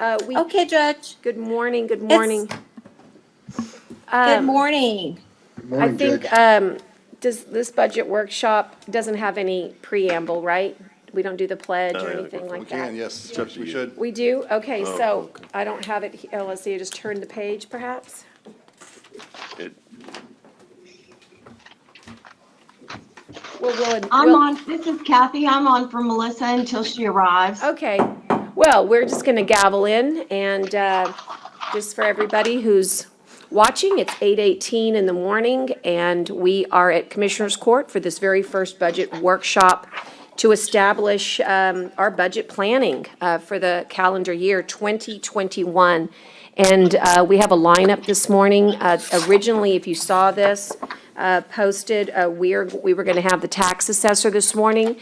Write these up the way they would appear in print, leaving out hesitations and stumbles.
Okay, Judge. Good morning, good morning. Good morning. Good I morning, think, Judge. does this budget workshop doesn't have any preamble, right? We don't do the pledge or anything like We that? can, yes, Judge, we should. We do? Okay, so I don't have it, let's see, just turn the page perhaps? I'm on, this is Kathy. I'm on for Melissa until she arrives. Okay, well, we're just gonna gavel in and, just for everybody who's watching, it's 8:18 in the morning and we are at Commissioners Court for this very first budget workshop to establish, our budget planning, for the calendar year 2021. And, we have a lineup this morning. Originally, if you saw this, posted, we were gonna have the tax assessor this morning.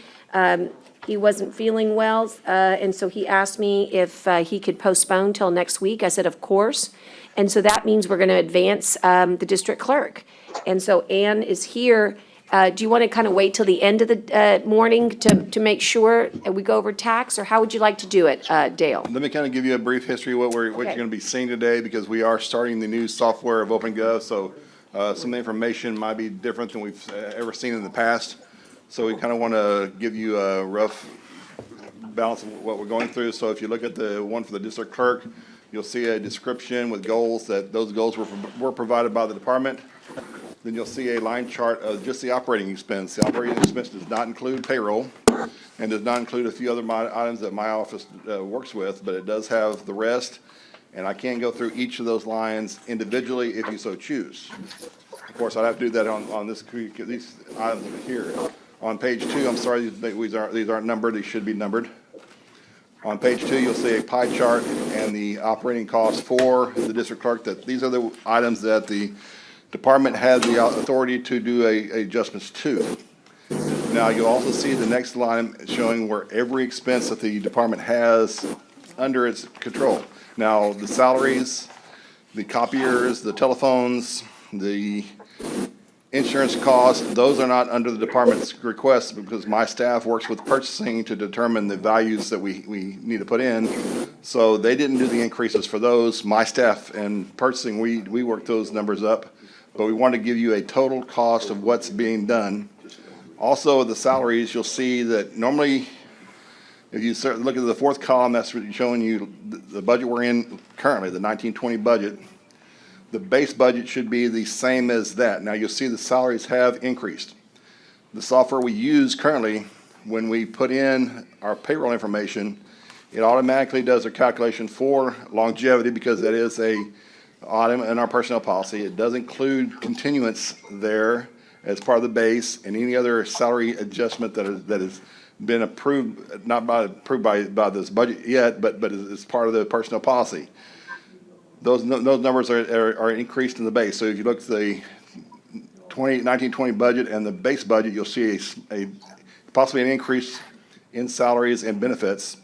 He wasn't feeling well, and so he asked me if he could postpone till next week. I said, of course. And so that means we're going to advance the district clerk. And so Ann is here. Do you want to kind of wait till the end of the morning to make sure we go over tax, or how would you like to do it, Dale? Let me kind of give you a brief history of what you're Okay. going to be seeing today, because we are starting the new software of OpenGov, so some of the information might be different than we've ever seen in the past. So we kind of want to give you a rough balance of what we're going through. So if you look at the one for the district clerk, you'll see a description with goals, that those goals were provided by the department. Then you'll see a line chart of just the operating expense. The operating expense does not include payroll and does not include a few other items that my office works with, but it does have the rest. And I can go through each of those lines individually if you so choose. Of course, I'd have to do that on these items over here. On page 2, I'm sorry, these aren't numbered, these should be numbered. On page 2, you'll see a pie chart and the operating costs for the district clerk, that these are the items that the department has the authority to do adjustments to. Now, you'll also see the next line showing where every expense that the department has under its control. Now, the salaries, the copiers, the telephones, the insurance costs, those are not under the department's request, because my staff works with purchasing to determine the values that we need to put in. So they didn't do the increases for those. My staff and purchasing, we worked those numbers up, but we want to give you a total cost of what's being done. Also, the salaries, you'll see that normally, if you start looking at the fourth column, that's showing you the budget we're in currently, the 1920 budget. The base budget should be the same as that. Now, you'll see the salaries have increased. The software we use currently, when we put in our payroll information, it automatically does a calculation for longevity, because that is a item in our personnel policy. It does include continuance there as part of the base, and any other salary adjustment that has been approved, not approved by this budget yet, but is part of the personnel policy. Those numbers are increased in the base. So if you look at the 1920 budget and the base budget, you'll see a possibly an increase in salaries and benefits,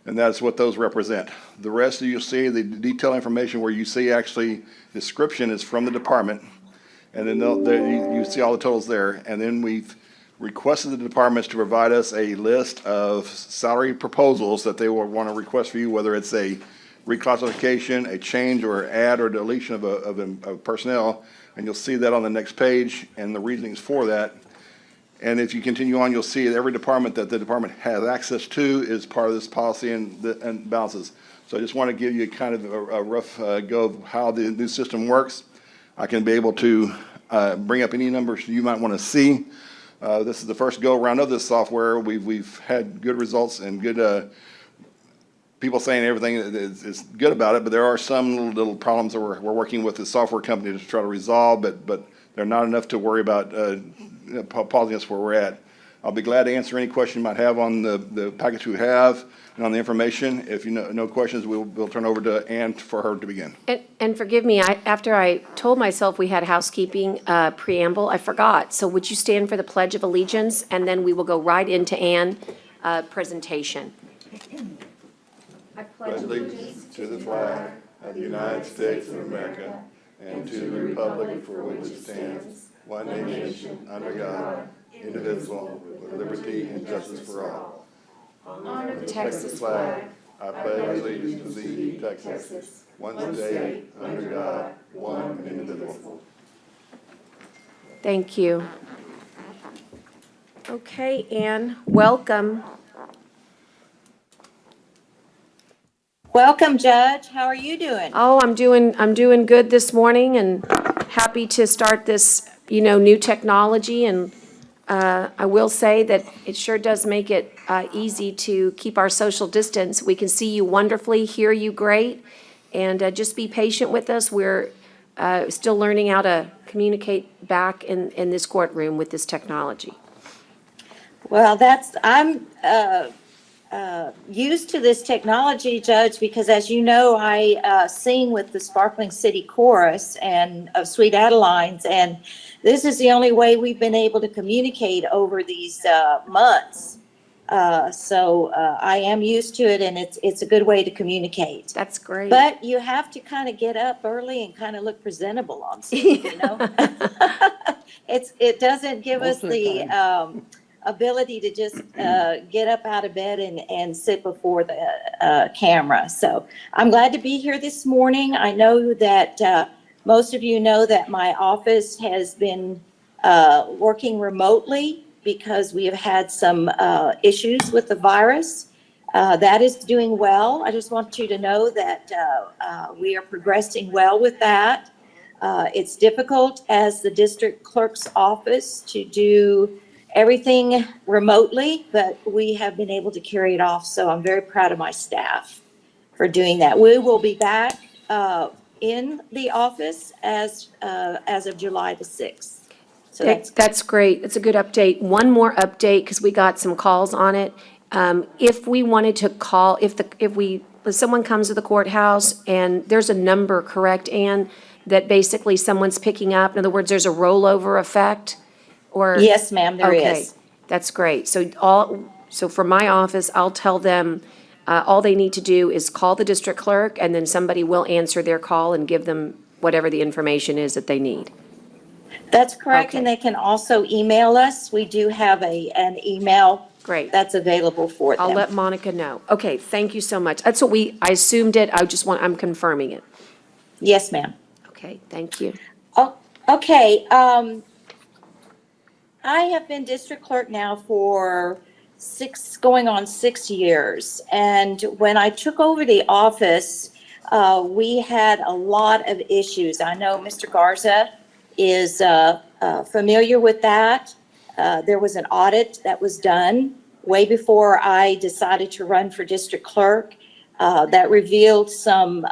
and that's what those represent. The rest of you'll see the detailed information where you see actually description is from the department, and then you see all the totals there. And then we've requested the departments to provide us a list of salary proposals that they will want to request for you, whether it's a reclassification, a change or add or deletion of personnel, and you'll see that on the next page and the reasonings for that. And if you continue on, you'll see that every department that the department has access to is part of this policy and balances. So I just want to give you kind of a rough go of how the new system works. I can be able to bring up any numbers you might want to see. This is the first go around of this software. We've had good results and good people saying everything is good about it, but there are some little problems that we're working with the software company to try to resolve, but they're not enough to worry about pausing us where we're at. I'll be glad to answer any question you might have on the package we have and on the information. If you know no questions, we'll turn over to Ann for her to begin. And forgive me, after I told myself we had housekeeping preamble, I forgot. So would you stand for the Pledge of Allegiance, and then we will go right into Ann's presentation. I pledge allegiance to the flag of the United States of America and to the republic for which it stands, one nation, under God, indivisible, with liberty and justice for all. Honor the Texas flag, I pledge allegiance to thee, Texas, one state, under God, one and indivisible. Thank you. Okay, Ann, welcome. Welcome, Judge. How are you doing? Oh, I'm doing good this morning and happy to start this, new technology. And I will say that it sure does make it easy to keep our social distance. We can see you wonderfully, hear you great, and just be patient with us. We're still learning how to communicate back in this courtroom with this technology. Well, I'm used to this technology, Judge, because as you know, I sing with the Sparkling City Chorus and of Sweet Adelines, and this is the only way we've been able to communicate over these months. So I am used to it, and it's a good way to communicate. That's great. But you have to kind of get up early and kind of look presentable on Zoom, It doesn't give us the ability to just get up out of bed and sit before the camera. So I'm glad to be here this morning. I know that most of you know that my office has been working remotely because we have had some issues with the virus. That is doing well. I just want you to know that we are progressing well with that. It's difficult as the district clerk's office to do everything remotely, but we have been able to carry it off. So I'm very proud of my staff for doing that. We will be back in the office as of July the 6th. So That's great. It's a good update. One more update, because we got some calls on it. If we wanted to call, if someone comes to the courthouse and there's a number, correct, Ann, that basically someone's picking up, in other words, there's a rollover effect? Or yes, ma'am, there is. Okay, that's great. So for my office, I'll tell them, all they need to do is call the district clerk, and then somebody will answer their call and give them whatever the information is that they need. That's correct, Okay. and they can also email us. We do have an email Great. that's available for them. I'll let Monica know. Okay, thank you so much. That's what I assumed it. I'm confirming it. Yes, ma'am. Okay, thank you. Oh, okay. I have been district clerk now for going on 6 years. And when I took over the office, we had a lot of issues. I know Mr. Garza is familiar with that. There was an audit that was done way before I decided to run for district clerk that revealed some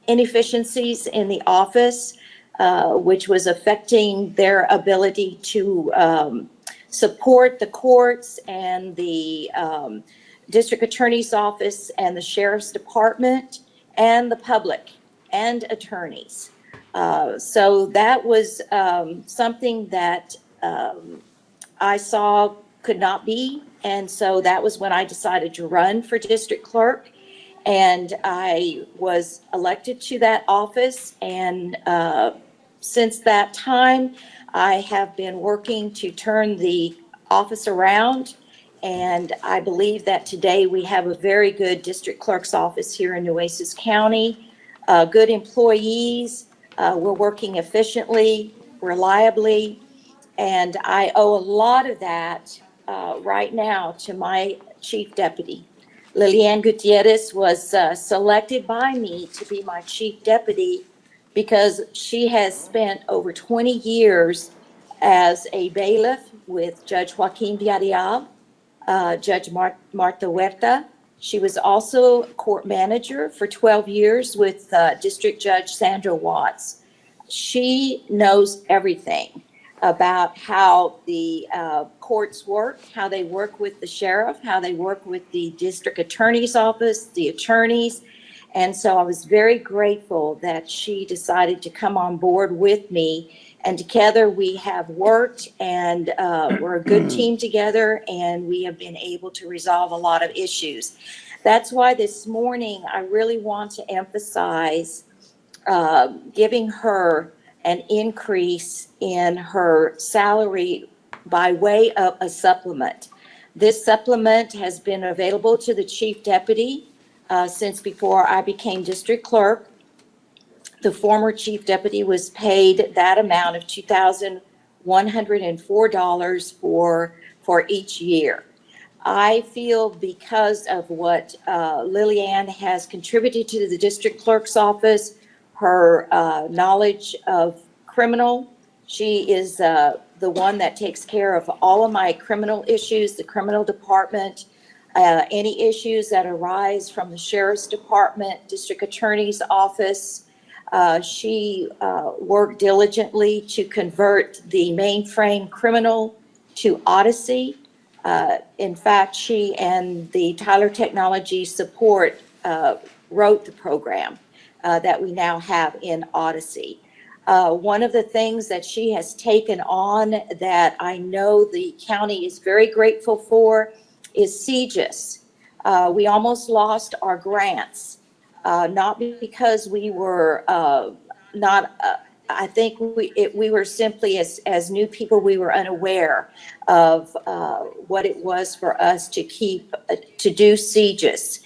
inefficiencies in the office, which was affecting their ability to support the courts and the district attorney's office and the sheriff's department and the public and attorneys. So that was something that I saw could not be. And so that was when I decided to run for district clerk. And I was elected to that office. And since that time, I have been working to turn the office around. And I believe that today we have a very good district clerk's office here in Nueces County, good employees. We're working efficiently, reliably. And I owe a lot of that right now to my chief deputy. Lilian Gutierrez was selected by me to be my chief deputy because she has spent over 20 years as a bailiff with Judge Joaquin Villarreal, Judge Martha Huerta. She was also court manager for 12 years with District Judge Sandra Watts. She knows everything about how the courts work, how they work with the sheriff, how they work with the district attorney's office, the attorneys. And so I was very grateful that she decided to come on board with me. And together we have worked, and we're a good team together, and we have been able to resolve a lot of issues. That's why this morning I really want to emphasize giving her an increase in her salary by way of a supplement. This supplement has been available to the chief deputy since before I became district clerk. The former chief deputy was paid that amount of $2,104 for each year. I feel because of what Lillian has contributed to the district clerk's office, her knowledge of criminal, she is the one that takes care of all of my criminal issues, the criminal department, any issues that arise from the sheriff's department, district attorney's office. She worked diligently to convert the mainframe criminal to Odyssey. In fact, she and the Tyler Technology Support wrote the program that we now have in Odyssey. One of the things that she has taken on that I know the county is very grateful for is CGIS. We almost lost our grants, not because we were I think we were simply as new people, we were unaware of what it was for us to do CGIS,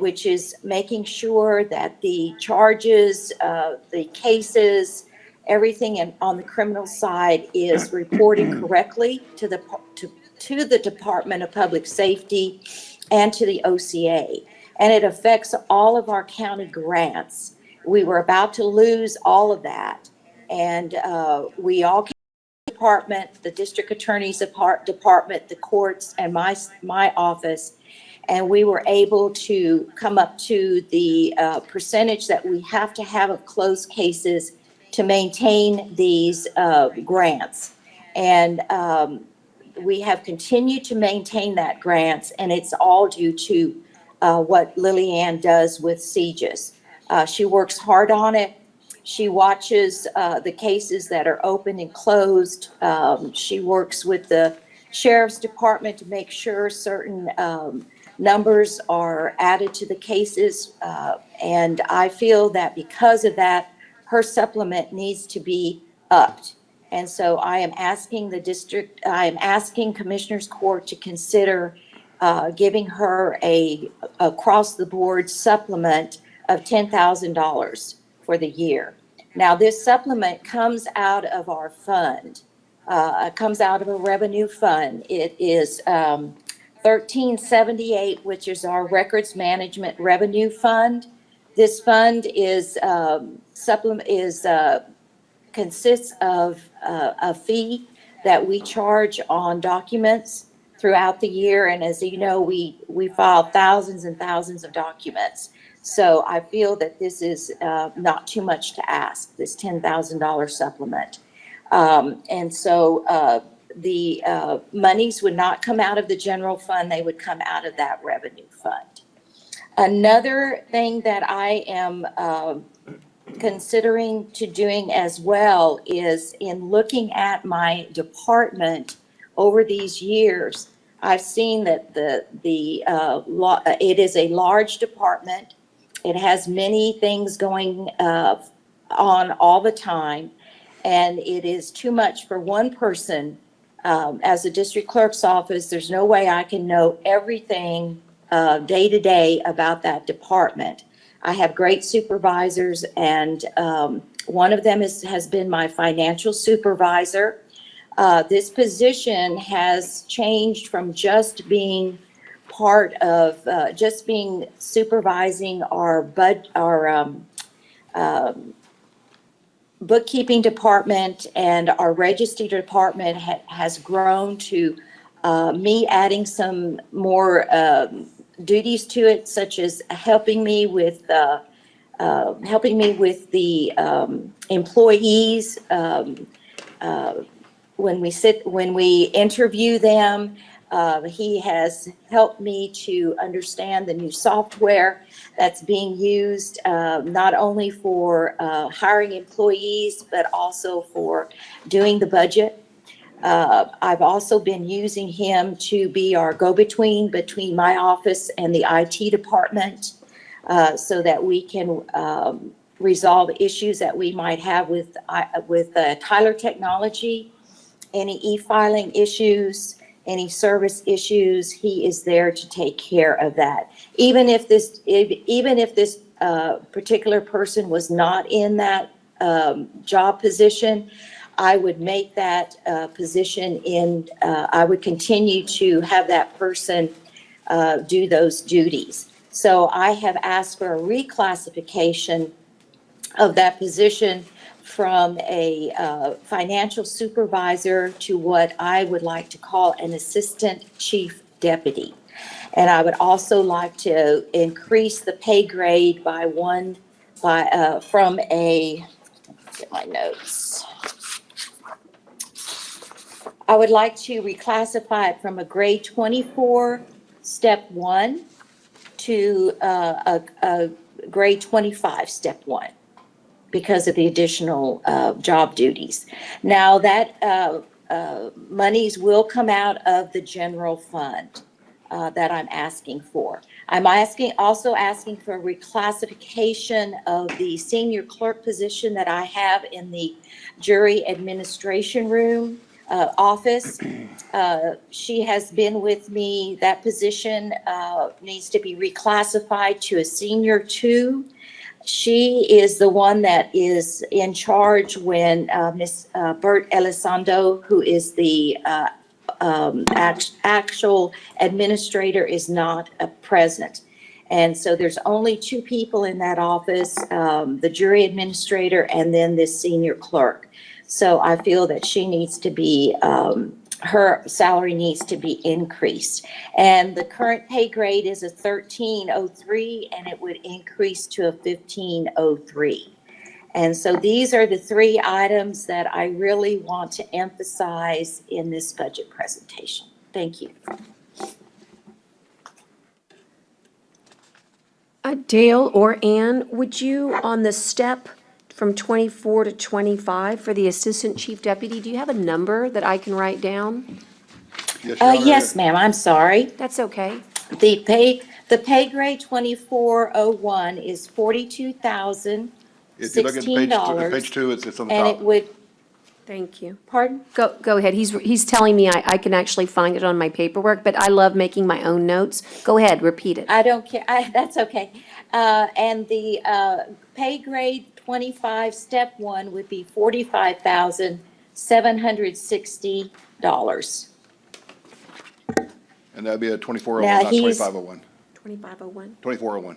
which is making sure that the charges, the cases, everything on the criminal side is reported correctly to the Department of Public Safety and to the OCA. And it affects all of our county grants. We were about to lose all of that. And we all came to the department, the district attorney's department, the courts, and my office. And we were able to come up to the percentage that we have to have of closed cases to maintain these grants. And we have continued to maintain that grants, and it's all due to what Lillian does with CGIS. She works hard on it. She watches the cases that are open and closed. She works with the sheriff's department to make sure certain numbers are added to the cases. And I feel that because of that, her supplement needs to be upped. And so I am asking Commissioners Court to consider giving her a across-the-board supplement of $10,000 for the year. Now, this supplement comes out of our fund. It comes out of a revenue fund. It is 1378, which is our records management revenue fund. This fund consists of a fee that we charge on documents throughout the year. And as you know, we file thousands and thousands of documents. So I feel that this is not too much to ask, this $10,000 supplement. And so the monies would not come out of the general fund, they would come out of that revenue fund. Another thing that I am considering to doing as well is in looking at my department over these years, I've seen that it is a large department. It has many things going on all the time, and it is too much for one person. As a district clerk's office, there's no way I can know everything day to day about that department. I have great supervisors, and one of them has been my financial supervisor. This position has changed from just being part of just being supervising our bookkeeping department, and our registry department has grown to me adding some more duties to it, such as helping me with the employees when we interview them. He has helped me to understand the new software that's being used, not only for hiring employees, but also for doing the budget. I've also been using him to be our go-between between my office and the IT department, so that we can resolve issues that we might have with Tyler Technology, any e-filing issues, any service issues, he is there to take care of that. Even if this particular person was not in that job position, I would make that position I would continue to have that person do those duties. So I have asked for a reclassification of that position from a financial supervisor to what I would like to call an assistant chief deputy. And I would also like to increase the pay grade from a, get my notes. I would like to reclassify it from a grade 24, step 1, to a grade 25, step 1, because of the additional job duties. Now, that monies will come out of the general fund that I'm asking for. I'm also asking for a reclassification of the senior clerk position that I have in the jury administration room office. She has been with me. That position needs to be reclassified to a senior 2. She is the one that is in charge when Ms. Bert Elizondo, who is the actual administrator, is not present. And so there's only 2 people in that office, the jury administrator and then this senior clerk. So I feel that she needs to be, her salary needs to be increased. And the current pay grade is a 1303, and it would increase to a 1503. And so these are the 3 items that I really want to emphasize in this budget presentation. Thank you. Dale or Ann, would you, on the step from 24 to 25 for the Assistant Chief Deputy, do you have a number that I can write down? Yes, Your Honor. Yes, ma'am, I'm sorry. That's okay. The pay grade 2401 is $42,016. If you look at page 2, it's on the And it top. would, Thank you. pardon? Go ahead. He's telling me I can actually find it on my paperwork, but I love making my own notes. Go ahead, repeat it. I don't care, that's okay. And the pay grade 25, step 1 would be $45,760. And that'd be a 2401, Now, not he's- 2501. 2501? 2401.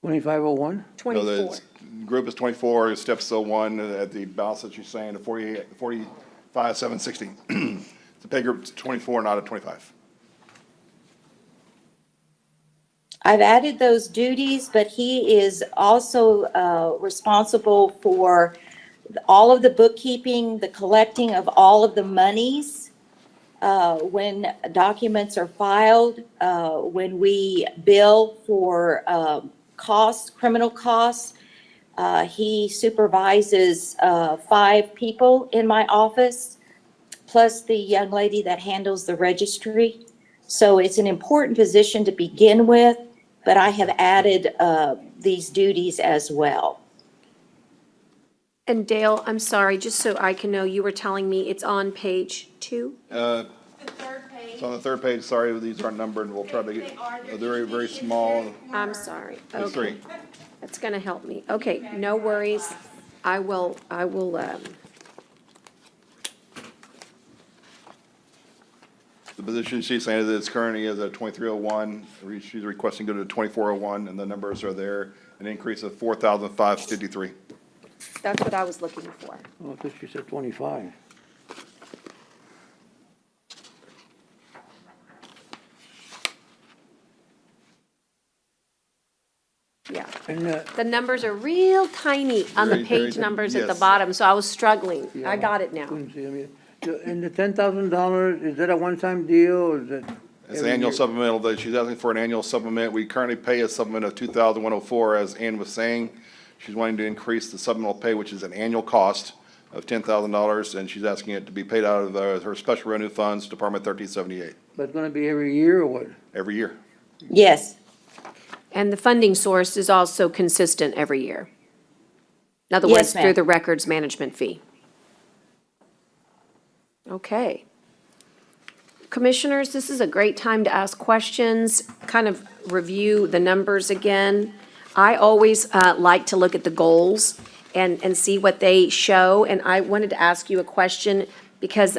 2501? No, 24. the group is 24, steps 01, at the balance that you're saying, the 45,760. The pay group is 24, not a 25. I've added those duties, but he is also responsible for all of the bookkeeping, the collecting of all of the monies, when documents are filed, when we bill for costs, criminal costs. He supervises 5 people in my office, plus the young lady that handles the registry. So it's an important position to begin with, but I have added these duties as well. And Dale, I'm sorry, just so I can know, you were telling me it's on page 2? It's on the 3rd page, sorry, these aren't numbered, we'll try to get, they're very, very small. I'm sorry. There's Okay. 3. That's gonna help me. Okay, no worries. I will, The position she's saying that it's currently is at 2301, she's requesting to go to 2401, and the numbers are there, an increase of 4,553. that's what I was looking for. Oh, I thought you said 25. Yeah. And, The numbers are real tiny on the Very, very page tiny, numbers at the yes. bottom, so I was struggling. I Yeah. got it now. couldn't see, I mean, and the $10,000, is that a one-time deal, or is it? It's every an annual year? supplemental, that she's asking for an annual supplement. We currently pay a supplement of 2,104, as Ann was saying. She's wanting to increase the supplemental pay, which is an annual cost of $10,000, and she's asking it to be paid out of her special revenue funds, Department 1378, But it's gonna be every year, or what? every year. Yes, And the funding source is also consistent every year. In other Yes, words, ma'am. through the records management fee. Okay. Commissioners, this is a great time to ask questions, kind of review the numbers again. I always like to look at the goals and see what they show, and I wanted to ask you a question because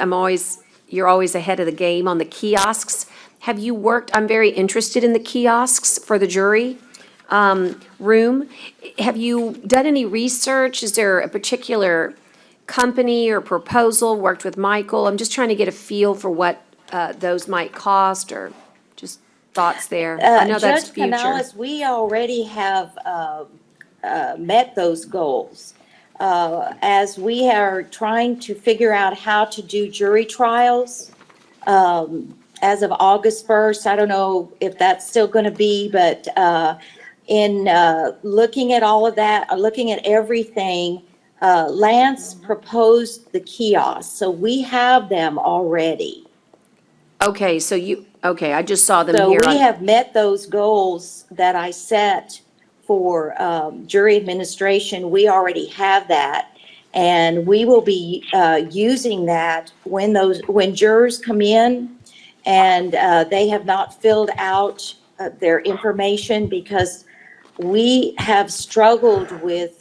you're always ahead of the game on the kiosks. Have you worked, I'm very interested in the kiosks for the jury room. Have you done any research? Is there a particular company or proposal, worked with Michael? I'm just trying to get a feel for what those might cost, or just thoughts there. I know that's Judge future. Canales, we already have met those goals. As we are trying to figure out how to do jury trials, as of August 1st, I don't know if that's still going to be, but in looking at all of that, looking at everything, Lance proposed the kiosks, so we have them already. Okay, I just saw them So here. we have met those goals that I set for jury administration. We already have that. And we will be using that when jurors come in and they have not filled out their information, because we have struggled with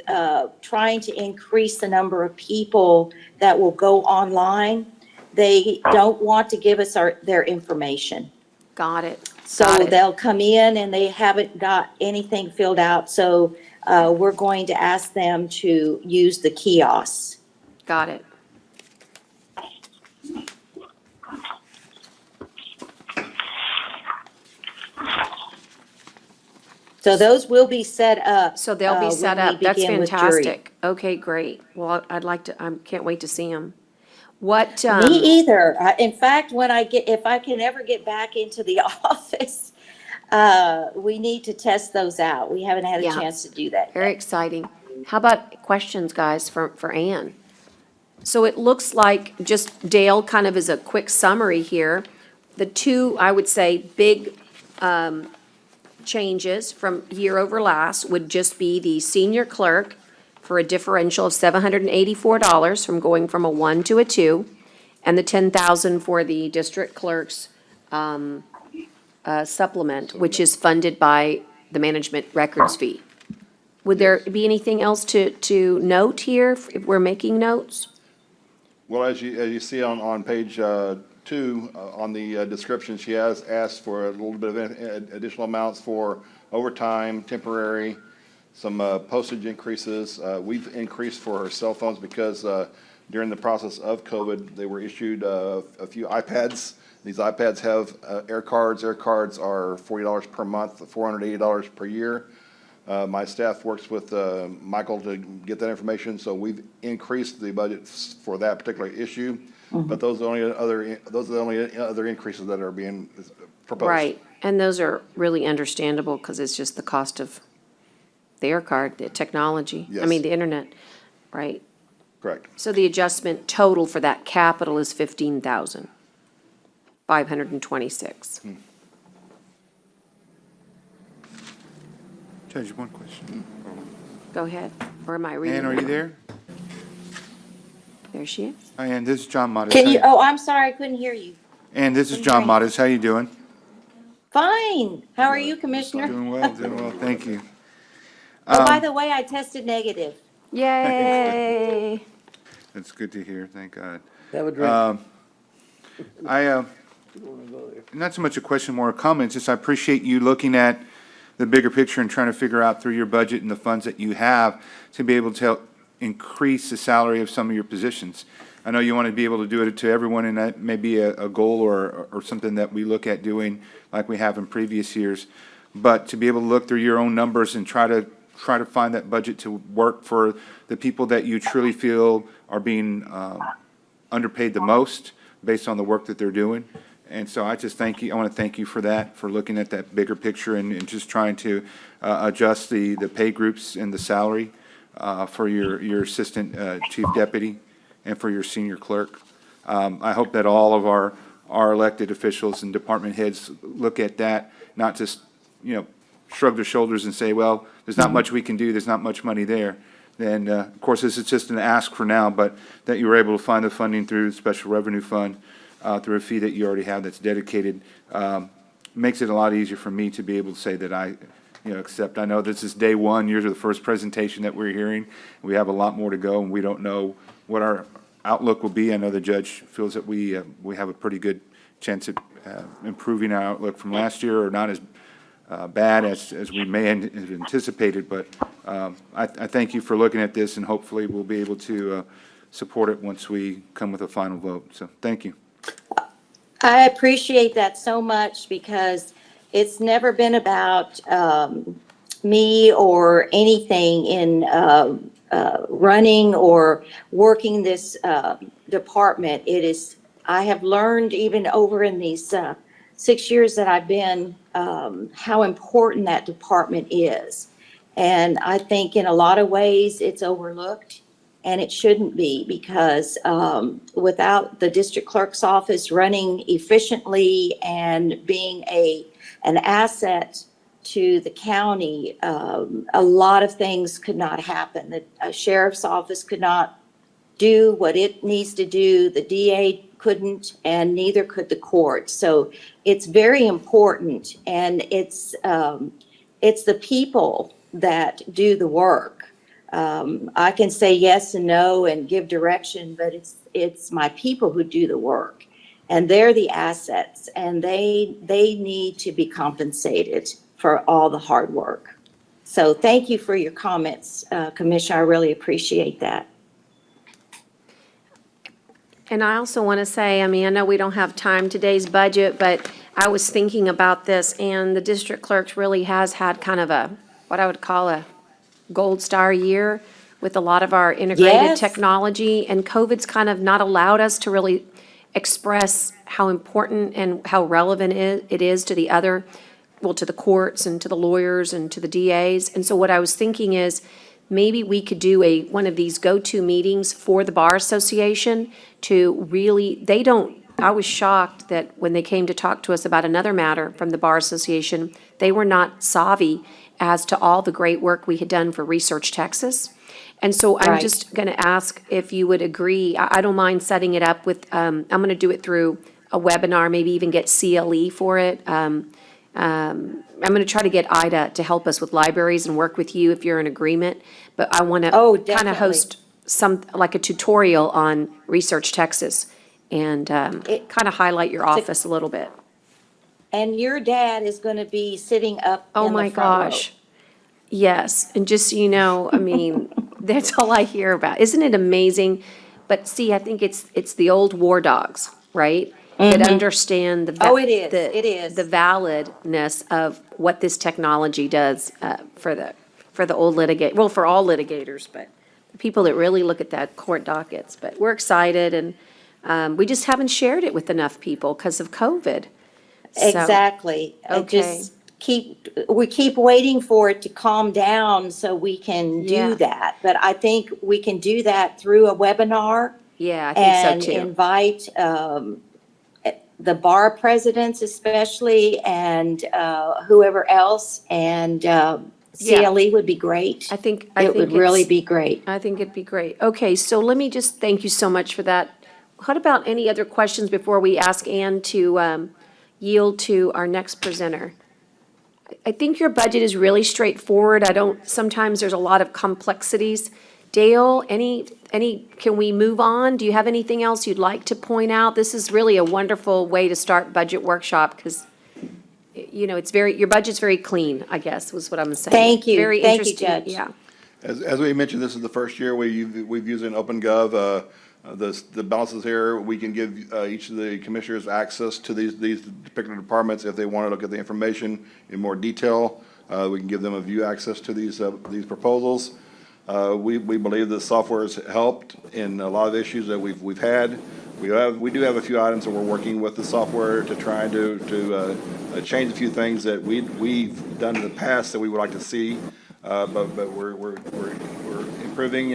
trying to increase the number of people that will go online. They don't want to give us their information. Got it. So Got it. they'll come in and they haven't got anything filled out. So we're going to ask them to use the kiosks. Got it. So those will be set up. So they'll be set when we up. That's begin with jury. fantastic. Okay, great. Well, I can't wait to see them. What, Me either. In fact, if I can ever get back into the office, we need to test those out. We haven't had a Yeah. chance to do that. very exciting. How about questions, guys, for Ann? So it looks like, just Dale, kind of as a quick summary here, the two, I would say, big changes from year over last would just be the senior clerk for a differential of $784 from going from a 1 to a 2, and the $10,000 for the district clerk's supplement, which is funded by the management records fee. Would there be anything else to note here if we're making notes? Well, as you see on page 2, on the description, she has asked for a little bit of additional amounts for overtime, temporary, some postage increases. We've increased for her cell phones because during the process of COVID, they were issued a few iPads. These iPads have air cards. Air cards are $40 per month, $480 per year. My staff works with Michael to get that information, so we've increased the budget for that particular issue. But those are the only other increases that are being proposed. Right, and those are really understandable because it's just the cost of the air card, the technology, I mean, Yes. the internet, right? Correct. So the adjustment total for that capital is 15,526. Judge, one question. Go ahead, or am I reading? Ann, are it? you there? There she is. Hi, Ann, this is John Modis. Can you, I'm sorry, I couldn't hear you. Ann, this is John Modis. How you doing? Fine. How are you, Commissioner? Doing well, thank you. Oh, by the way, I tested negative. Yay! That's good to hear, thank God. Have a drink. Not so much a question, more a comment, just I appreciate you looking at the bigger picture and trying to figure out through your budget and the funds that you have to be able to help increase the salary of some of your positions. I know you want to be able to do it to everyone, and that may be a goal or something that we look at doing like we have in previous years. But to be able to look through your own numbers and try to find that budget to work for the people that you truly feel are being underpaid the most based on the work that they're doing. And so I just thank you, I want to thank you for that, for looking at that bigger picture and just trying to adjust the pay groups and the salary for your assistant chief deputy and for your senior clerk. I hope that all of our elected officials and department heads look at that, not just, shrug their shoulders and say, well, there's not much we can do, there's not much money there. And, of course, this is just an ask for now, but that you were able to find the funding through the Special Revenue Fund, through a fee that you already have that's dedicated, makes it a lot easier for me to be able to say that I, accept. I know this is day one, yours are the first presentation that we're hearing. We have a lot more to go, and we don't know what our outlook will be. I know the judge feels that we have a pretty good chance at improving our outlook from last year, or not as bad as we may have anticipated, but I thank you for looking at this, and hopefully we'll be able to support it once we come with a final vote. So, thank you. I appreciate that so much, because it's never been about me or anything in running or working this department. I have learned, even over in these 6 years that I've been, how important that department is. And I think in a lot of ways it's overlooked, and it shouldn't be, because without the district clerk's office running efficiently and being an asset to the county, a lot of things could not happen. The sheriff's office could not do what it needs to do. The DA couldn't, and neither could the court. So it's very important, and it's the people that do the work. I can say yes and no and give direction, but it's my people who do the work, and they're the assets, and they need to be compensated for all the hard work. So thank you for your comments, Commissioner. I really appreciate that. And I also want to say, I mean, I know we don't have time today's budget, but I was thinking about this, and the district clerks really has had kind of what I would call a gold star year with a lot of our integrated Yes. technology, and COVID's kind of not allowed us to really express how important and how relevant it is to to the courts and to the lawyers and to the DAs. And so what I was thinking is, maybe we could do one of these go-to meetings for the Bar Association to really, I was shocked that when they came to talk to us about another matter from the Bar Association, they were not savvy as to all the great work we had done for Research Texas. And so I'm Right. just going to ask if you would agree. I don't mind setting it up with, I'm going to do it through a webinar, maybe even get CLE for it. I'm going to try to get Ida to help us with libraries and work with you if you're in agreement. But I want to Oh, kind of definitely. host like a tutorial on Research Texas, and kind of highlight your office a little bit. And your dad is going to be sitting up Oh in my the front row. gosh. Yes, and just so you know, I mean, that's all I hear about. Isn't it amazing? But see, I think it's the old war dogs, right? That understand Oh, it is. It is. the validness of what this technology does for the old for all litigators, but the people that really look at that court dockets. But we're excited, and we just haven't shared it with enough people because of COVID. So- Exactly. Okay. We keep waiting for it to calm down so we can Yeah. do that. But I think we can do that through a webinar Yeah, I and think so too. invite the bar presidents especially, and whoever else, and CLE would be great. I think It would really it's- be great. I think it'd be great. Okay, so let me just thank you so much for that. What about any other questions before we ask Ann to yield to our next presenter? I think your budget is really straightforward. Sometimes there's a lot of complexities. Dale, can we move on? Do you have anything else you'd like to point out? This is really a wonderful way to start budget workship, because, your budget's very clean, I guess, was what I'm saying. Thank you. Very Thank you, interesting, Judge. yeah. As we mentioned, this is the first year we've used an OpenGov. The balances here, we can give each of the commissioners access to these particular departments if they want to look at the information in more detail. We can give them a view access to these proposals. We believe the software has helped in a lot of issues that we've had. We do have a few items that we're working with the software to try to change a few things that we've done in the past that we would like to see. But we're improving.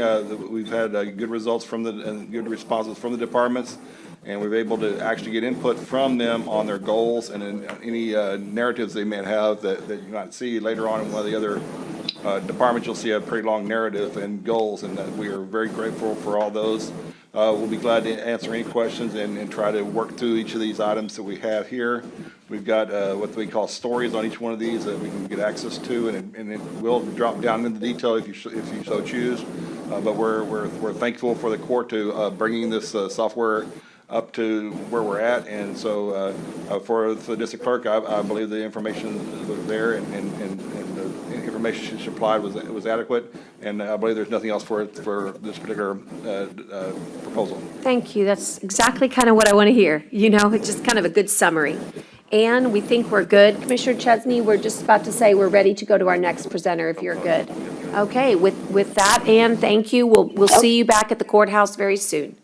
We've had good results and good responses from the departments, and we're able to actually get input from them on their goals and any narratives they may have that you might see later on in one of the other departments, you'll see a pretty long narrative and goals, and that we are very grateful for all those. We'll be glad to answer any questions and try to work through each of these items that we have here. We've got what we call stories on each one of these that we can get access to, and it will drop down into detail if you so choose. But we're thankful for the court to bringing this software up to where we're at, and so for the district clerk, I believe the information was there, and the information she supplied was adequate, and I believe there's nothing else for this particular proposal. Thank you. That's exactly kind of what I want to hear. It's just kind of a good summary. And we think we're good. Commissioner Chesney, we're just about to say we're ready to go to our next presenter if you're good. Okay, with that, Ann, thank you. We'll see you back at the courthouse very soon.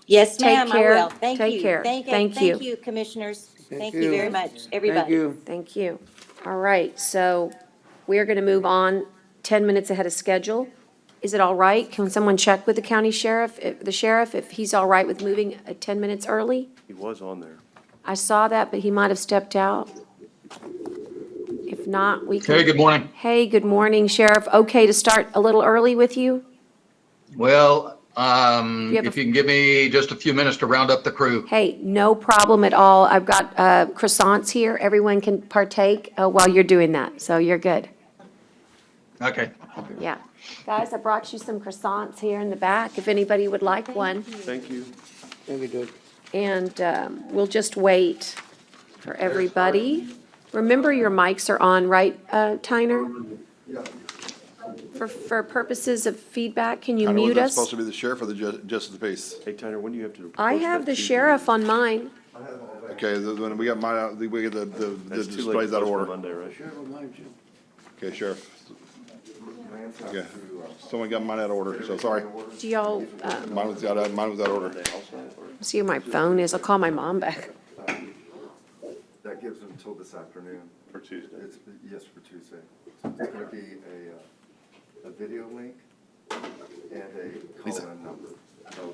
Yes, Take ma'am, I care. will. Thank Take you. care. Thank Thank you. you, commissioners. Thank you. you very much, everybody. Thank you. Thank you. All right, so we're going to move on 10 minutes ahead of schedule. Is it all right? Can someone check with the county sheriff, if he's all right with moving 10 minutes early? He was on there. I saw that, but he might have stepped out. If not, we can. Hey, good morning. Hey, good morning, Sheriff. Okay to start a little early with you? Well, have if you can give me just a few minutes to round up the crew. Hey, no problem at all. I've got croissants here. Everyone can partake while you're doing that, so you're good. Okay. Yeah. Guys, I brought you some croissants here in the back, if anybody would like one. Thank you. Thank you, Judge. And we'll just wait for everybody. Remember, your mics are on, right, Tyner? For purposes of feedback, can you I don't know mute if that's us? supposed to be the sheriff or the justice of the peace. Hey, Tanner, when do you have to? I post have that the to- sheriff on mine. Okay, when we got mine out, we get the That's too late displays to out of post for order. Monday, right? Okay, Sheriff. Okay, someone got mine out of order, so sorry. Do y'all, Mine was out of order. see where my phone is? I'll call my mom back. That gives them until this afternoon. For Tuesday. It's, yes, for Tuesday. So it's gonna be a video link and a call-in number. So,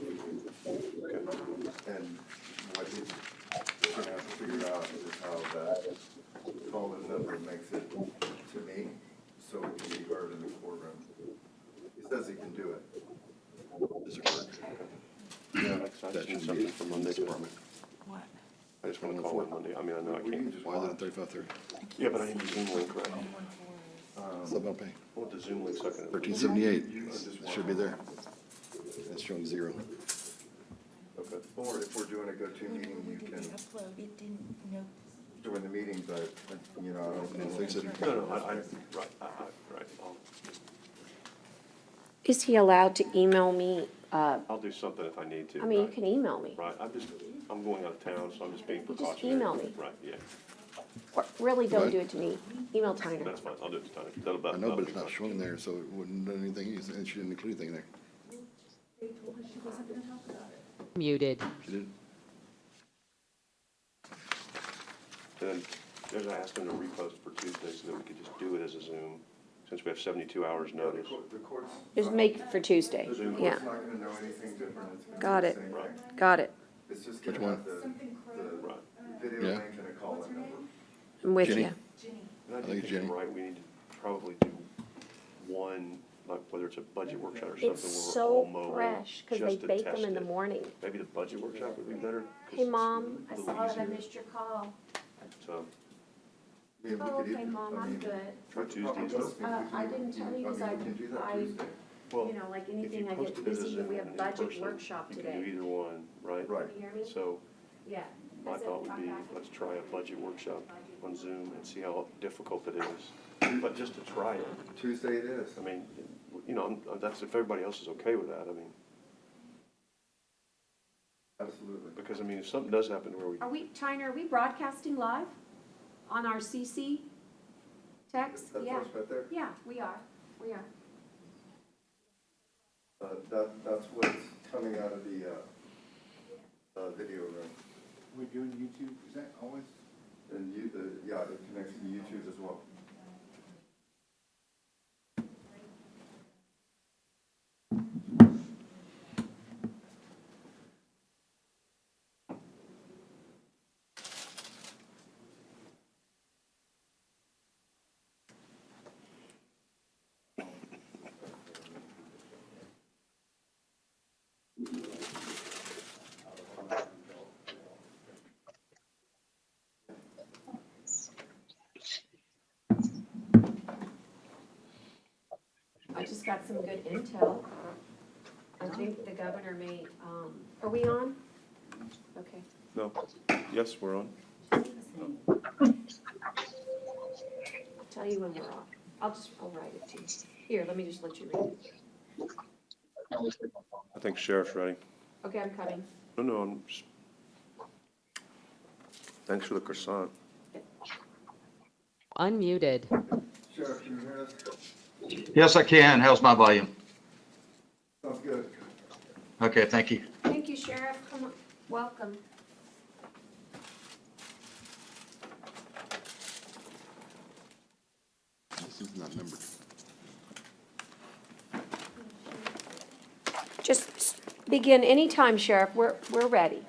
and what he's gonna have to figure out is how that call-in number makes it to me, so it can be heard in the courtroom. He says he can do it. Yeah, I just need something for Monday. What? I just want to call in Monday. I mean, I know I can't. Why is it 3530? Yeah, but I need the Zoom link, right? Sub on pay. I want the Zoom link so I can. 1378, it should be there. That's showing 0. Okay. Or if we're doing a go-to meeting, you can join the meeting, but, you know, I don't know. Fix it. No, right, right. Is he allowed to email me? I'll do something if I need to. I mean, you right. can email me. Right, I'm going out of town, so I'm just being Just precautionary. email me. Right, yeah, Or really, don't What? do it to me. Email Tyner. that's fine. I'll do it to Tanner. That'll about. I know, but that'll it's be not fine. showing there, so it wouldn't do anything, and she didn't include anything there. Muted. She did. And then there's, I asked him to repost for Tuesday so that we could just do it as a Zoom, since we have 72 hours notice. The court's, Just make it for Tuesday. Yeah, not gonna know anything different. It's gonna be got the it. same thing. Got it. It's just Which gonna one? have the Right. video Yeah. link and a call-in number. I'm with Jenny? you. And I do think think Jenny. you're right, we need to probably do one, like whether it's a budget workshop or something, It's where we're all so mobile. fresh, because they just to bake them test in the it. morning. Maybe the budget workshop would be better. 'cause Hey, it's Mom, a I little saw that I easier. missed your call. So, Yeah, we Oh, could okay, even- Mom, I I'm mean, good. try Tuesday. I so- think we I could- didn't tell you I because mean, we can do that I, Tuesday. Well, you know, like if you anything, I post get it as a busy, Zoom we have and in budget person, workshop you can do today. either one, right? Right. Can you hear me? So Yeah. my That's it. thought would I'm be, back. let's try a budget workshop on Zoom and see how difficult it is. But just to try it. Tuesday it is. I mean, you know, that's if everybody else is okay with that, I mean, Absolutely. because I mean, if something does happen where we, Are we, Tyner, are we broadcasting live on our CC text? That's Yeah. us right there. Yeah, we are. We are. That's what's coming out of the, video room. We're doing YouTube, is that always? And yeah, it connects to YouTube as well. got some good intel. I think the governor may, are we on? Okay. No, yes, we're on. I'll tell you when we're off. I'll write it to you. Here, let me just let you read it. I think Sheriff's ready. Okay, I'm coming. No, I'm just, thanks for the croissant. Unmuted. Sheriff, can you hear us? Yes, I can. How's my volume? Sounds good. Okay, thank you. Thank you, Sheriff. Come on, welcome. This is not numbered. Just begin anytime, Sheriff. We're ready.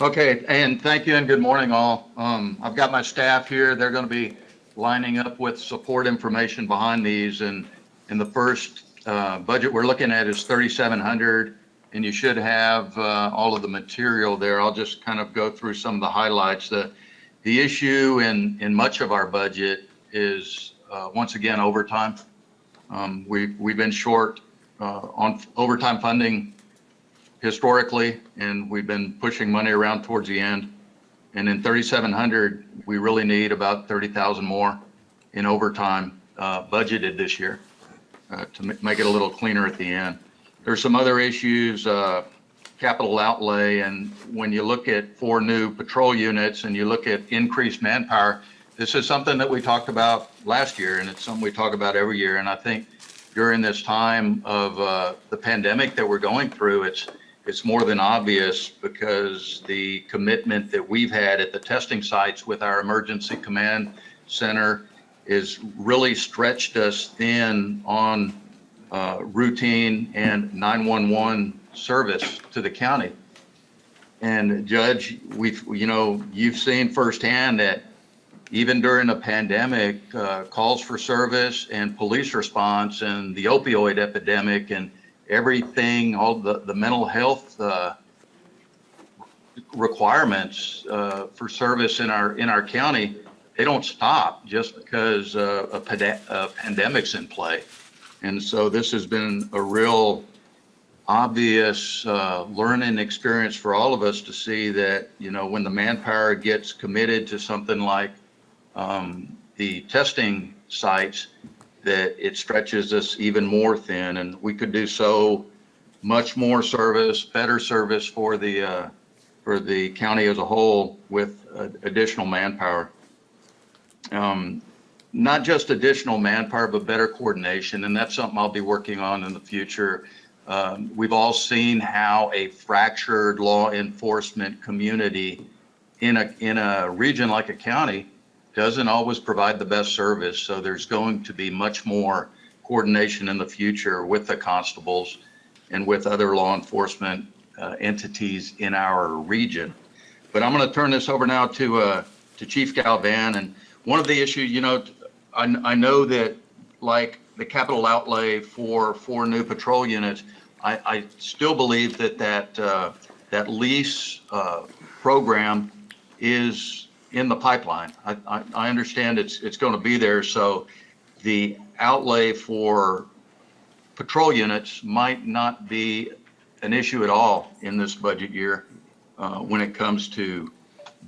Okay, and thank you and good morning all. I've got my staff here. They're going to be lining up with support information behind these. And in the first budget we're looking at is 3,700, and you should have all of the material there. I'll just kind of go through some of the highlights. The issue in much of our budget is once again overtime. We've been short on overtime funding historically, and we've been pushing money around towards the end. And in 3,700, we really need about 30,000 more in overtime budgeted this year to make it a little cleaner at the end. There's some other issues, capital outlay, and when you look at 4 new patrol units and you look at increased manpower, this is something that we talked about last year, and it's something we talk about every year. And I think during this time of the pandemic that we're going through, it's more than obvious, because the commitment that we've had at the testing sites with our emergency command center is really stretched us thin on routine and 911 service to the county. And Judge, you've seen firsthand that even during a pandemic, calls for service and police response and the opioid epidemic and everything, all the mental health requirements for service in our county, they don't stop just because a pandemic's in play. And so this has been a real obvious learning experience for all of us to see that, when the manpower gets committed to something like the testing sites, that it stretches us even more thin, and we could do so much more service, better service for the county as a whole with additional manpower. Not just additional manpower, but better coordination, and that's something I'll be working on in the future. We've all seen how a fractured law enforcement community in a region like a county doesn't always provide the best service. So there's going to be much more coordination in the future with the constables and with other law enforcement entities in our region. But I'm going to turn this over now to Chief Galvan. And one of the issues, I know that like the capital outlay for 4 new patrol units, I still believe that lease program is in the pipeline. I understand it's going to be there. So the outlay for patrol units might not be an issue at all in this budget year when it comes to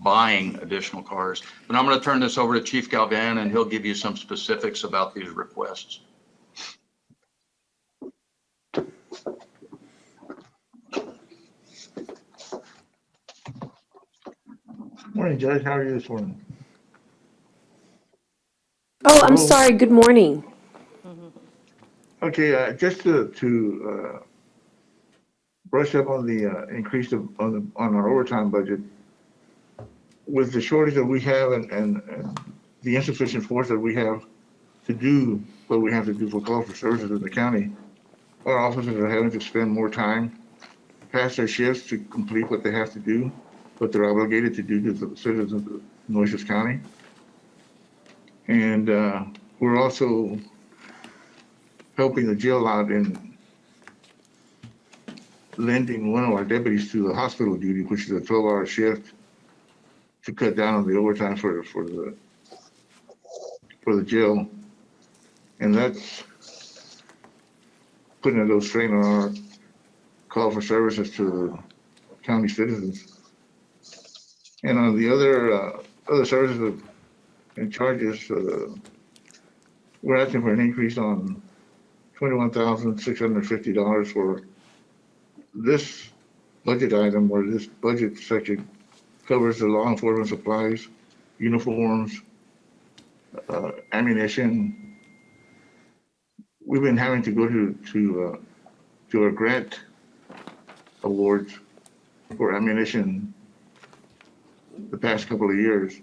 buying additional cars. But I'm going to turn this over to Chief Galvan, and he'll give you some specifics about these requests. Morning, Judge. How are you this morning? Oh, I'm Hello? sorry. Good morning. Okay, just to brush up on the increase on our overtime budget, with the shortage that we have and the insufficient force that we have to do what we have to do for calls for services in the county, our officers are having to spend more time past their shifts to complete what they have to do, what they're obligated to do to the citizens of Nueces County. And we're also helping the jail out in lending one of our deputies to the hospital duty, which is a 12-hour shift, to cut down on the overtime for the jail. And that's putting a little strain on our call for services to the county citizens. And on the other services and charges, we're asking for an increase on $21,650 for this budget item, or this budget section covers the law enforcement supplies, uniforms, ammunition. We've been having to go to our grant awards for ammunition the past couple of years.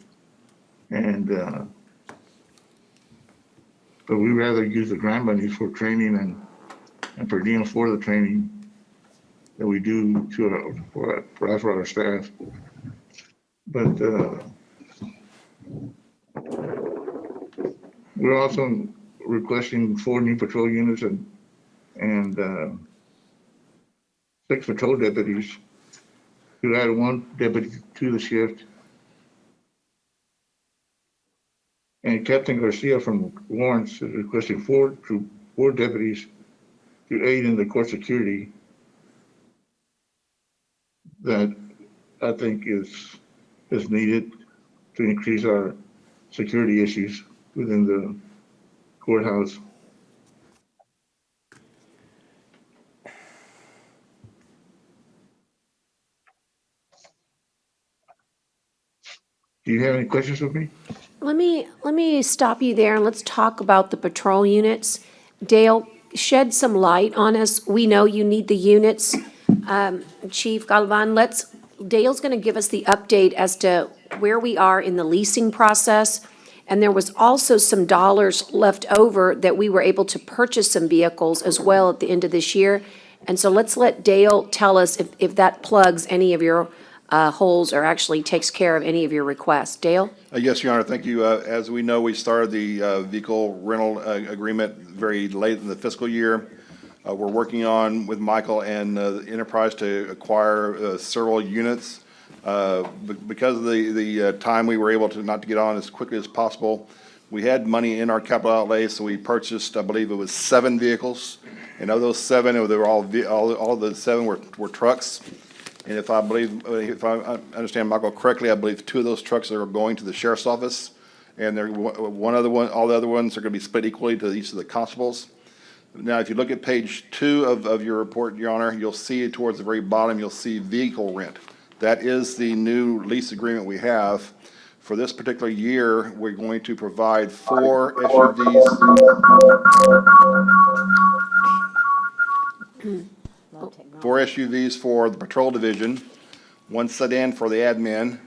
And, but we rather use the grant money for training and per diem for the training than we do for our staff. But, we're also requesting 4 new patrol units and 6 patrol deputies, to add 1 deputy to the shift. And Captain Garcia from Lawrence is requesting 4 deputies to aid in the court security that I think is needed to increase our security issues within the courthouse. Do you have any questions of me? Let me stop you there and let's talk about the patrol units. Dale, shed some light on us. We know you need the units. Chief Galvan, Dale's gonna give us the update as to where we are in the leasing process. And there was also some dollars left over that we were able to purchase some vehicles as well at the end of this year. And so let's let Dale tell us if that plugs any of your holes or actually takes care of any of your requests. Dale? Yes, Your Honor, thank you. As we know, we started the vehicle rental agreement very late in the fiscal year. We're working on with Michael and the enterprise to acquire several units. Because of the time we were able to not to get on as quickly as possible, we had money in our capital outlay, so we purchased, I believe it was 7 vehicles. And of those 7, they were all of the 7 were trucks. And if I understand Michael correctly, I believe 2 of those trucks are going to the sheriff's office, and all the other ones are going to be split equally to each of the constables. Now, if you look at page 2 of your report, Your Honor, you'll see towards the very bottom, you'll see vehicle rent. That is the new lease agreement we have. For this particular year, we're going to provide 4 SUVs. 4 SUVs for the patrol division, 1 sedan for the admin,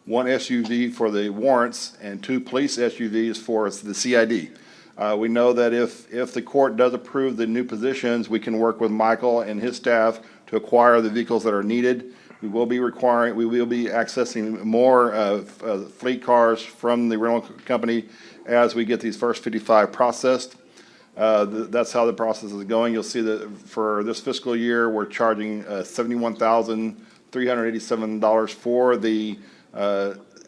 1 SUV for the warrants, and 2 police SUVs for the CID. We know that if the court does approve the new positions, we can work with Michael and his staff to acquire the vehicles that are needed. We will be accessing more fleet cars from the rental company as we get these first 55 processed. That's how the process is going. You'll see that for this fiscal year, we're charging $71,387 for the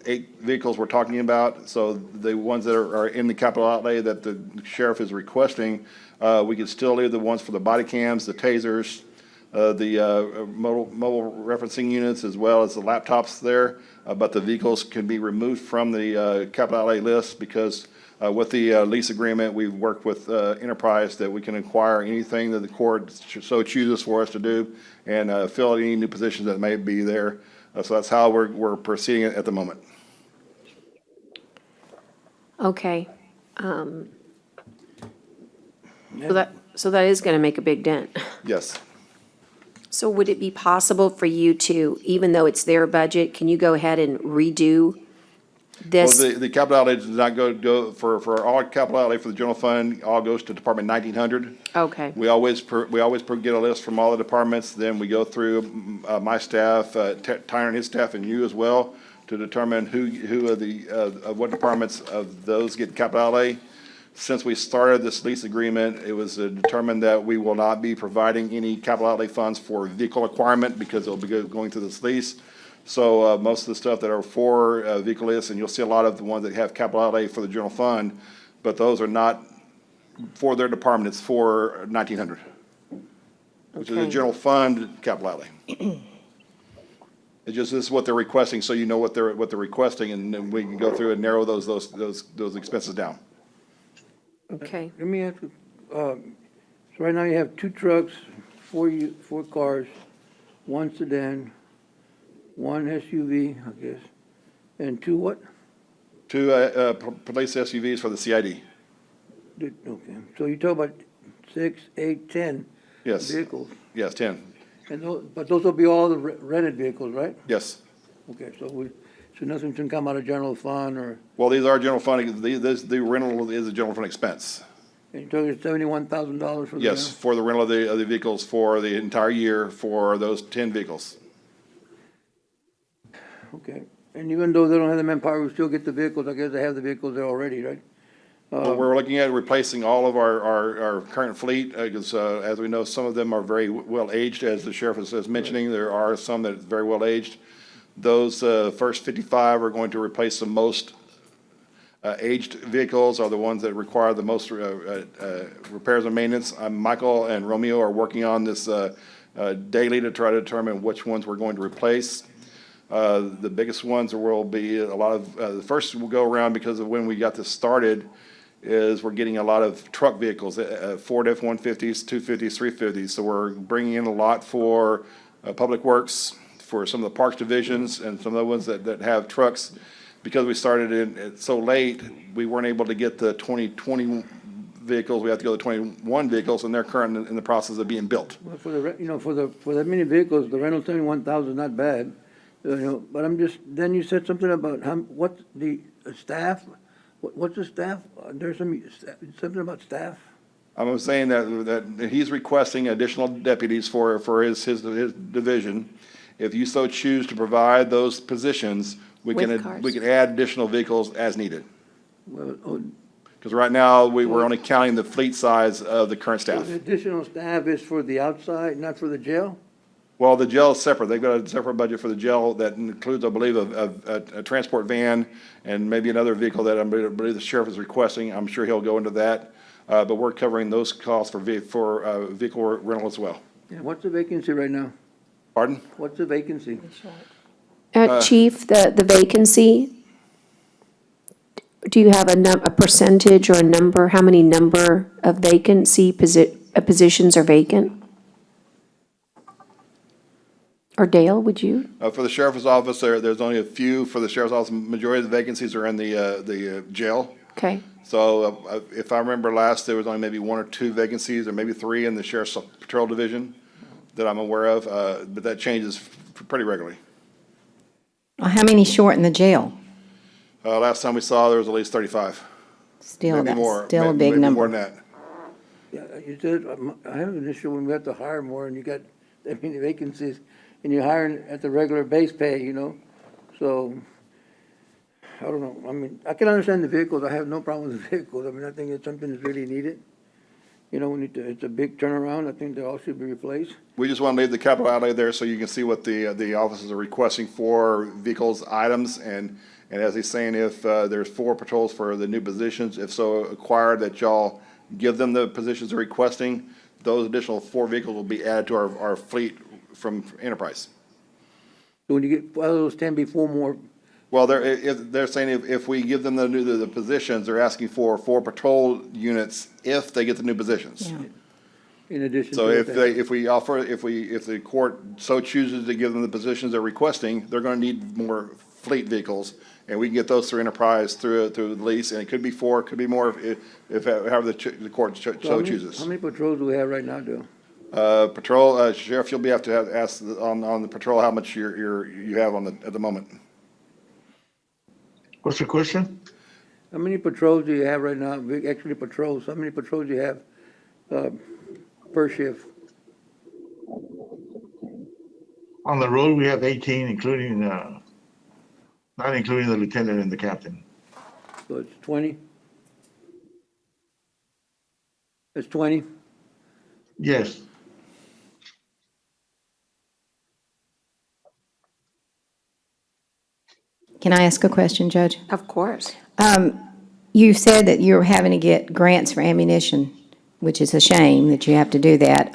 8 vehicles we're talking about. So the ones that are in the capital outlay that the sheriff is requesting, we can still leave the ones for the body cams, the tasers, the mobile referencing units, as well as the laptops there. But the vehicles can be removed from the capital outlay list because with the lease agreement, we've worked with Enterprise that we can acquire anything that the court so chooses for us to do and fill any new positions that may be there. So that's how we're proceeding at the moment. Okay. So that is gonna make a big dent. Yes. So would it be possible for you to, even though it's their budget, can you go ahead and redo this? Well, the capital outlay does not go for all capital outlay for the general fund, all goes to Department 1900. Okay, We always get a list from all the departments, then we go through my staff, Tyner and his staff, and you as well, to determine who of what departments of those get capital outlay. Since we started this lease agreement, it was determined that we will not be providing any capital outlay funds for vehicle acquirement because it'll be going through this lease. So most of the stuff that are for vehicle lists, and you'll see a lot of the ones that have capital outlay for the general fund, but those are not for their department, it's for 1900. which is the Okay. general fund capital outlay. It's just, this is what they're requesting, so you know what they're requesting, and then we can go through and narrow those expenses down. Okay. Let me ask you, so right now you have 2 trucks, 4 cars, 1 sedan, 1 SUV, I guess, and 2 what? Two, police SUVs for the CID. Okay, so you talk about 6, 8, 10 Yes, vehicles. yes, 10, And but those will be all the rented vehicles, right? yes. Okay, so nothing can come out of general fund or, Well, these are general fund, the rental is a general fund expense. and you're talking $71,000 for the. Yes, for the rental of the vehicles for the entire year for those 10 vehicles. Okay, and even though they don't have the manpower, we still get the vehicles, I guess they have the vehicles there already, right? We're looking at replacing all of our current fleet, because, as we know, some of them are very well aged, as the sheriff is mentioning, there are some that are very well aged. Those, first 55 are going to replace the most, aged vehicles, are the ones that require the most, repairs and maintenance. Michael and Romeo are working on this, daily to try to determine which ones we're going to replace. The biggest ones will be a lot of, the first will go around because of when we got this started, is we're getting a lot of truck vehicles, Ford F-150s, 250s, 350s. So we're bringing in a lot for Public Works, for some of the Parks divisions, and some of the ones that have trucks. Because we started in so late, we weren't able to get the 2020 vehicles. We have to go to 21 vehicles, and they're currently in the process of being built. Well, for for that many vehicles, the rental 71,000 is not bad, but then you said something about what's the staff? What's the staff? There's something about staff? I'm saying that he's requesting additional deputies for his division. If you so choose to provide those positions, we With cars. can add additional vehicles as needed. Well, Because right now, we're only counting the fleet size of the current staff. the additional staff is for the outside, not for the jail? Well, the jail is separate. They've got a separate budget for the jail that includes, I believe, a transport van and maybe another vehicle that I believe the sheriff is requesting. I'm sure he'll go into that. But we're covering those costs for vehicle rental as well. Yeah, what's the vacancy right now? Pardon? What's the vacancy? Chief, the vacancy, do you have a percentage or a number, how many number of positions are vacant? Or Dale, would you? For the sheriff's office, there's only a few. For the sheriff's office, majority of the vacancies are in the jail. Okay, So if I remember last, there was only maybe 1 or 2 vacancies, or maybe 3 in the sheriff's patrol division that I'm aware of, but that changes pretty regularly. How many short in the jail? Last time we saw, there was at least 35. Still, Maybe more. that's still a big Maybe more than number. that. Yeah, you said, I have an issue when we have to hire more and you got that many vacancies and you're hiring at the regular base pay, So, I don't know. I mean, I can understand the vehicles. I have no problem with the vehicles. I mean, I think it's something that's really needed. It's a big turnaround. I think they all should be replaced. We just want to leave the capital outlay there so you can see what the officers are requesting for vehicles, items, and as he's saying, if there's 4 patrols for the new positions, if so acquired, that y'all give them the positions they're requesting, those additional 4 vehicles will be added to our fleet from Enterprise. So when you get, well, those 10 be 4 more, Well, they're saying if we give them the positions, they're asking for 4 patrol units if they get the new positions. Yeah. in addition to So if that. if the court so chooses to give them the positions they're requesting, they're gonna need more fleet vehicles. And we can get those through Enterprise through the lease, and it could be 4, it could be more if however the court So so How chooses. many patrols do we have right now, Bill? Patrol, Sheriff, you'll have to ask on the patrol how much you have at the moment. What's the question? How many patrols do you have right now? Actually patrols, how many patrols do you have, per shift? On the road, we have 18, including, not including the lieutenant and the captain. So it's 20? It's 20? Yes. Can I ask a question, Judge? of course. You said that you're having to get grants for ammunition. which is a shame that you have to do that.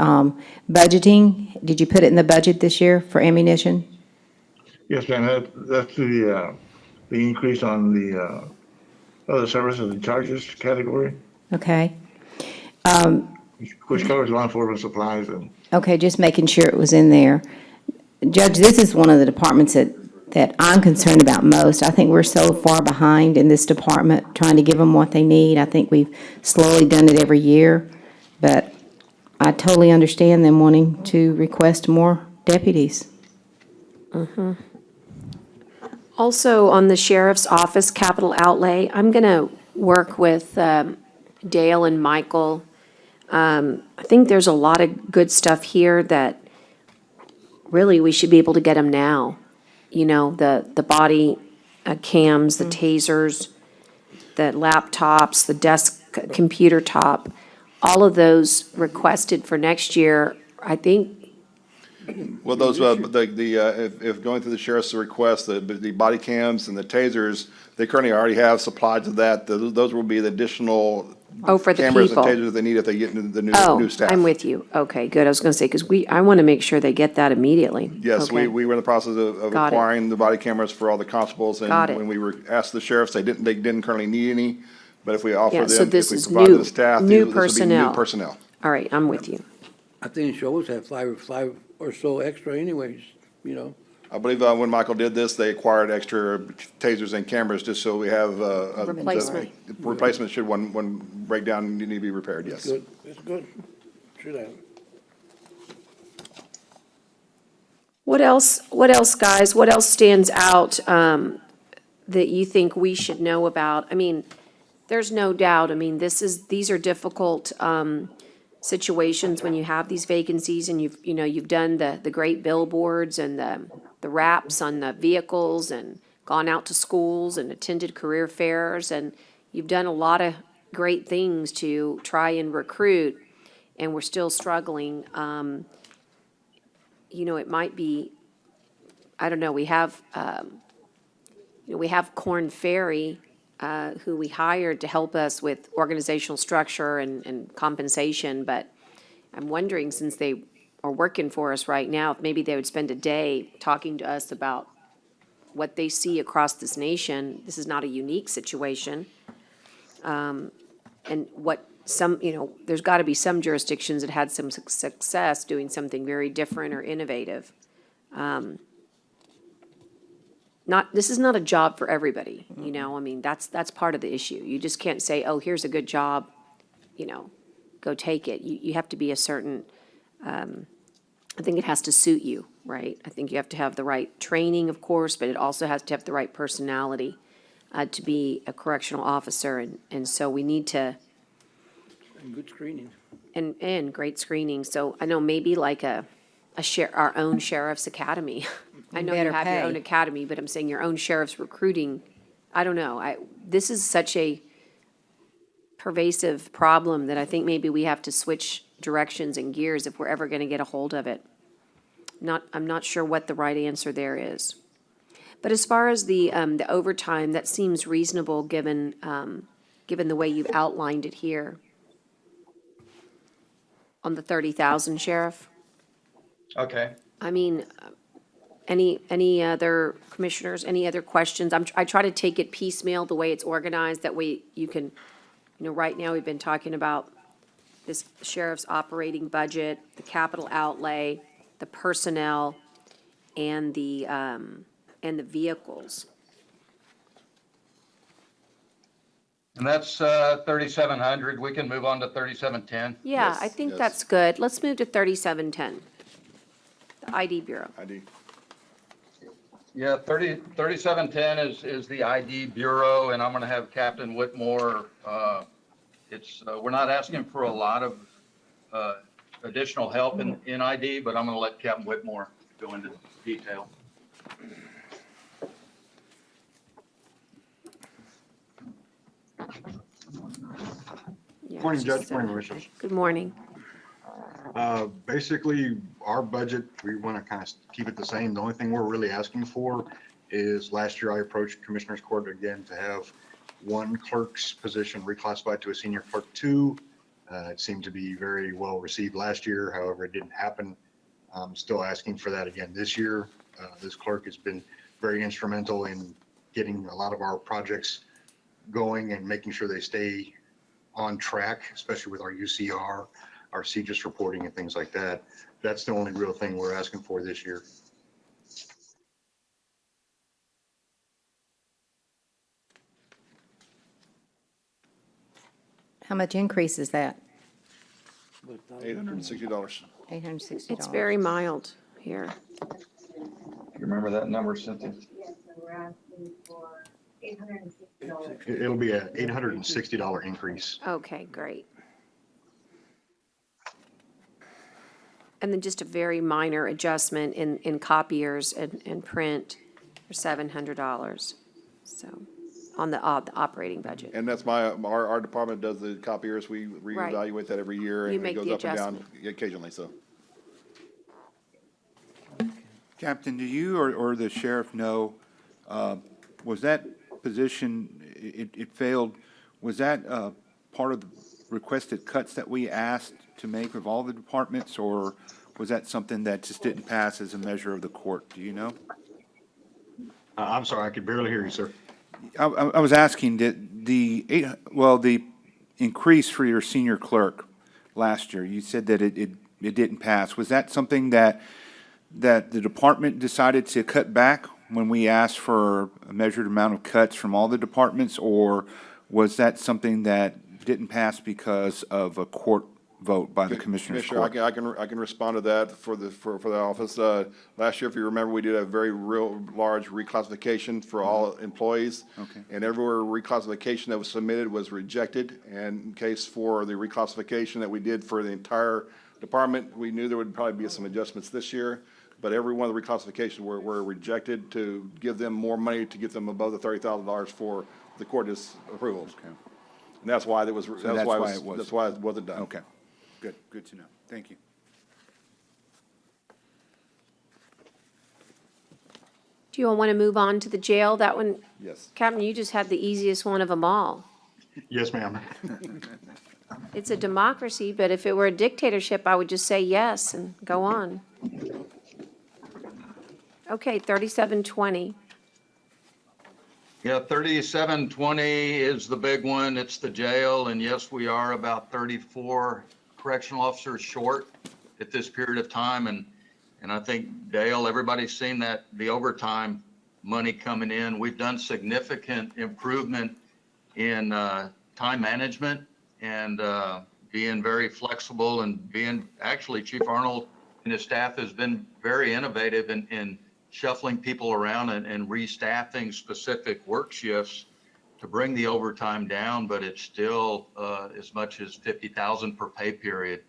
Budgeting, did you put it in the budget this year for ammunition? Yes, ma'am, that's the increase on the, other services and charges category, Okay. which covers law enforcement supplies and, Okay, just making sure it was in there. Judge, this is one of the departments that I'm concerned about most. I think we're so far behind in this department, trying to give them what they need. I think we've slowly done it every year, but I totally understand them wanting to request more deputies. Also, on the sheriff's office capital outlay, I'm going to work with Dale and Michael. I think there's a lot of good stuff here that really we should be able to get them now. You know, the body cams, the tasers, the laptops, the desk computer top, all of those requested for next year, I think. Well, those, if going through the sheriff's request, the body cams and the tasers, they currently already have supplies of that. Those will be the additional Oh, for the cameras and people. tasers they need if they get into the Oh, new staff. I'm with you. Okay, good. I was gonna say, because I want to make sure they get that immediately. Yes, Okay. we were in the process of Got it. acquiring the body cameras for all the constables. Got it. And when we were asked the sheriffs, they didn't currently need any, but if we offer Yeah, them, so if this we is provide to new- the staff, new this would be personnel. new personnel. All right, I'm with you. I think it should always have five or so extra anyways, you know? I believe when Michael did this, they acquired extra tasers and cameras just so we have Replacement. Replacement should one break down and need to be repaired, yes. Good, it's good. Should have. What else, guys? What else stands out that you think we should know about? I mean, there's no doubt, I mean, these are difficult situations when you have these vacancies and you've done the great billboards and the wraps on the vehicles and gone out to schools and attended career fairs, and you've done a lot of great things to try and recruit, and we're still struggling. It might be, I don't know, we have Korn Ferry, who we hired to help us with organizational structure and compensation, but I'm wondering, since they are working for us right now, if maybe they would spend a day talking to us about what they see across this nation. This is not a unique situation. And what there's got to be some jurisdictions that had some success doing something very different or innovative. This is not a job for everybody, I mean, that's part of the issue. You just can't say, oh, here's a good job, go take it. You have to be a certain, I think it has to suit you, right? I think you have to have the right training, of course, but it also has to have the right personality to be a correctional officer, and so we need to. And good screening. And great screening, so I know maybe like our own sheriff's academy. I know you Better have your pay. own academy, but I'm saying your own sheriff's recruiting, I don't know, this is such a pervasive problem that I think maybe we have to switch directions and gears if we're ever gonna get a hold of it. I'm not sure what the right answer there is. But as far as the overtime, that seems reasonable given the way you've outlined it here. On the 30,000, Sheriff? Okay. I mean, any other commissioners, any other questions? I try to take it piecemeal, the way it's organized, that way you can, right now we've been talking about this sheriff's operating budget, the capital outlay, the personnel, and the vehicles. And that's 3,700. We can move on to 3,710. Yeah, Yes, I think yes. that's good. Let's move to 3710, the ID Bureau. ID. Yeah, 3,710 is the ID Bureau, and I'm going to have Captain Whitmore. We're not asking for a lot of additional help in ID, but I'm going to let Captain Whitmore go into detail. Yeah, Morning, it's Judge. just, Morning, Commissioners. Good morning. Basically, our budget, we want to kind of keep it the same. The only thing we're really asking for is, last year I approached Commissioners Court again to have one clerk's position reclassified to a senior clerk 2 It seemed to be very well received last year. However, it didn't happen. I'm still asking for that again this year. This clerk has been very instrumental in getting a lot of our projects going and making sure they stay on track, especially with our UCR, our CGIS reporting and things like that. That's the only real thing we're asking for this year. How much increase is that? $860. $860. It's very mild here. You remember that number, Cynthia? It'll be a $860 increase. Okay, great. And then just a very minor adjustment in copiers and print for $700. So, on the operating budget. And that's our department does the copiers. We reevaluate that every year. You And make it the goes up and down adjustment. occasionally, so. Captain, do you or the sheriff know, was that position, it failed, was that part of the requested cuts that we asked to make of all the departments, or was that something that just didn't pass as a measure of the court? Do you know? I'm sorry, I could barely hear you, sir. I was asking, did the increase for your senior clerk last year, you said that it didn't pass. Was that something that the department decided to cut back when we asked for a measured amount of cuts from all the departments, or was that something that didn't pass because of a court vote by the Commissioners Commissioner, Court? I can respond to that for the office. Last year, if you remember, we did a very large reclassification for all employees. Okay. And everywhere reclassification that was submitted was rejected. And in case for the reclassification that we did for the entire department, we knew there would probably be some adjustments this year. But every one of the reclassifications were rejected to give them more money to get them above the $30,000 for the court's approval. Okay. And that's why it that's why it was- that's why it wasn't done. Okay, good to know. Thank you. Do you all want to move on to the jail? That one, Yes. Captain, you just had the easiest one of them all. Yes, ma'am. It's a democracy, but if it were a dictatorship, I would just say yes and go on. Okay, 3720. Yeah, 3720 is the big one. It's the jail. And yes, we are about 34 correctional officers short at this period of time. And I think, Dale, everybody's seen that, the overtime money coming in. We've done significant improvement in time management and being very flexible and actually, Chief Arnold and his staff has been very innovative in shuffling people around and restaffing specific work shifts to bring the overtime down, but it's still as much as 50,000 per pay period.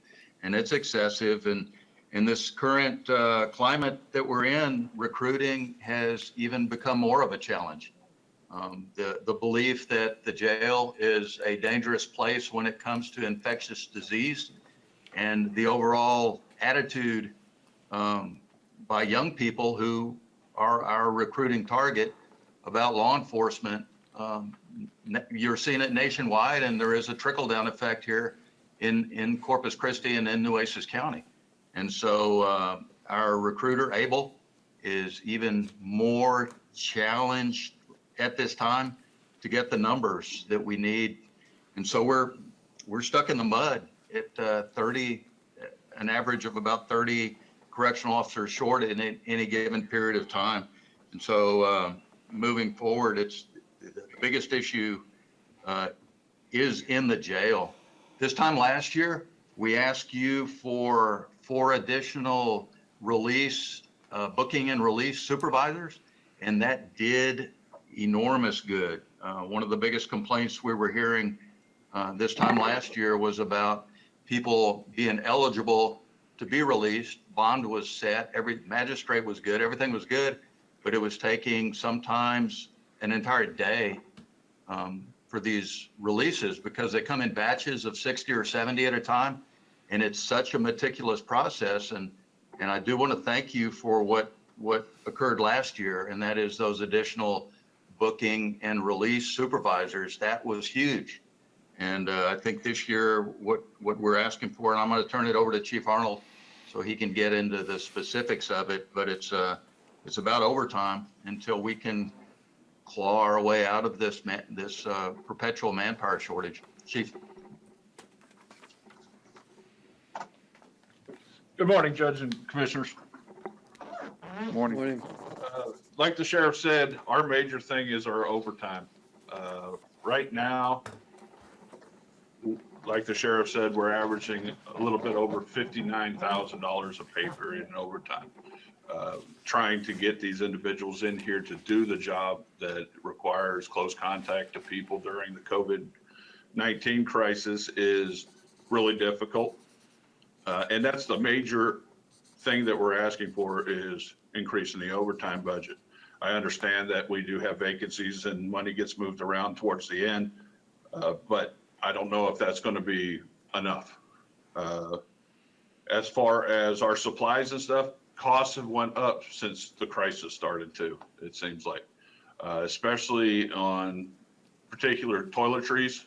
And it's excessive. And in this current climate that we're in, recruiting has even become more of a challenge. The belief that the jail is a dangerous place when it comes to infectious disease and the overall attitude by young people who are our recruiting target about law enforcement. You're seeing it nationwide, and there is a trickle-down effect here in Corpus Christi and in Nueces County. And so our recruiter, Abel, is even more challenged at this time to get the numbers that we need. And so we're stuck in the mud at an average of about 30 correctional officers short in any given period of time. And so moving forward, the biggest issue is in the jail. This time last year, we asked you for 4 additional booking and release supervisors, and that did enormous good. One of the biggest complaints we were hearing this time last year was about people being eligible to be released. Bond was set, every magistrate was good, everything was good, but it was taking sometimes an entire day for these releases because they come in batches of 60 or 70 at a time. And it's such a meticulous process. And I do want to thank you for what occurred last year, and that is those additional booking and release supervisors. That was huge. And I think this year, what we're asking for, and I'm going to turn it over to Chief Arnold so he can get into the specifics of it, but it's about overtime until we can claw our way out of this perpetual manpower shortage. Chief? Good morning, Judge and Commissioners. Morning. Morning. Like the sheriff said, our major thing is our overtime. Right now, like the sheriff said, we're averaging a little bit over $59,000 a pay period in overtime. Trying to get these individuals in here to do the job that requires close contact to people during the COVID-19 crisis is really difficult. And that's the major thing that we're asking for, is increasing the overtime budget. I understand that we do have vacancies and money gets moved around towards the end, but I don't know if that's going to be enough. As far as our supplies and stuff, costs have went up since the crisis started too, it seems like, especially on particular toiletries.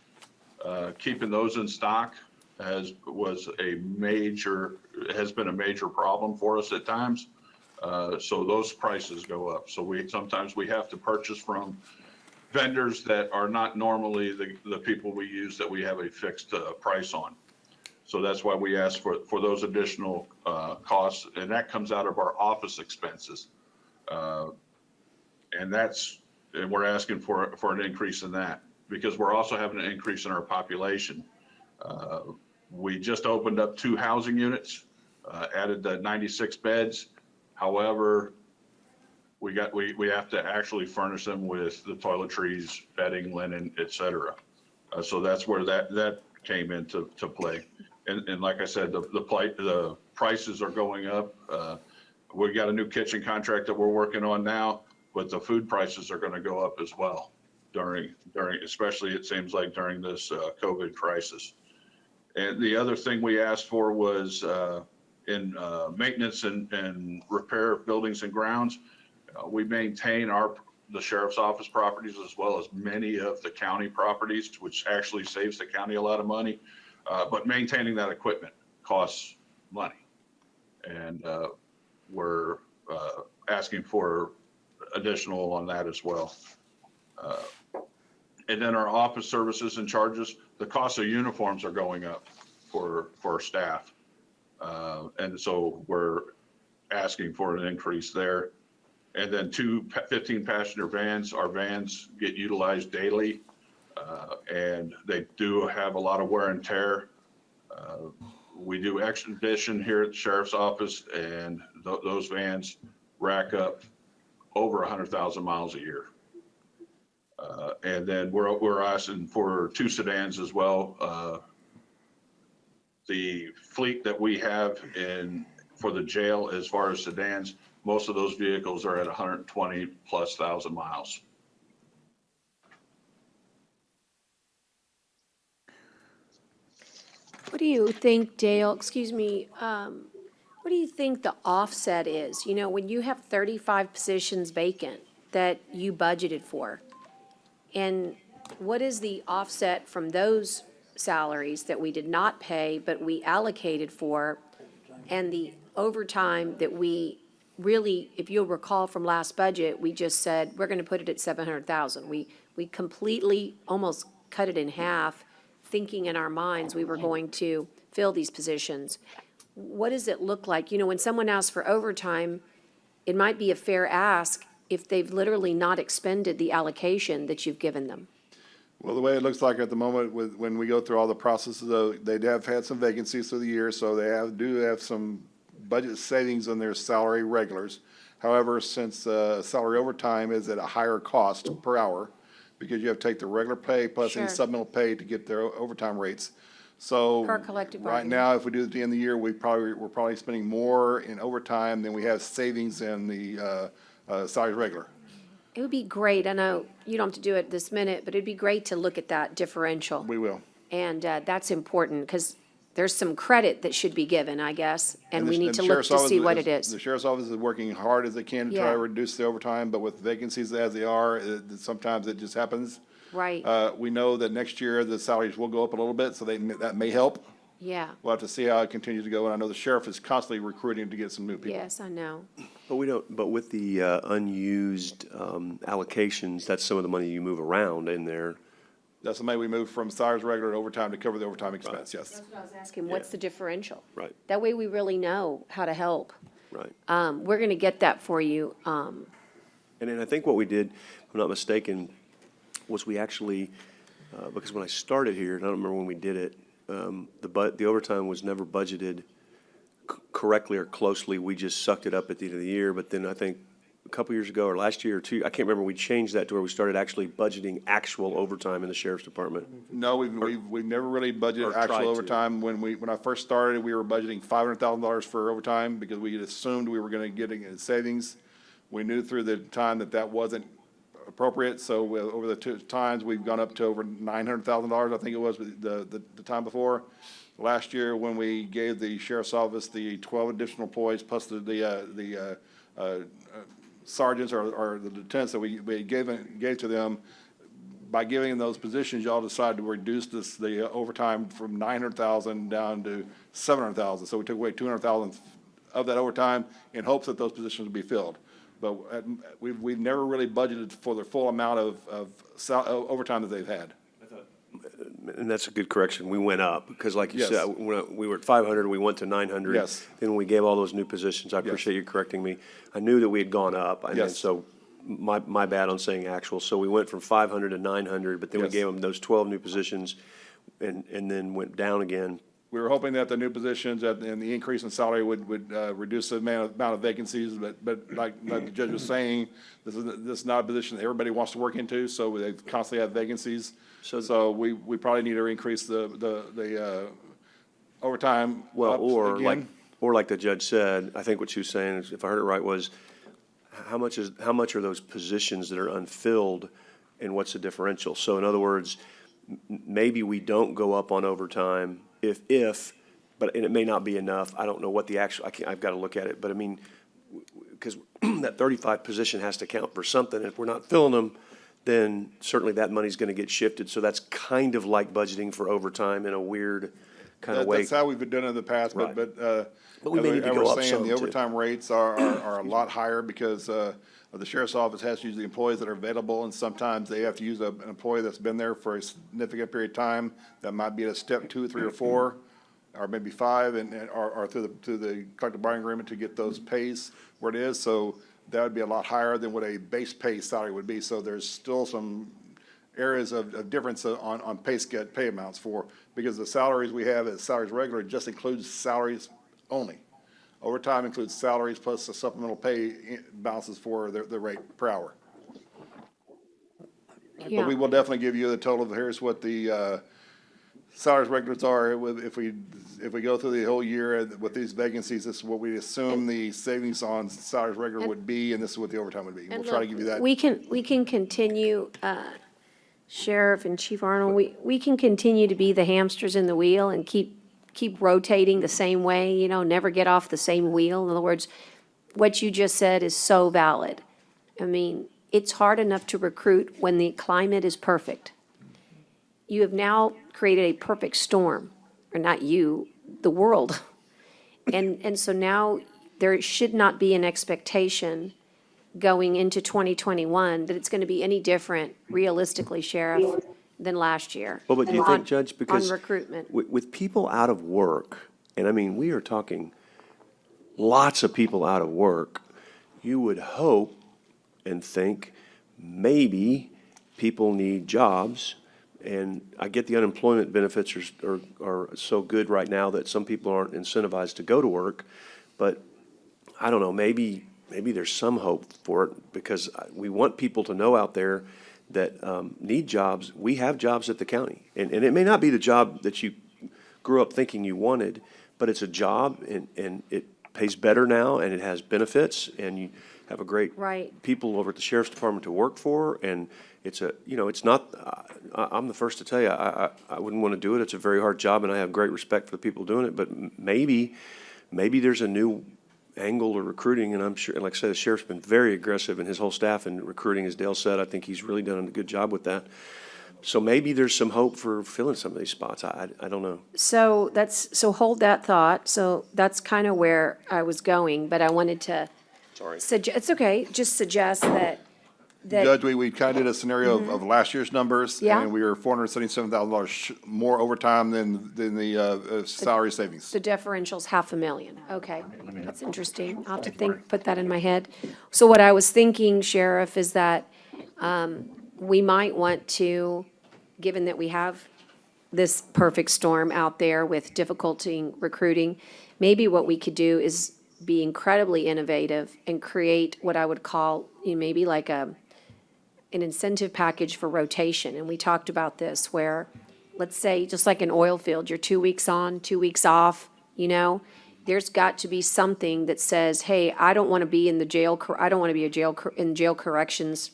Keeping those in stock has been a major problem for us at times. So those prices go up. So sometimes we have to purchase from vendors that are not normally the people we use, that we have a fixed price on. So that's why we ask for those additional costs, and that comes out of our office expenses. And we're asking for an increase in that, because we're also having an increase in our population. We just opened up 2 housing units, added the 96 beds. However, we have to actually furnish them with the toiletries, bedding, linen, et cetera. So that's where that came into play. And like I said, the prices are going up. We got a new kitchen contract that we're working on now, but the food prices are going to go up as well during, especially it seems like during this COVID crisis. And the other thing we asked for was in maintenance and repair of buildings and grounds. We maintain the sheriff's office properties as well as many of the county properties, which actually saves the county a lot of money. But maintaining that equipment costs money. And we're asking for additional on that as well. And then our office services and charges, the cost of uniforms are going up for our staff. And so we're asking for an increase there. And then 2 15-passenger vans. Our vans get utilized daily, and they do have a lot of wear and tear. We do exhibition here at the sheriff's office, and those vans rack up over 100,000 miles a year. And then we're asking for 2 sedans as well. The fleet that we have for the jail, as far as sedans, most of those vehicles are at 120,000+ miles. What do you think, Dale, excuse me, what do you think the offset is? You know, when you have 35 positions vacant that you budgeted for, and what is the offset from those salaries that we did not pay, but we allocated for, and the overtime that we really, if you'll recall from last budget, we just said, we're gonna put it at 700,000. We completely almost cut it in half, thinking in our minds we were going to fill these positions. What does it look like? You know, when someone asks for overtime, it might be a fair ask if they've literally not expended the allocation that you've given them. Well, the way it looks like at the moment, when we go through all the processes, though, they have had some vacancies through the year, so they do have some budget savings on their salary regulars. However, since salary overtime is at a higher cost per hour, because you have to take the regular pay plus any Sure. supplemental pay to get their overtime rates. So Per collective right bargaining. now, if we do it at the end of the year, we're probably spending more in overtime than we have savings in the salary regular. It would be great, I know you don't have to do it this minute, but it'd be great to look at that differential. We will. And that's important, because there's some credit that should be given, I guess, and we need to look sheriff's to see office what it is. The sheriff's office is working hard as they can to try Yeah. to reduce the overtime, but with vacancies as they are, sometimes it just happens. Right. We know that next year the salaries will go up a little bit, so that may help. Yeah. We'll have to see how it continues to go, and I know the sheriff is constantly recruiting to get some new people. Yes, I know. But with the unused allocations, that's some of the money you move around in there. That's the money we moved from salaries regular to overtime to cover the overtime expense, yes. That's what I was asking, what's the differential? Right. That way we really know how to help. Right. We're gonna get that for you. And then I think what we did, if I'm not mistaken, was we actually, because when I started here, and I don't remember when we did it, the overtime was never budgeted correctly or closely. We just sucked it up at the end of the year. But then I think a couple years ago or last year or two, I can't remember, we changed that to where we started actually budgeting actual overtime in the sheriff's department. No, we've never really budgeted Or tried actual to. overtime. When I first started, we were budgeting $500,000 for overtime because we had assumed we were gonna get savings. We knew through the time that wasn't appropriate, so over the two times, we've gone up to over $900,000, I think it was the time before. Last year, when we gave the sheriff's office the 12 additional employees plus the sergeants or the lieutenants that we gave to them, by giving them those positions, y'all decided to reduce the overtime from 900,000 down to 700,000. So we took away 200,000 of that overtime in hopes that those positions would be filled. But we've never really budgeted for the full amount of overtime that they've had. And that's a good correction. We went up because like you Yes. said, we were at 500, we went to 900. Yes. Then when we gave all those new positions, I appreciate you correcting me. I knew that we had gone up. And then Yes. so my bad on saying actual. So we went from 500 to 900, but then we Yes. gave them those 12 new positions and then went down again. We were hoping that the new positions and the increase in salary would reduce the amount of vacancies, but like the judge was saying, this is not a position that everybody wants to work into, so they constantly have vacancies. So we probably need to increase the overtime. Well, up again. or like the judge said, I think what she was saying, if I heard it right, was how much are those positions that are unfilled and what's the differential? So in other words, maybe we don't go up on overtime but and it may not be enough. I don't know what the actual, I've got to look at it, but I mean, because that 35 position has to count for something. If we're not filling them, then certainly that money's going to get shifted. So that's kind of like budgeting for overtime in a weird kind of way. That's how we've been doing it in the past, Right. but we may need to as go we're up saying, some, the too. overtime rates are a lot higher because the sheriff's office has to use the employees that are available, and sometimes they have to use an employee that's been there for a significant period of time, that might be at a step 2, 3, or 4, or maybe 5, or through the collective bargaining agreement to get those pays where it is. So that would be a lot higher than what a base pay salary would be. So there's still some areas of difference on pay amounts because the salaries we have as salaries regular just includes salaries only. Overtime includes salaries plus the supplemental pay balances for the rate per hour. But we will definitely give you the total of here's what the salaries regulars are. If we go through the whole year with these vacancies, this is what we assume the savings on salaries regular would be, and this is what the overtime would be. We'll try to give you that. We can continue, Sheriff and Chief Arnold, we can continue to be the hamsters in the wheel and keep rotating the same way, never get off the same wheel. In other words, what you just said is so valid. I mean, it's hard enough to recruit when the climate is perfect. You have now created a perfect storm, or not you, the world. And so now there should not be an expectation going into 2021 that it's going to be any different realistically, Sheriff, than last year. Well, but do you on- think, Judge, because On recruitment. with people out of work, and I mean, we are talking lots of people out of work, you would hope and think maybe people need jobs. And I get the unemployment benefits are so good right now that some people aren't incentivized to go to work. But I don't know, maybe there's some hope for it because we want people to know out there that need jobs. We have jobs at the county. And it may not be the job that you grew up thinking you wanted, but it's a job and it pays better now and it has benefits and you have a great people over at the Sheriff's Department to work for. And it's it's not, I'm the first to tell you, I wouldn't want to do it. It's a very hard job and I have great respect for the people doing it, but maybe there's a new angle or recruiting, and I'm sure, and like I said, the sheriff's been very aggressive and his whole staff in recruiting, as Dale said. I think he's really done a good job with that. So maybe there's some hope for filling some of these spots. I don't know. So so hold that thought. So that's kind of where I was going, but I wanted to Sorry. it's okay, just suggest that, Judge, we kind of did a scenario of last year's numbers. Yeah. And we were $477,000 more overtime than the salary savings. the differential's $500,000. Okay, that's interesting. I'll have to put that in my head. So what I was thinking, Sheriff, is that we might want to, given that we have this perfect storm out there with difficulty in recruiting, maybe what we could do is be incredibly innovative and create what I would call, maybe like an incentive package for rotation. And we talked about this where, let's say, just like an oil field, you're 2 weeks on, 2 weeks off, there's got to be something that says, hey, I don't want to be in the jail, I don't want to be in jail corrections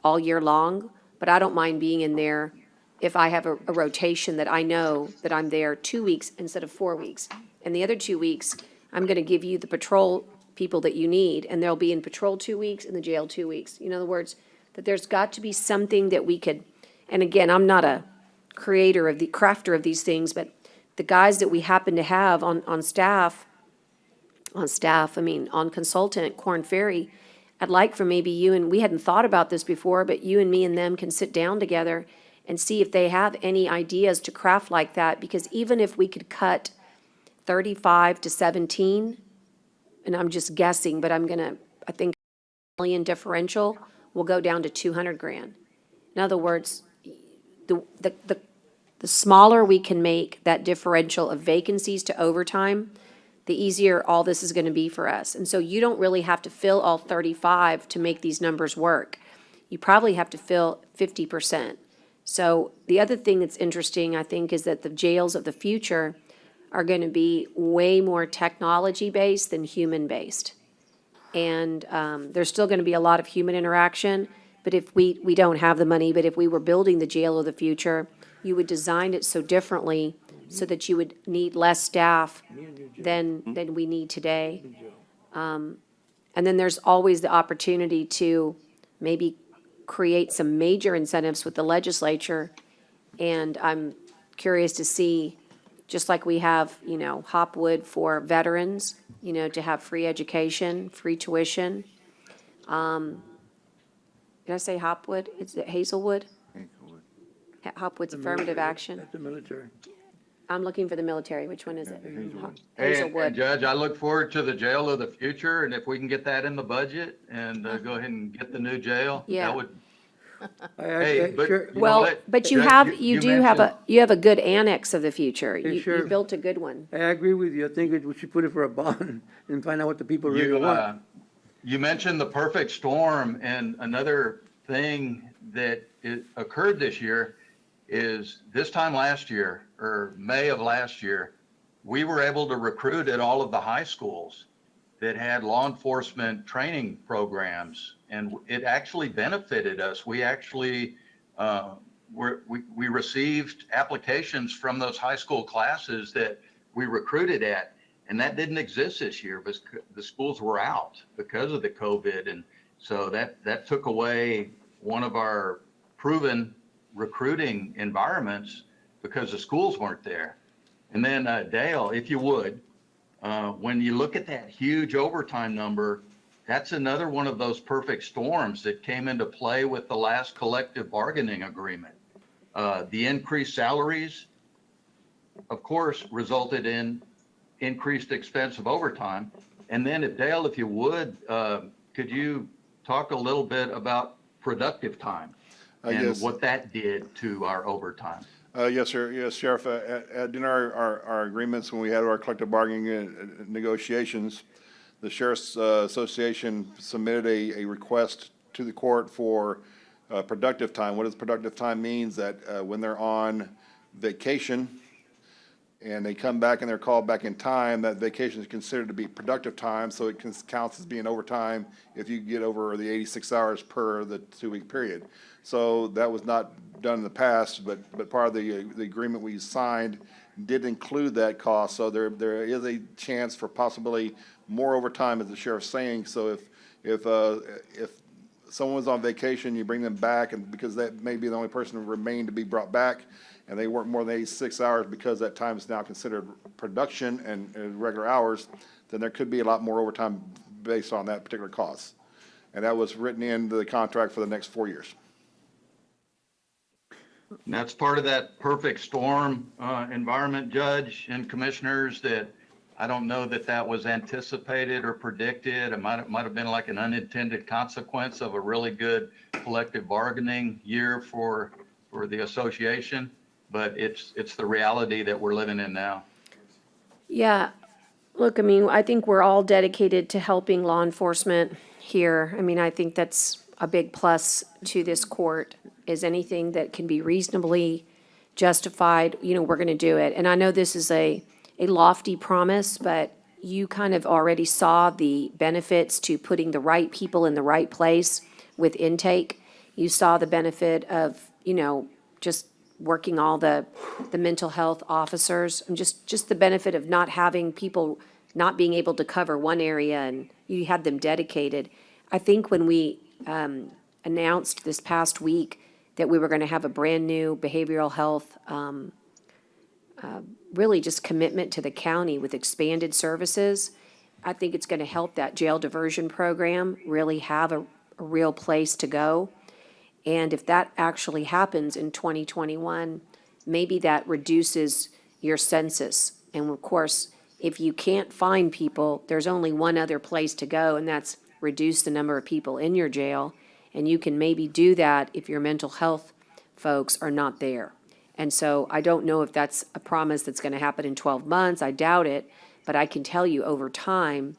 all year long, but I don't mind being in there if I have a rotation that I know that I'm there 2 weeks instead of 4 weeks. And the other 2 weeks, I'm going to give you the patrol people that you need, and they'll be in patrol 2 weeks and the jail 2 weeks. In other words, that there's got to be something that we could, and again, I'm not a crafter of these things, but the guys that we happen to have on consultant at Korn Ferry, I'd like for maybe you, and we hadn't thought about this before, but you and me and them can sit down together and see if they have any ideas to craft like that, because even if we could cut 35 to 17, and I'm just guessing, but I think million differential will go down to 200 grand. In other words, the smaller we can make that differential of vacancies to overtime, the easier all this is going to be for us. And so you don't really have to fill all 35 to make these numbers work. You probably have to fill 50%. So the other thing that's interesting, I think, is that the jails of the future are going to be way more technology-based than human-based. And there's still going to be a lot of human interaction, but if we don't have the money, but if we were building the jail of the future, you would design it so differently so that you would need less staff than we need today. And then there's always the opportunity to maybe create some major incentives with the legislature. And I'm curious to see, just like we have, Hopwood for veterans, to have free education, free tuition. Did I say Hopwood? Is it Hazelwood? Hopwood's affirmative action. That's the military. I'm looking for the military. Which one is it? Hey, Hazelwood. and Judge, I look forward to the jail of the future, and if we can get that in the budget and go ahead and get the new jail, Yeah. that would. Hey, but sure. you know Well, what? but you Judge, have, you do have mentioned- you have a good annex of the future. Hey, You sure. built a good one. I agree with you. I think we should put it for a bond and find out what the people really You, want. you mentioned the perfect storm, and another thing that occurred this year is this time last year, or May of last year, we were able to recruit at all of the high schools that had law enforcement training programs, and it actually benefited us. We actually, we received applications from those high school classes that we recruited at, and that didn't exist this year because the schools were out because of the COVID. And so that took away one of our proven recruiting environments because the schools weren't there. And then Dale, if you would, when you look at that huge overtime number, that's another one of those perfect storms that came into play with the last collective bargaining agreement. The increased salaries, of course, resulted in increased expense of overtime. And then if Dale, if you would, could you talk a little bit about productive time and Yes. what that did to our overtime? Yes, sir. Yes, Sheriff. In our agreements, when we had our collective bargaining negotiations, the Sheriff's Association submitted a request to the court for productive time. What does productive time means? That when they're on vacation and they come back and they're called back in time, that vacation is considered to be productive time, so it counts as being overtime if you get over the 86 hours per the 2-week period. So that was not done in the past, but part of the agreement we signed did include that cost. So there is a chance for possibly more overtime, as the sheriff's saying. So if someone was on vacation, you bring them back, and because that may be the only person who remained to be brought back, and they work more than 86 hours because that time is now considered production and regular hours, then there could be a lot more overtime based on that particular cost. And that was written into the contract for the next 4 years. And that's part of that perfect storm environment, Judge and Commissioners, that I don't know that that was anticipated or predicted. It might have been like an unintended consequence of a really good collective bargaining year for the association, but it's the reality that we're living in now. Yeah, look, I mean, I think we're all dedicated to helping law enforcement here. I mean, I think that's a big plus to this court, is anything that can be reasonably justified, we're gonna do it. And I know this is a lofty promise, but you kind of already saw the benefits to putting the right people in the right place with intake. You saw the benefit of, just working all the mental health officers, and just the benefit of not having people not being able to cover one area and you had them dedicated. I think when we announced this past week that we were going to have a brand-new behavioral health, really just commitment to the county with expanded services, I think it's going to help that jail diversion program really have a real place to go. And if that actually happens in 2021, maybe that reduces your census. And of course, if you can't find people, there's only one other place to go, and that's reduce the number of people in your jail. And you can maybe do that if your mental health folks are not there. And so I don't know if that's a promise that's going to happen in 12 months. I doubt it. But I can tell you over time,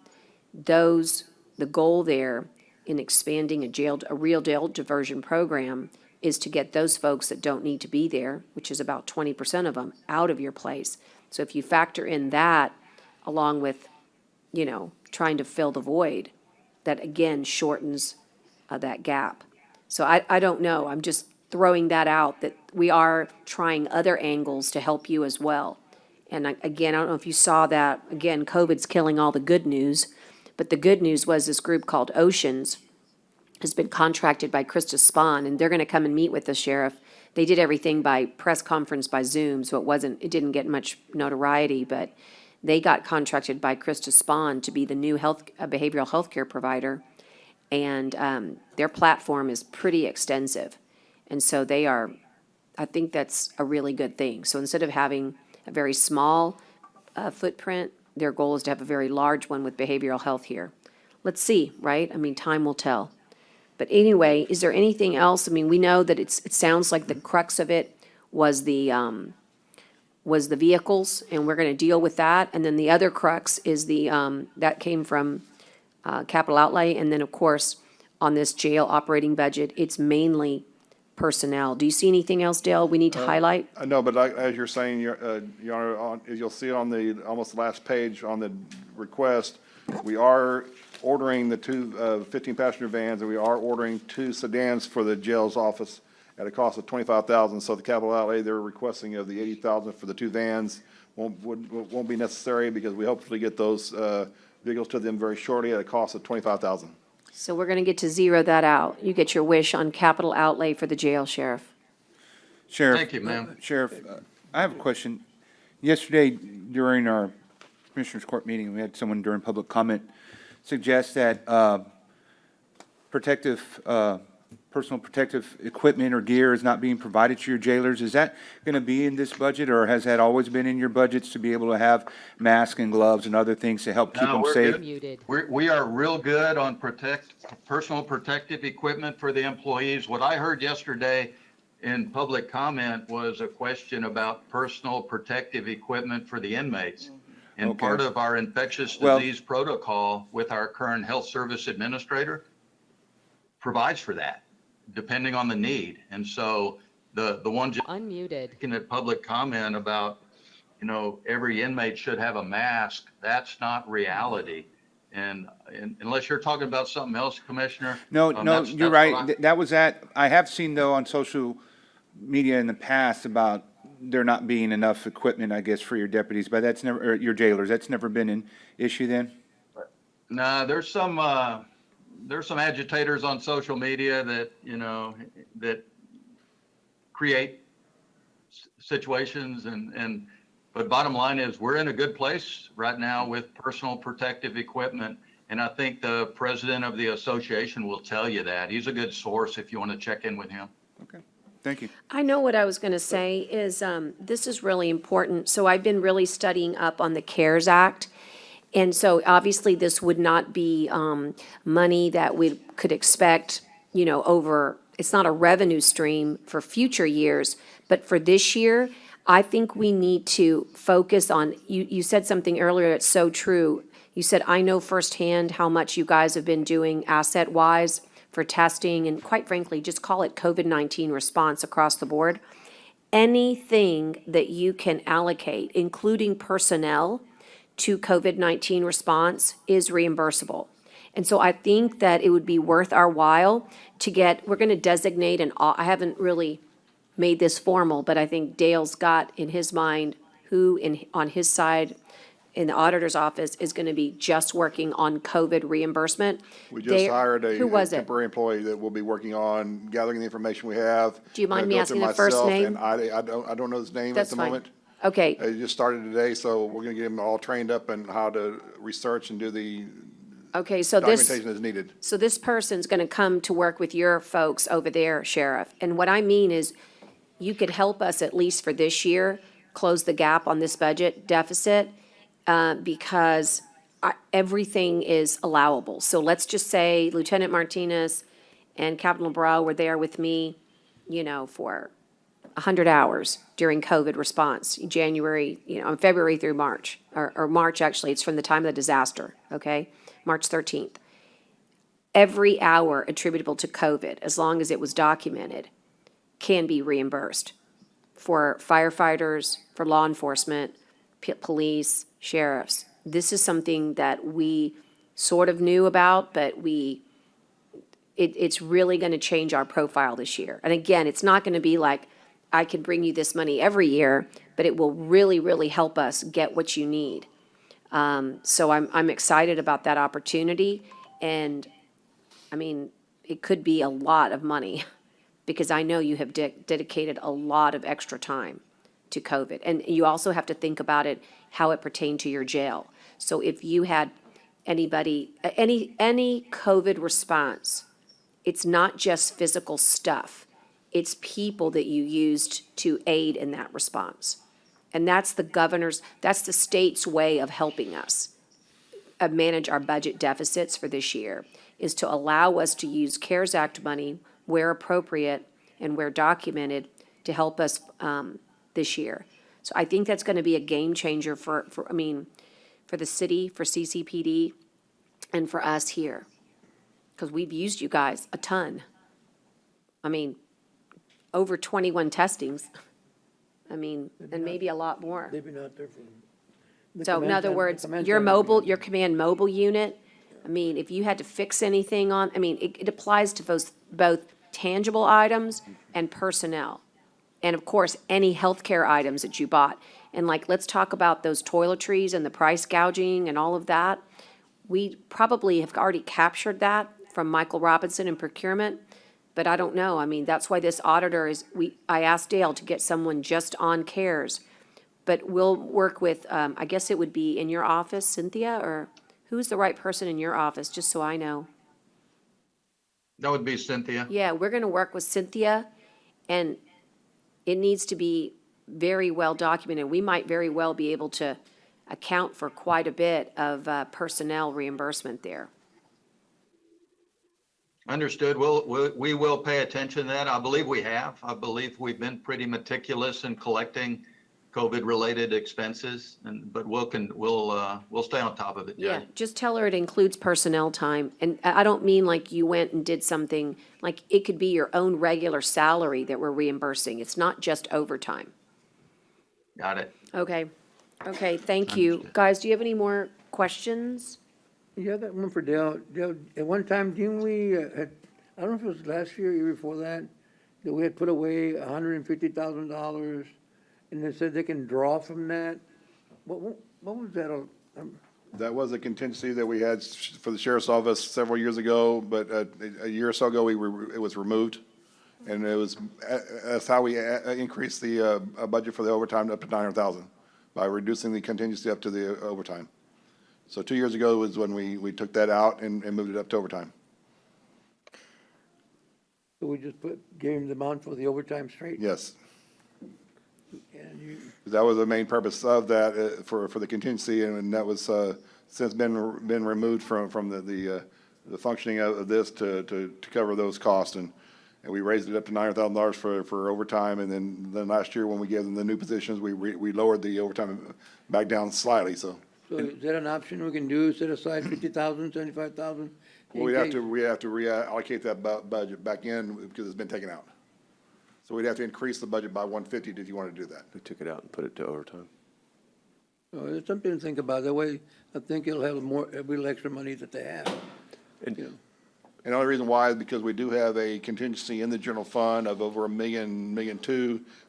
the goal there in expanding a real jail diversion program is to get those folks that don't need to be there, which is about 20% of them, out of your place. So if you factor in that along with, trying to fill the void, that again shortens that gap. So I don't know. I'm just throwing that out, that we are trying other angles to help you as well. And again, I don't know if you saw that. Again, COVID's killing all the good news. But the good news was this group called Oceans has been contracted by Krista Spahn, and they're going to come and meet with the sheriff. They did everything by press conference by Zoom, so it didn't get much notoriety, but they got contracted by Krista Spahn to be the new behavioral health care provider. And their platform is pretty extensive. And so I think that's a really good thing. So instead of having a very small footprint, their goal is to have a very large one with behavioral health here. Let's see, right? I mean, time will tell. But anyway, is there anything else? I mean, we know that it sounds like the crux of it was the vehicles, and we're going to deal with that. And then the other crux is that came from capital outlay. And then, of course, on this jail operating budget, it's mainly personnel. Do you see anything else, Dale, we need to highlight? I know, but as you're saying, Your Honor, you'll see on the almost last page on the request, we are ordering the two 15-passenger vans, and we are ordering 2 sedans for the jail's office at a cost of $25,000. So the capital outlay they're requesting of the $80,000 for the 2 vans won't be necessary, because we hopefully get those vehicles to them very shortly at a cost of $25,000. So we're going to get to zero that out. You get your wish on capital outlay for the jail, Sheriff. Sheriff. Thank you, ma'am. Sheriff, I have a question. Yesterday, during our Commissioners Court meeting, we had someone during public comment suggest that personal protective equipment or gear is not being provided to your jailers. Is that going to be in this budget, or has that always been in your budgets to be able to have masks and gloves and other things to help keep No, them we're safe? good. Muted. We are real good on personal protective equipment for the employees. What I heard yesterday in public comment was a question about personal protective equipment for the inmates. And Okay. part of our infectious Well- disease protocol with our current health service administrator provides for that, depending on the need. And so the one Unmuted. making a public comment about, every inmate should have a mask, that's not reality. And unless you're talking about something else, Commissioner. No, that's you're what right. That was I have seen though on social media in the past about there not being enough equipment, I guess, for your deputies, but that's never, or your jailers, that's never been an issue then? No, there's some there's some agitators on social media that, that create situations but bottom line is we're in a good place right now with personal protective equipment. And I think the president of the association will tell you that. He's a good source if you want to check in with him. Okay, thank you. I know what I was going to say is, this is really important. So I've been really studying up on the CARES Act. And so obviously this would not be, money that we could expect, over, it's not a revenue stream for future years, but for this year, I think we need to focus on, you said something earlier that's so true. You said, I know firsthand how much you guys have been doing asset-wise for testing and quite frankly, just call it COVID-19 response across the board. Anything that you can allocate, including personnel, to COVID-19 response is reimbursable. And so I think that it would be worth our while to we're going to designate I haven't really made this formal, but I think Dale's got in his mind who on his side in the auditor's office is going to be just working on COVID reimbursement. We just hired Who was it? temporary employee that will be working on gathering the information we have. Do you mind me Go asking through the first myself, name? And I don't know his name at That's the fine. moment. Okay, He just started today, so we're gonna get him all trained up in how to research and do the okay, so documentation as needed. So this person's going to come to work with your folks over there, Sheriff. And what I mean is, you could help us at least for this year, close the gap on this budget deficit, because everything is allowable. So let's just say Lieutenant Martinez and Captain LeBrow were there with me, for 100 hours during COVID response, January, February through March, or March, actually, it's from the time of the disaster, okay? March 13th. Every hour attributable to COVID, as long as it was documented, can be reimbursed for firefighters, for law enforcement, police, sheriffs. This is something that we sort of knew about, but it's really going to change our profile this year. And again, it's not going to be like, I can bring you this money every year, but it will really, really help us get what you need. So I'm excited about that opportunity. And I mean, it could be a lot of money because I know you have dedicated a lot of extra time to COVID. And you also have to think about it, how it pertained to your jail. So if you had anybody, any COVID response, it's not just physical stuff. It's people that you used to aid in that response. And that's the state's way of helping us manage our budget deficits for this year, is to allow us to use CARES Act money where appropriate and where documented to help us this year. So I think that's going to be a game changer for the city, for CCPD, and for us here. Because we've used you guys a ton. Over 21 testings. And maybe a lot more. They've been out there for. So in other words, your command mobile unit, if you had to fix anything it applies to both tangible items and personnel. And of course, any healthcare items that you bought. And let's talk about those toiletries and the price gouging and all of that. We probably have already captured that from Michael Robinson in procurement, but I don't know. That's why this auditor I asked Dale to get someone just on CARES. But we'll work with, I guess it would be in your office, Cynthia, or who's the right person in your office, just so I know? That would be Cynthia. Yeah, we're going to work with Cynthia, and it needs to be very well documented. We might very well be able to account for quite a bit of personnel reimbursement there. Understood. We will pay attention to that. I believe we have. I believe we've been pretty meticulous in collecting COVID-related expenses, but we'll stay on top of it. Yeah, just tell her it includes personnel time. And I don't mean like you went and did something, like it could be your own regular salary that we're reimbursing. It's not just overtime. Got it. Okay, thank you. Guys, do you have any more questions? Yeah, I got one for Dale. Dale, at one time, didn't we, I don't know if it was last year or year before that we had put away $150,000 and they said they can draw from that? What was that? That was a contingency that we had for the sheriff's office several years ago, but a year or so ago, it was removed. And that's how we increased the budget for the overtime up to 900,000 by reducing the contingency up to the overtime. So 2 years ago was when we took that out and moved it up to overtime. So we just gave him the amount for the overtime straight? Yes. And you, That was the main purpose of that, for the contingency, and that was, since been removed from the functioning of this to cover those costs. And we raised it up to $900,000 for overtime, and then last year, when we gave them the new positions, we lowered the overtime back down slightly, so. so is that an option we can do, set aside 50,000, 75,000? Well, we have to reallocate that budget back in because it's been taken out. So we'd have to increase the budget by 150 if you want to do that. We took it out and put it to overtime. So it's something to think about. That way, I think it'll have every little extra money that they have. And- You know. And the only reason why is because we do have a contingency in the general fund of over $1 million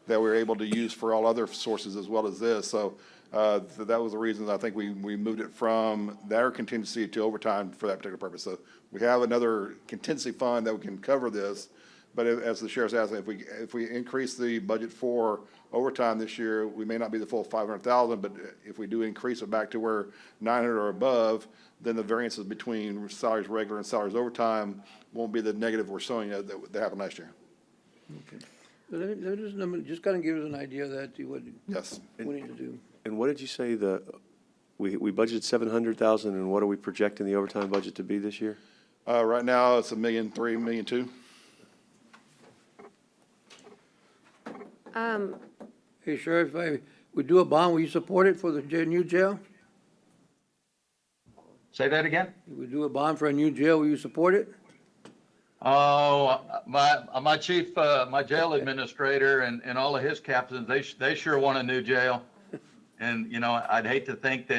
that we're able to use for all other sources as well as this. So that was the reason I think we moved it from their contingency to overtime for that particular purpose. So we have another contingency fund that we can cover this. But as the sheriff's asking, if we increase the budget for overtime this year, we may not be the full 500,000, but if we do increase it back to where 900 or above, then the variances between salaries regular and salaries overtime won't be the negative we're showing that happened last year. Okay. So let me just kind of give us an idea of that, what Yes. we need to do. And what did you say we budgeted 700,000, and what are we projecting the overtime budget to be this year? Right now, it's $1.3 million, $1.2 million. Hey, Sheriff, if we do a bond, will you support it for the new jail? Say that again? If we do a bond for a new jail, will you support it? Oh, my chief, my jail administrator and all of his captains, they sure want a new jail. And, you know, I'd hate to think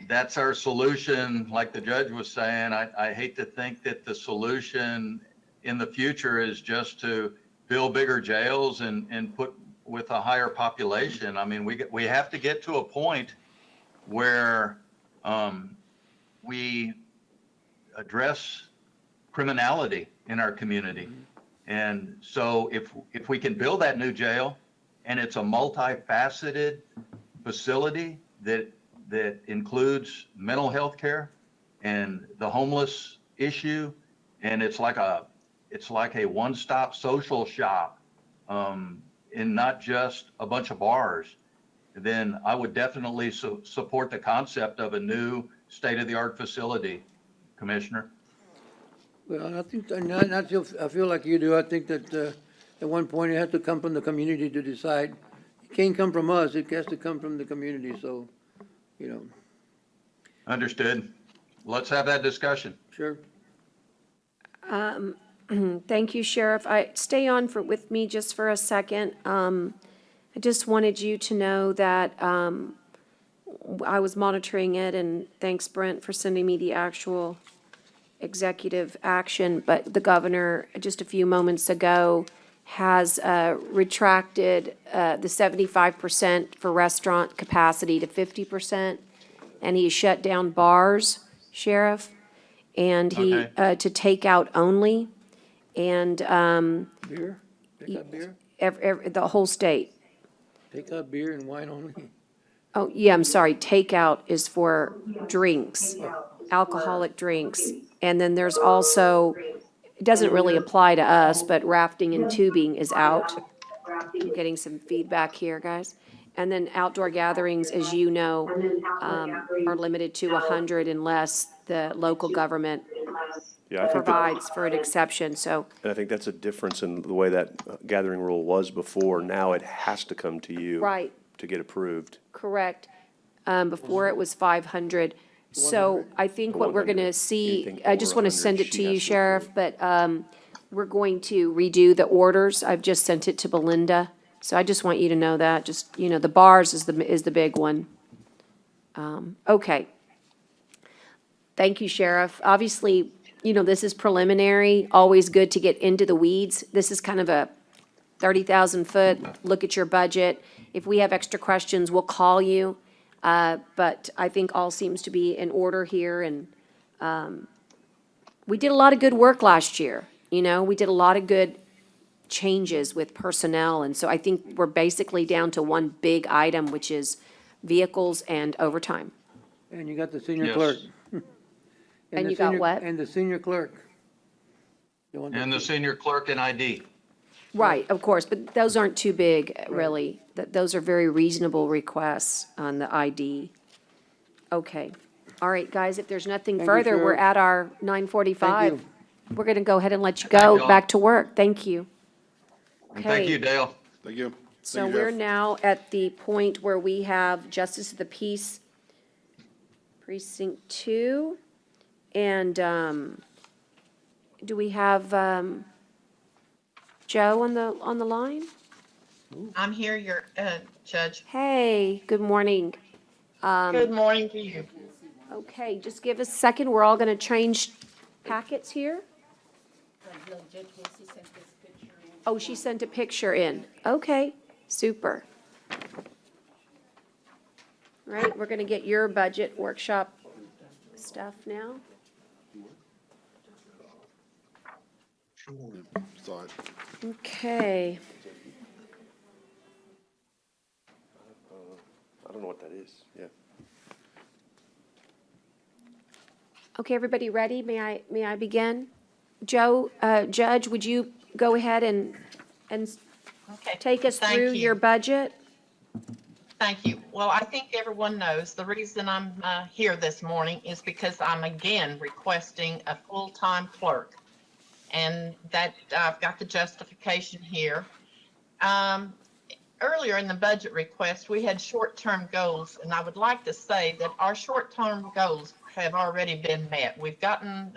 that's our solution, like the judge was saying. I hate to think that the solution in the future is just to build bigger jails and put with a higher population. I mean, we have to get to a point where we address criminality in our community. And so if we can build that new jail, and it's a multifaceted facility that includes mental health care and the homeless issue, and it's like a one-stop social shop, and not just a bunch of bars, then I would definitely support the concept of a new state-of-the-art facility, Commissioner. Well, I think, I feel like you do. I think that at one point it has to come from the community to decide. It can't come from us, it has to come from the community, so, you know, Understood. Let's have that discussion. sure. Thank you, Sheriff. Stay on with me just for a second. I just wanted you to know that I was monitoring it, and thanks, Brent, for sending me the actual executive action. But the governor, just a few moments ago, has retracted the 75% for restaurant capacity to 50%, and he shut down bars, Sheriff, and he to take out only. And Beer? Take out beer? the whole state. Take out beer and wine only? Oh, yeah, I'm sorry, takeout is for drinks, alcoholic drinks. And then there's also, it doesn't really apply to us, but rafting and tubing is out. I'm getting some feedback here, guys. And then outdoor gatherings, as you know, are limited to 100 unless the local government Yeah, I think that, provides for an exception, so. and I think that's a difference in the way that gathering rule was before. Now it has to come to you. Right. To get approved. Correct. Before it was 500. So I think what we're going to see, Anything I just over want to 100, send it she to you, has to Sheriff, but we're going to redo the orders. I've just sent it to Belinda. So I just want you to know that, just, you know, the bars is the big one. Okay. Thank you, Sheriff. Obviously, you know, this is preliminary, always good to get into the weeds. This is kind of a 30,000 foot, look at your budget. If we have extra questions, we'll call you. But I think all seems to be in order here, and we did a lot of good work last year. We did a lot of good changes with personnel, and so I think we're basically down to one big item, which is vehicles and overtime. And you got the senior Yes. clerk. And the you got senior- what? And the senior clerk. And the senior clerk and ID. Right, of course, but those aren't too big, really. Those are very reasonable requests on the ID. Okay. All right, guys, if there's nothing Thank you, further, we're Sheriff. at our 9:45. Thank We're going to go ahead and let you Thank go you all. back to work. Thank you. And thank you, Okay. Dale. Thank you. So Thank you, we're Jeff. now at the point where we have Justice of the Peace, Precinct 2. And do we have Joe on the line? I'm here, your Judge. Hey, good morning. Good morning to you. Okay, just give us a second. We're all going to change packets here. Oh, she sent a picture in. Okay, super. Right, we're going to get your budget workshop stuff now. Saw it. Okay. I don't know what that is, yeah. Okay, everybody ready? May I begin? Joe, Judge, would you go ahead and Okay. take us Thank through you. your budget? Thank you. Well, I think everyone knows the reason I'm here this morning is because I'm again requesting a full-time clerk. And that, I've got the justification here. Earlier in the budget request, we had short-term goals, and I would like to say that our short-term goals have already been met. We've gotten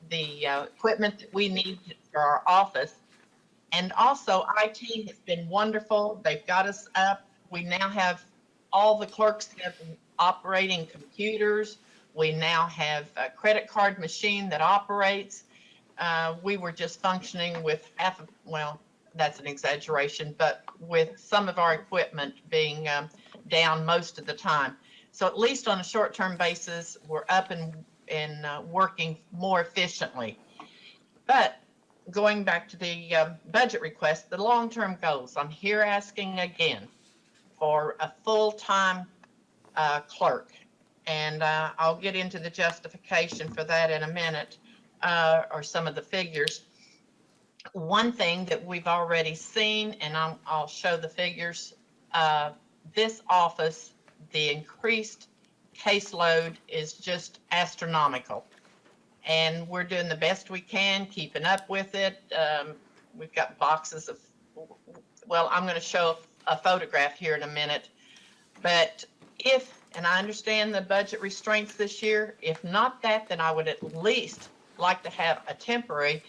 the equipment that we need for our office. And also IT has been wonderful. They've got us up. We now have all the clerks have operating computers. We now have a credit card machine that operates. We were just functioning with half of, well, that's an exaggeration, but with some of our equipment being down most of the time. So at least on a short-term basis, we're up and working more efficiently. But going back to the budget request, the long-term goals, I'm here asking again for a full-time clerk. And I'll get into the justification for that in a minute, or some of the figures. One thing that we've already seen, and I'll show the figures, this office, the increased caseload is just astronomical. And we're doing the best we can, keeping up with it. We've got boxes of, well, I'm going to show a photograph here in a minute. But if, and I understand the budget restraints this year, if not that, then I would at least like to have a temporary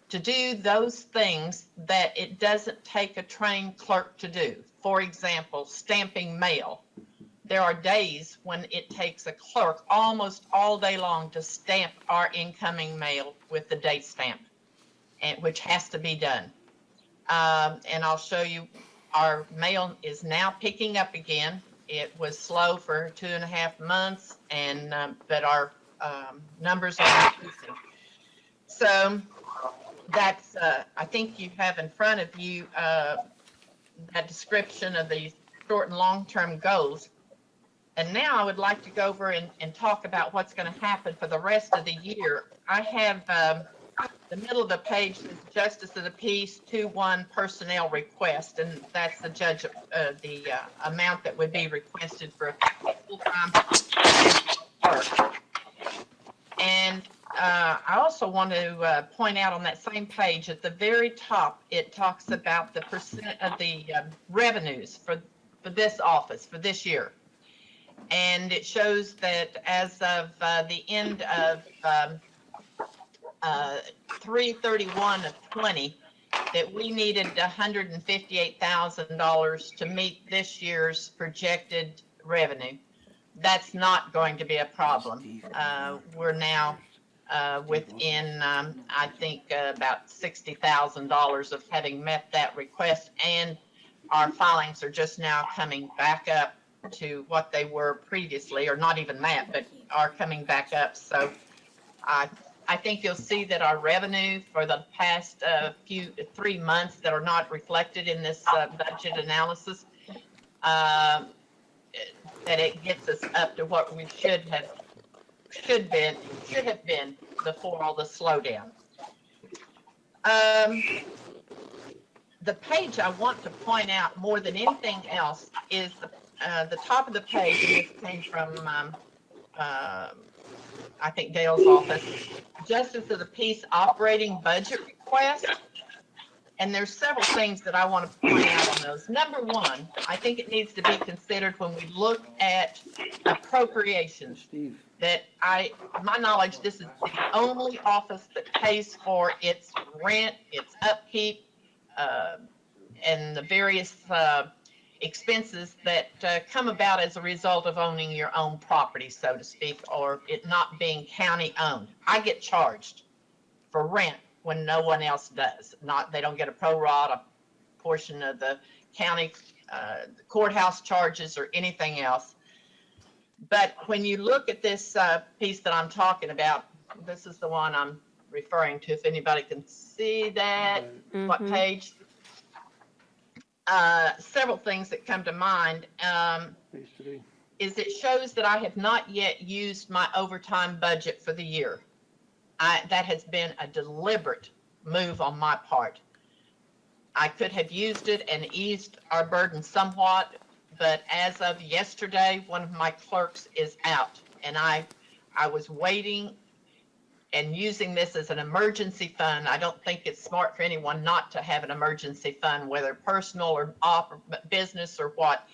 to do those things that it doesn't take a trained clerk to do. For example, stamping mail. There are days when it takes a clerk almost all day long to stamp our incoming mail with the date stamp, and which has to be done. And I'll show you, our mail is now picking up again. It was slow for 2.5 months, and but our numbers are increasing. So that's, I think you have in front of you that description of the short and long-term goals. And now I would like to go over and talk about what's going to happen for the rest of the year. I have the middle of the page is Justice of the Peace 2-1 personnel request, and that's the judge, the amount that would be requested for a full-time clerk. And I also want to point out on that same page at the very top, it talks about the percent of the revenues for this office for this year. And it shows that as of the end of 3/31/20, that we needed $158,000 to meet this year's projected revenue. That's not going to be a problem. We're now within, I think, about $60,000 of having met that request, and our filings are just now coming back up to what they were previously, or not even that, but are coming back up. So I think you'll see that our revenue for the past 3 months that are not reflected in this budget analysis, that it gets us up to what we should have been before all the slowdown. The page I want to point out more than anything else is the top of the page, and this came from I think Dale's office, Justice of the Peace operating budget request. And there's several things that I want to point out on those. Number one, I think it needs to be considered when we look at appropriations. That my knowledge, this is the only office that pays for its rent, its upkeep, and the various expenses that come about as a result of owning your own property, so to speak, or it not being county owned. I get charged for rent when no one else does. They don't get a pro rata portion of the county courthouse charges or anything else. But when you look at this piece that I'm talking about, this is the one I'm referring to, if anybody can see that, what page? Several things that come to mind is it shows that I have not yet used my overtime budget for the year. That has been a deliberate move on my part. I could have used it and eased our burden somewhat, but as of yesterday, one of my clerks is out, and I was waiting and using this as an emergency fund. I don't think it's smart for anyone not to have an emergency fund, whether personal or business or what.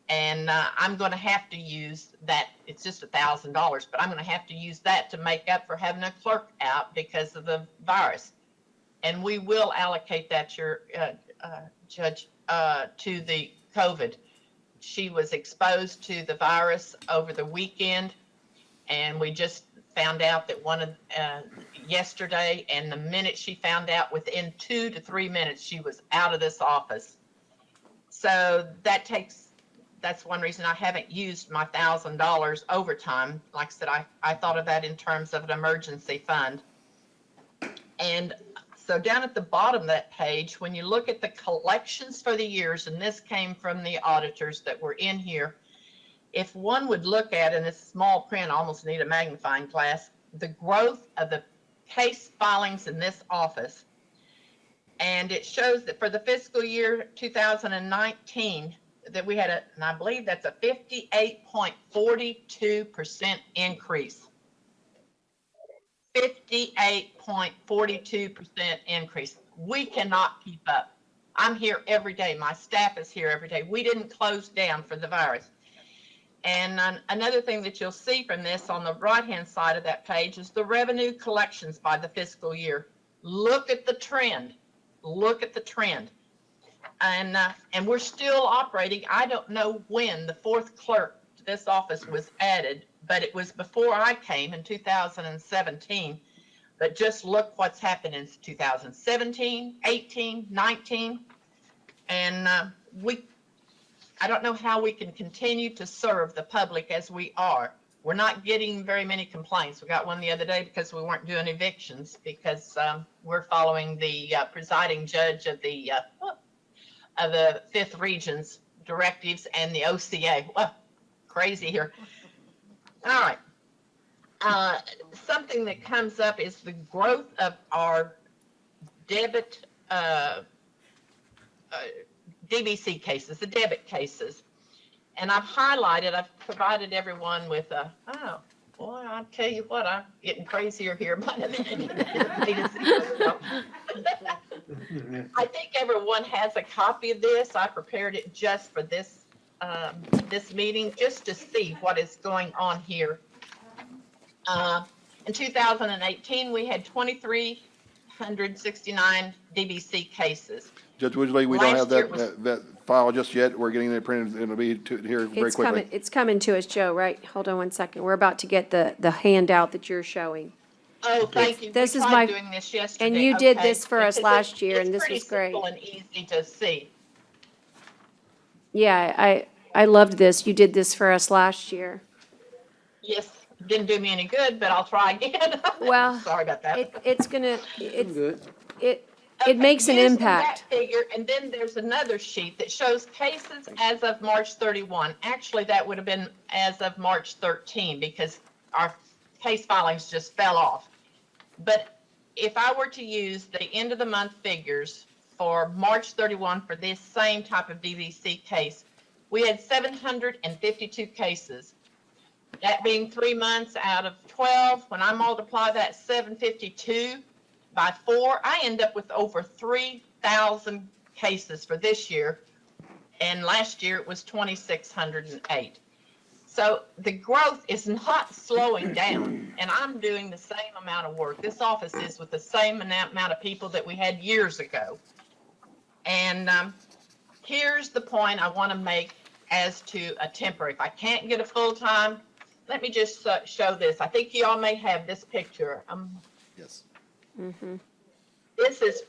And I'm going to have to use that. It's just $1,000, but I'm going to have to use that to make up for having a clerk out because of the virus. And we will allocate that, Judge, to the COVID. She was exposed to the virus over the weekend, and we just found out that yesterday, and the minute she found out, within 2 to 3 minutes, she was out of this office. So that's one reason I haven't used my $1,000 overtime. Like I said, I thought of that in terms of an emergency fund. And so down at the bottom of that page, when you look at the collections for the years, and this came from the auditors that were in here, if one would look at, in this small print, I almost need a magnifying glass, the growth of the case filings in this office. And it shows that for the fiscal year 2019, that we had and I believe that's a 58.42% increase. 58.42% increase. We cannot keep up. I'm here every day. My staff is here every day. We didn't close down for the virus. And another thing that you'll see from this on the right-hand side of that page is the revenue collections by the fiscal year. Look at the trend. Look at the trend. And we're still operating. I don't know when the fourth clerk to this office was added, but it was before I came in 2017. But just look what's happened in 2017, 18, 19. And I don't know how we can continue to serve the public as we are. We're not getting very many complaints. We got one the other day because we weren't doing evictions because we're following the presiding judge of the 5th Region's directives and the OCA. Well, crazy here. All right. Something that comes up is the growth of our debit DBC cases, the debit cases. And I've provided everyone with oh, boy, I'll tell you what, I'm getting crazier here by the minute. I think everyone has a copy of this. I prepared it just for this meeting, just to see what is going on here. In 2018, we had 2,369 DBC cases. Judge Woodley, we don't have Last year that file just yet. We're getting it printed. It'll be here very quickly. It's coming to us, Joe, right? Hold on one second. We're about to get the handout that you're showing. Oh, thank you. This We is tried my- doing this yesterday. And you did Okay. this for us Because last year, and this was It's great. pretty simple and easy to see. Yeah, I I loved this. You did this for us last year. Yes, didn't do me any good, but I'll try again. Well, Sorry about that. it's gonna, I'm good. it makes an Using impact. that figure, and then there's another sheet that shows cases as of March 31. Actually, that would have been as of March 13 because our case filings just fell off. But if I were to use the end of the month figures for March 31 for this same type of DVC case, we had 752 cases. That being 3 months out of 12, when I multiply that 752 by 4, I end up with over 3,000 cases for this year. And last year it was 2,608. So the growth is not slowing down, and I'm doing the same amount of work. This office is with the same amount of people that we had years ago. And here's the point I want to make as to a temporary. If I can't get a full-time, let me just show this. I think you all may have this picture. Yes. This is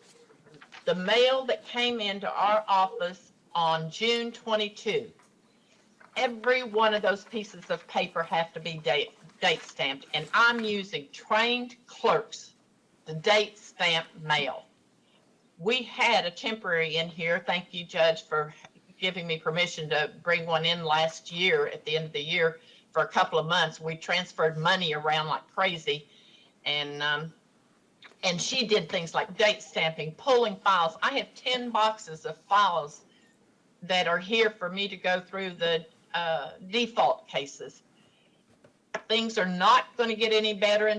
the mail that came into our office on June 22. Every one of those pieces of paper have to be date stamped, and I'm using trained clerks to date stamp mail. We had a temporary in here. Thank you, Judge, for giving me permission to bring one in last year at the end of the year for a couple of months. We transferred money around like crazy, and she did things like date stamping, pulling files. I have 10 boxes of files that are here for me to go through the default cases. Things are not going to get any better in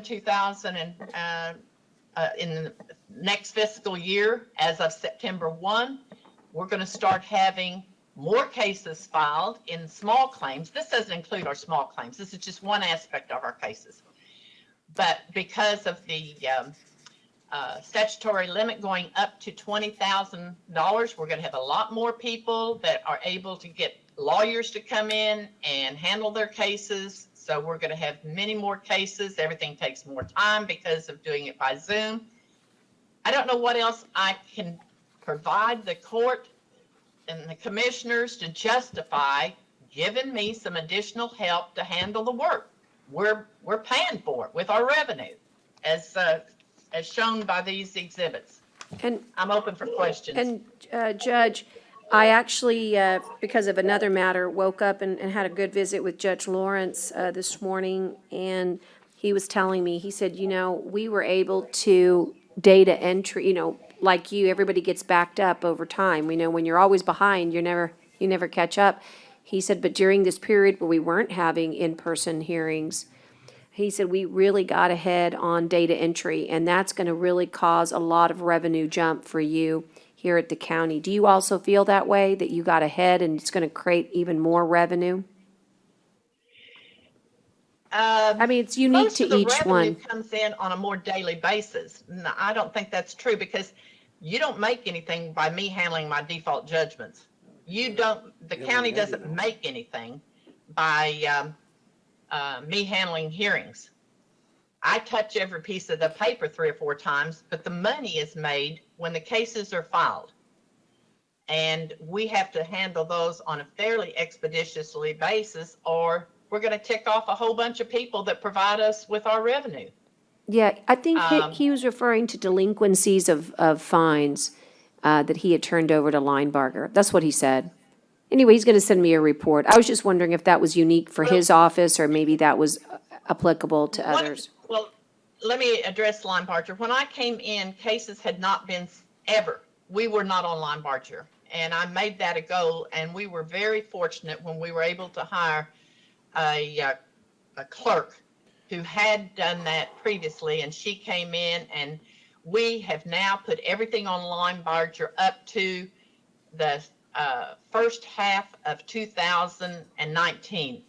in the next fiscal year. As of September 1, we're going to start having more cases filed in small claims. This doesn't include our small claims. This is just one aspect of our cases. But because of the statutory limit going up to $20,000, we're going to have a lot more people that are able to get lawyers to come in and handle their cases. So we're going to have many more cases. Everything takes more time because of doing it by Zoom. I don't know what else I can provide the court and the commissioners to justify giving me some additional help to handle the work. We're paying for it with our revenue, as shown by these exhibits. And I'm open for questions. And Judge, I actually, because of another matter, woke up and had a good visit with Judge Lawrence this morning, and he was telling me, he said, we were able to data entry, like you, everybody gets backed up over time. We know when you're always behind, you never catch up. He said, but during this period where we weren't having in-person hearings, he said, we really got ahead on data entry, and that's going to really cause a lot of revenue jump for you here at the county. Do you also feel that way, that you got ahead and it's going to create even more revenue? I mean, it's unique to each one. Most of the revenue comes in on a more daily basis. No, I don't think that's true because you don't make anything by me handling my default judgments. The county doesn't make anything by me handling hearings. I touch every piece of the paper 3 or 4 times, but the money is made when the cases are filed. And we have to handle those on a fairly expeditiously basis, or we're going to tick off a whole bunch of people that provide us with our revenue. Yeah, I think he was referring to delinquencies of fines that he had turned over to Linebarger. That's what he said. Anyway, he's going to send me a report. I was just wondering if that was unique for his office or maybe that was applicable to others. Well, let me address Linebarger. When I came in, cases had not been ever. We were not on Linebarger, and I made that a goal, and we were very fortunate when we were able to hire a clerk who had done that previously, and she came in, and we have now put everything on Linebarger up to the first half of 2019.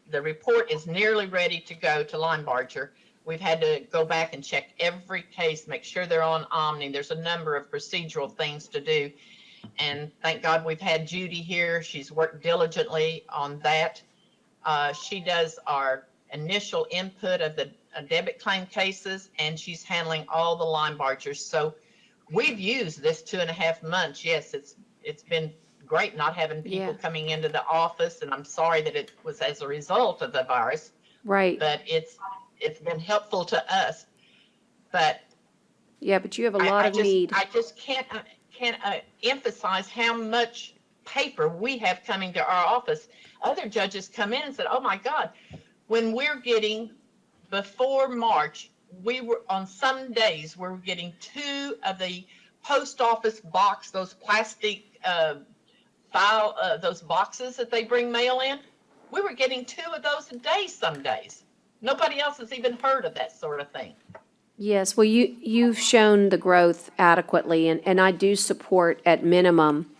The report is nearly ready to go to Linebarger. We've had to go back and check every case, make sure they're on Omni. There's a number of procedural things to do. And thank God we've had Judy here. She's worked diligently on that. She does our initial input of the debit claim cases, and she's handling all the Linebargers. So we've used this 2.5 months. Yes, it's been great not having Yeah. people coming into the office, and I'm sorry that it was as a result of the virus, Right. but it's been helpful to us. But Yeah, but you have a I- lot I of just- need. I just can't emphasize how much paper we have coming to our office. Other judges come in and said, oh my God, when we're getting, before March, we were, on some days, we're getting 2 of the post office box, those plastic those boxes that they bring mail in. We were getting 2 of those a day some days. Nobody else has even heard of that sort of thing. Yes, well, you've shown the growth adequately, and I do support at minimum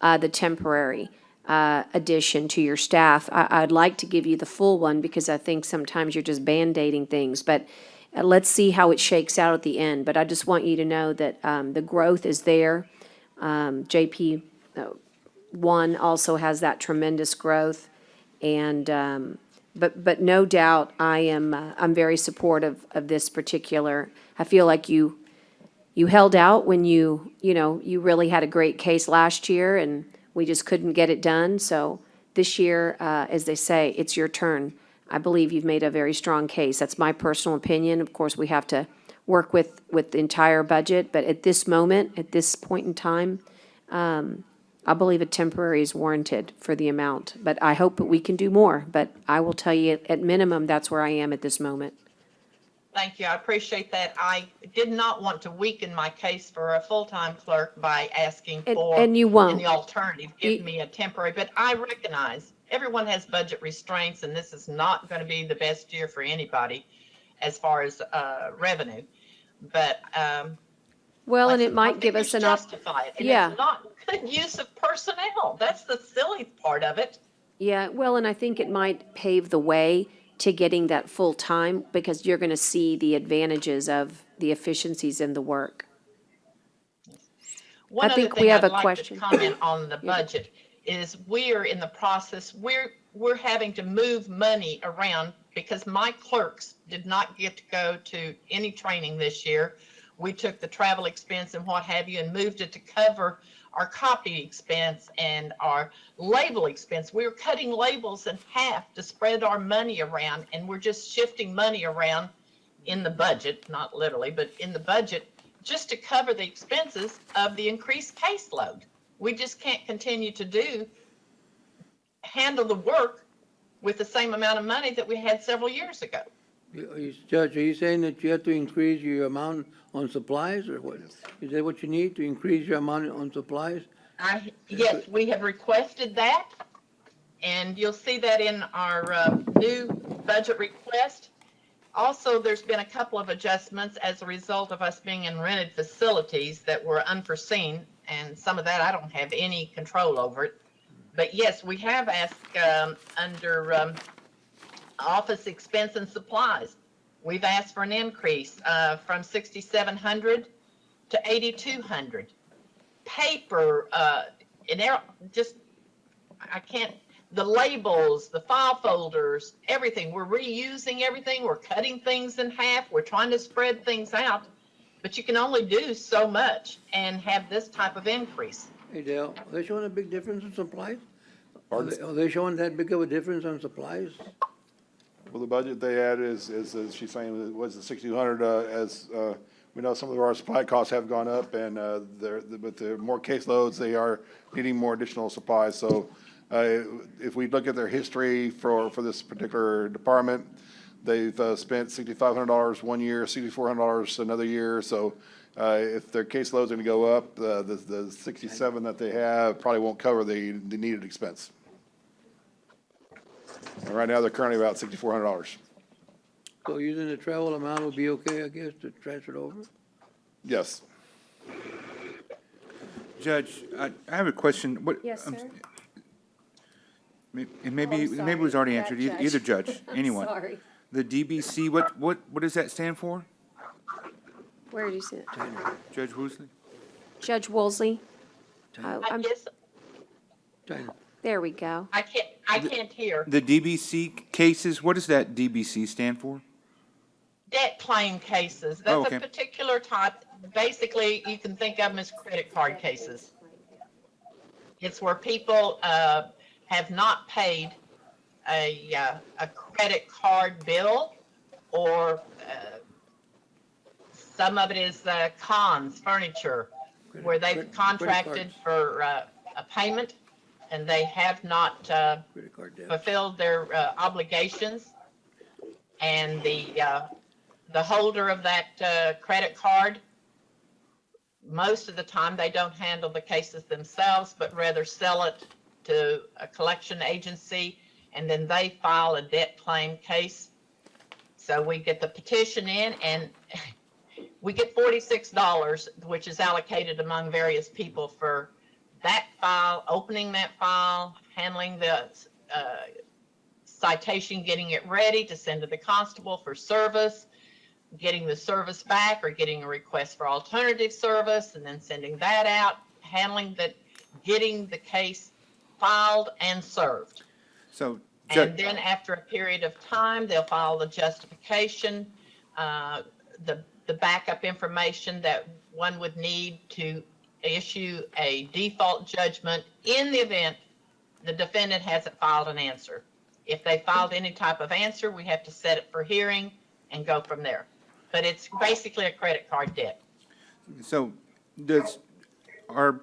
the temporary addition to your staff. I'd like to give you the full one because I think sometimes you're just Band-Aiding things, but let's see how it shakes out at the end. But I just want you to know that the growth is there. JP 1 also has that tremendous growth, and but no doubt, I'm very supportive of this particular. I feel like you held out when you really had a great case last year, and we just couldn't get it done. So this year, as they say, it's your turn. I believe you've made a very strong case. That's my personal opinion. Of course, we have to work with the entire budget, but at this moment, at this point in time, I believe a temporary is warranted for the amount, but I hope that we can do more. But I will tell you, at minimum, that's where I am at this moment. Thank you. I appreciate that. I did not want to weaken my case for a full-time clerk by asking for. And you won't. In the alternative, give me a temporary, but I recognize everyone has budget restraints, and this is not going to be the best year for anybody as far as revenue. But Well, like and I it said, might my give us figures an justify it, and yeah. it's not good use of personnel. That's the silly part of it. Yeah, well, and I think it might pave the way to getting that full time because you're going to see the advantages of the efficiencies in the work. One I other think thing we have I'd a like question. to comment on the budget is we are in the process, we're having to move money around because my clerks did not get to go to any training this year. We took the travel expense and what have you and moved it to cover our copy expense and our label expense. We were cutting labels in half to spread our money around, and we're just shifting money around in the budget, not literally, but in the budget, just to cover the expenses of the increased caseload. We just can't continue to handle the work with the same amount of money that we had several years ago. Judge, are you saying that you have to increase your amount on supplies, or what? Is that what you need, to increase your amount on supplies? Yes, we have requested that, and you'll see that in our new budget request. Also, there's been a couple of adjustments as a result of us being in rented facilities that were unforeseen, and some of that I don't have any control over it. But yes, we have asked under office expense and supplies. We've asked for an increase from $6,700 to $8,200. Paper, the labels, the file folders, everything. We're reusing everything. We're cutting things in half. We're trying to spread things out, but you can only do so much and have this type of increase. Hey, Dale, are they showing a big difference in supplies? Are Pardon? they showing that big of a difference on supplies? Well, the budget they had is, as she's saying, was the 6,200, as, we know some of our supply costs have gone up and, with the more caseloads, they are needing more additional supplies. So, if we look at their history for this particular department, they've, spent $6,500 one year, $6,400 another year. So, if their caseload's gonna go up, the 67 that they have probably won't cover the needed expense. And right now, they're currently about $6,400. So using the travel amount would be okay, I guess, to transfer it over? Yes. Judge, I have a question. What? Yes, sir. And maybe Oh, I'm it was sorry. already That answered, judge. either judge, anyone. Sorry. The DBC, what does that stand for? Where did you see it? Judge Woosley? Judge Woolsey? I guess There we go. I can't hear. The DBC cases, what does that DBC stand for? Debt claim cases. Oh, That's okay. a particular type. Basically, you can think of them as credit card cases. It's where people have not paid a credit card bill, or some of it is cons, furniture, where they've contracted for a payment and they have not Credit card debt. fulfilled their obligations. And the holder of that credit card, most of the time, they don't handle the cases themselves, but rather sell it to a collection agency, and then they file a debt claim case. So we get the petition in, and we get $46, which is allocated among various people for that file, opening that file, handling the citation, getting it ready to send to the constable for service, getting the service back or getting a request for alternative service, and then sending that out, handling that, getting the case filed and served. So, And then after a period of time, they'll file the justification, the backup information that one would need to issue a default judgment in the event the defendant hasn't filed an answer. If they filed any type of answer, we have to set it for hearing and go from there. But it's basically a credit card debt. so are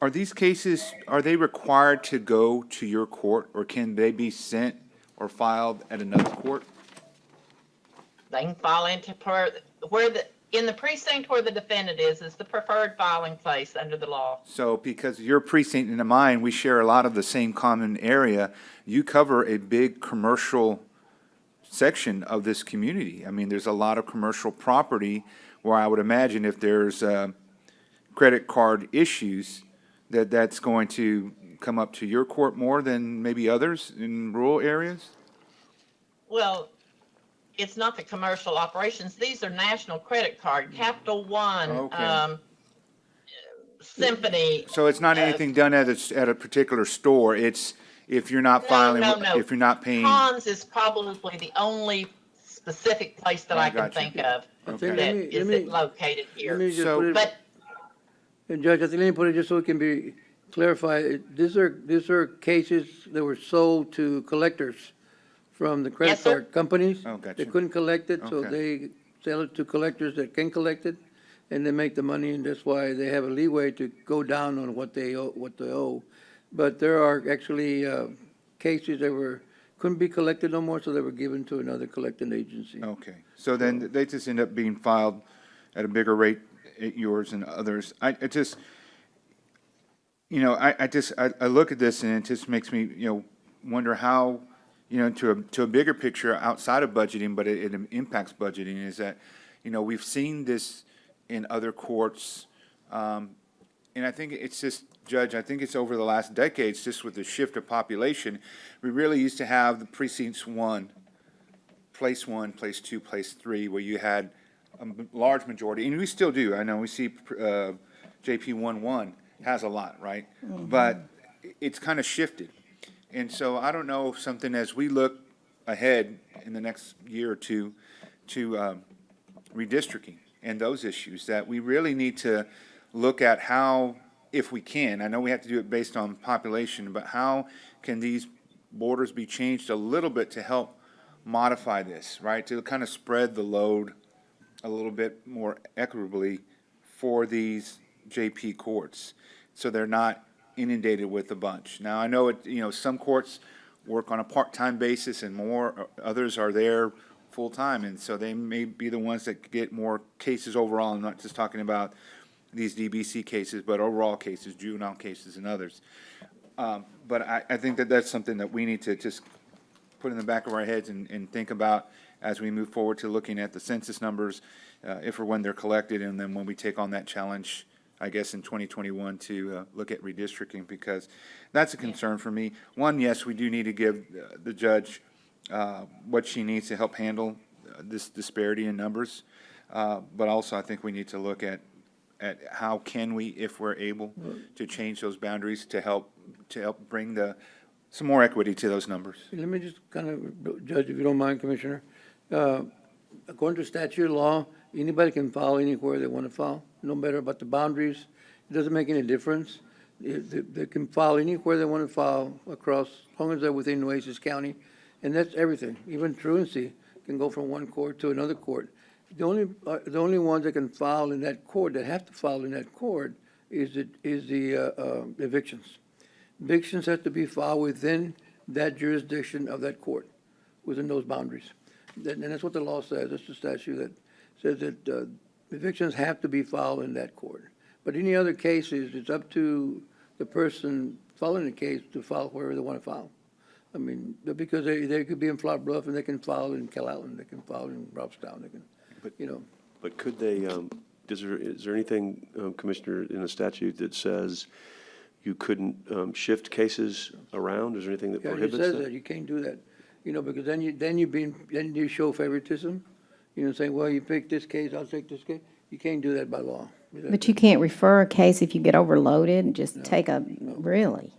these cases, are they required to go to your court, or can they be sent or filed at another court? They can file into in the precinct where the defendant is the preferred filing place under the law. So because your precinct and mine, we share a lot of the same common area, you cover a big commercial section of this community. I mean, there's a lot of commercial property where I would imagine if there's credit card issues, that's going to come up to your court more than maybe others in rural areas? Well, it's not the commercial operations. These are national credit card, Capital One, Okay. Symphony. So it's not anything done at a particular store, it's if you're not filing, No. if you're not paying? Cons is probably the only specific place that I can got you. think of Okay. that is located here. Let me just So- put it, But and Judge, I think let me put it just so it can be clarified. These are cases that were sold to collectors from the credit Yes, sir. card companies. Oh, gotcha. They couldn't collect it, so Okay. they sell it to collectors that can collect it, and they make the money, and that's why they have a leeway to go down on what they owe. But there are actually cases that couldn't be collected no more, so they were given to another collecting agency. Okay, so then they just end up being filed at a bigger rate at yours and others. I just, I look at this and it just makes me, wonder how, to a bigger picture outside of budgeting, but it impacts budgeting, is that, we've seen this in other courts, and I think it's just, Judge, I think it's over the last decades, just with the shift of population, we really used to have the precincts place 2, place 3, where you had a large majority, and we still do. I know we see JP 1-1 has a lot, right? But it's kind of shifted. And so I don't know if something, as we look ahead in the next year or two to redistricting and those issues, that we really need to look at how, if we can, I know we have to do it based on population, but how can these borders be changed a little bit to help modify this, right? To kind of spread the load a little bit more equitably for these JP courts, so they're not inundated with a bunch. Now, I know some courts work on a part-time basis and others are there full-time, and so they may be the ones that get more cases overall. I'm not just talking about these DBC cases, but overall cases, juvenile cases and others. But I think that's something that we need to just put in the back of our heads and think about as we move forward to looking at the census numbers, if or when they're collected, and then when we take on that challenge, I guess, in 2021 to look at redistricting, because that's a concern for me. One, yes, we do need to give the judge what she needs to help handle this disparity in numbers, but also I think we need to look at how can we, if we're able, to change those boundaries to help bring some more equity to those numbers. Let me just kind of, Judge, if you don't mind, Commissioner. According to statute law, anybody can file anywhere they want to file, no matter about the boundaries. It doesn't make any difference. They can file anywhere they want to file across, as long as they're within Nueces County. And that's everything. Even truancy can go from one court to another court. The only ones that can file in that court, that have to file in that court, is the evictions. Evictions have to be filed within that jurisdiction of that court, within those boundaries. And that's what the law says. That's the statute that says that evictions have to be filed in that court. But any other cases, it's up to the person filing the case to file wherever they want to file. I mean, because they could be in Flower Bluff and they can file in Calallen, they can file in Robstown, they can, you know. But could they, is there anything, Commissioner, in the statute that says you couldn't shift cases around? Is there anything that Yeah, it prohibits says that? that, you can't do that, you know, because then you show favoritism, you know, saying, well, you pick this case, I'll take this case. You can't do that by law. But you can't refer a case if you get overloaded and just take really?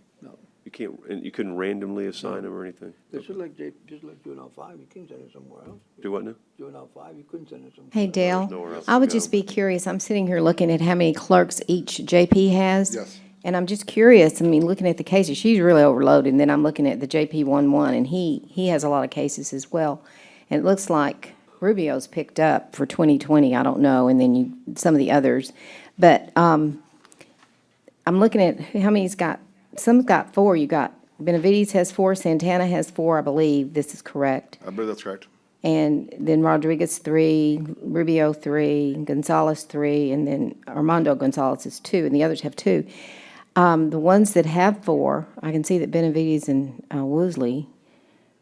You can't, and you couldn't randomly assign them or anything? It's just like juvenile 5, you can't send it somewhere else. Do what now? Juvenile 5, you couldn't send it somewhere. Hey, Dale, nowhere else I to would go. just be curious, I'm sitting here looking at how many clerks each JP has. Yes. And I'm just curious, I mean, looking at the cases, she's really overloaded, and then I'm looking at the JP 11, and he has a lot of cases as well. And it looks like Rubio's picked up for 2020, I don't know, and then some of the others. But I'm looking at how many he's got. Some's got 4. You got Benavides has 4, Santana has 4, I believe. This is correct. I believe that's correct. And then Rodriguez 3, Rubio 3, Gonzalez 3, and then Armando Gonzalez is 2, and the others have 2. The ones that have 4, I can see that Benavides and Woosley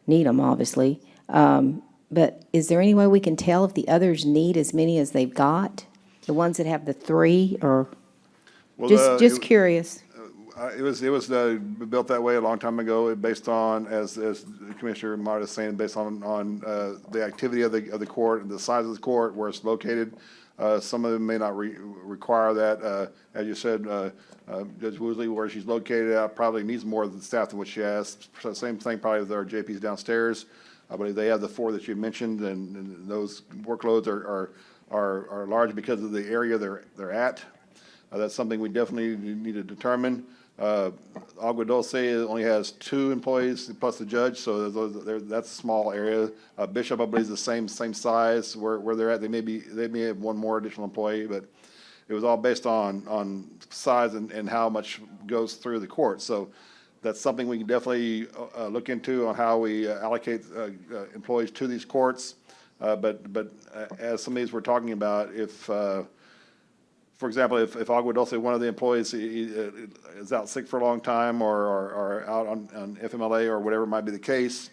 need them, obviously. But is there any way we can tell if the others need as many as they've got? The ones that have the 3, or Well, just curious? It was built that way a long time ago, based on, as Commissioner Marta is saying, based on the activity of the court and the size of the court, where it's located. Some of them may not require that. As you said, Judge Woosley, where she's located at, probably needs more of the staff than what she has. Same thing probably with our JPs downstairs. I believe they have the 4 that you mentioned, and those workloads are large because of the area they're at. That's something we definitely need to determine. Agua Dulce only has 2 employees plus the judge, so that's a small area. Bishop, I believe, is the same size where they're at. They may have 1 more additional employee, but it was all based on size and how much goes through the court. So that's something we can definitely look into on how we allocate employees to these courts. But as some of these we're talking about, if for example, if Agua Dulce, one of the employees is out sick for a long time or out on FMLA or whatever might be the case,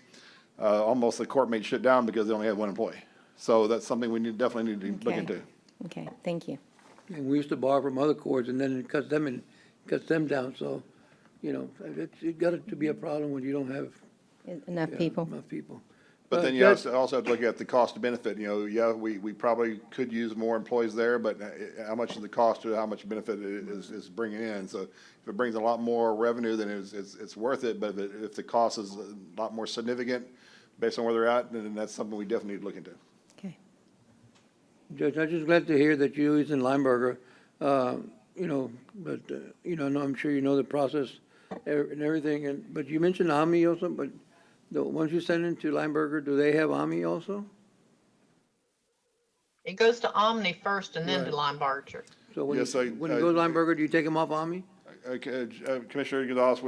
almost the court may shut down because they only have 1 employee. So that's something we definitely need to look into. Okay, thank you. And we used to borrow from other courts, and then it cuts them down, so, you know, it got to be a problem when you don't have. Enough people? Enough people. But then you also have to look at the cost to benefit. You know, yeah, we probably could use more employees there, but how much is the cost to how much benefit it is bringing in? So if it brings a lot more revenue, then it's worth it. But if the cost is a lot more significant based on where they're at, then that's something we definitely need to look into. Okay. Judge, I'm just glad to hear that you're using Lineberger, you know, but, you know, I'm sure you know the process and everything, but you mentioned Omni also, but the ones you send into Lineberger, do they have Omni also? It goes to Omni first and then to Linebarger. So when Yes, you go to Lineberger, do you take them off Omni? Commissioner Gonzalez,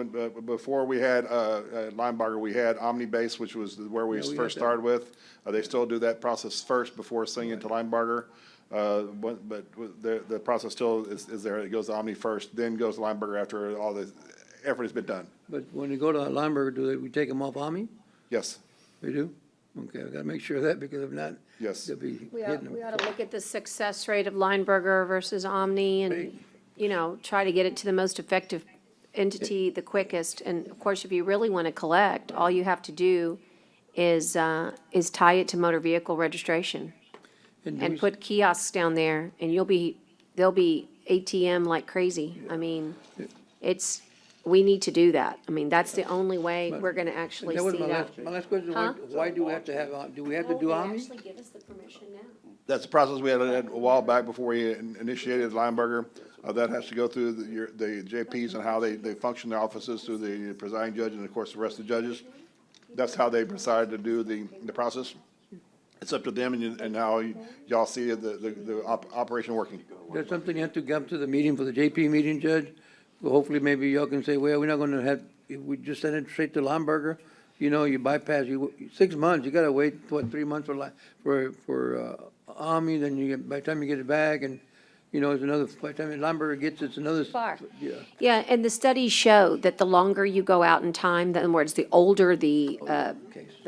before we had Linebarger, we had OmniBase, which was where we Yeah, we first had that. started with. They still do that process first before sending it to Linebarger. But the process still is there. It goes to Omni first, then goes to Linebarger after all the effort has been done. But when you go to Lineberger, we take them off Omni? Yes, We do? Okay, I gotta make sure of that, because if not, yes. they'll be We hitting them. ought to look at the success rate of Lineberger versus Omni and, you know, try to get it to the most effective entity the quickest. And of course, if you really want to collect, all you have to do is tie it to motor vehicle registration and put kiosks down there, and they'll be ATM like crazy. I mean, we need to do that. I mean, that's the only way we're going to actually That was see that. my last question, Huh? why do we have to have, do we have to do Omni? give us the permission now. That's the process we had a while back before we initiated Lineberger. That has to go through the JPs and how they function their offices through the presiding judge and of course the rest of the judges. That's how they decided to do the process. It's up to them and how y'all see the operation working. That's something you have to come to the meeting for the JP meeting, Judge. Well, hopefully maybe y'all can say, well, we're not gonna have, if we just send it straight to Lomberger, you know, you bypass, 6 months, you gotta wait, what, 3 months for Army, then you get, by the time you get it back, and, you know, it's another, by the time Lomberger gets it, it's another. Far. Yeah. Yeah, and the studies show that the longer you go out in time, in other words, the older the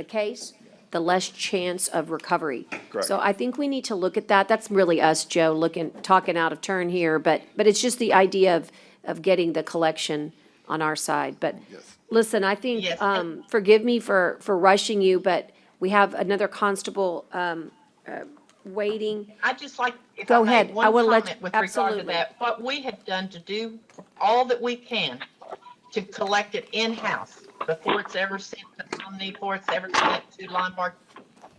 case, the less chance of recovery. Correct. So I think we need to look at that. That's really us, Joe, talking out of turn here, but it's just the idea of getting the collection on our side. But Yes. listen, I think, Yes. forgive me for rushing you, but we have another constable waiting. I'd just like, if Go I may, ahead. I one will let comment you- with regard to absolutely. that. What we have done to do all that we can to collect it in-house before it's ever sent to Omni, before it's ever sent to Lombard,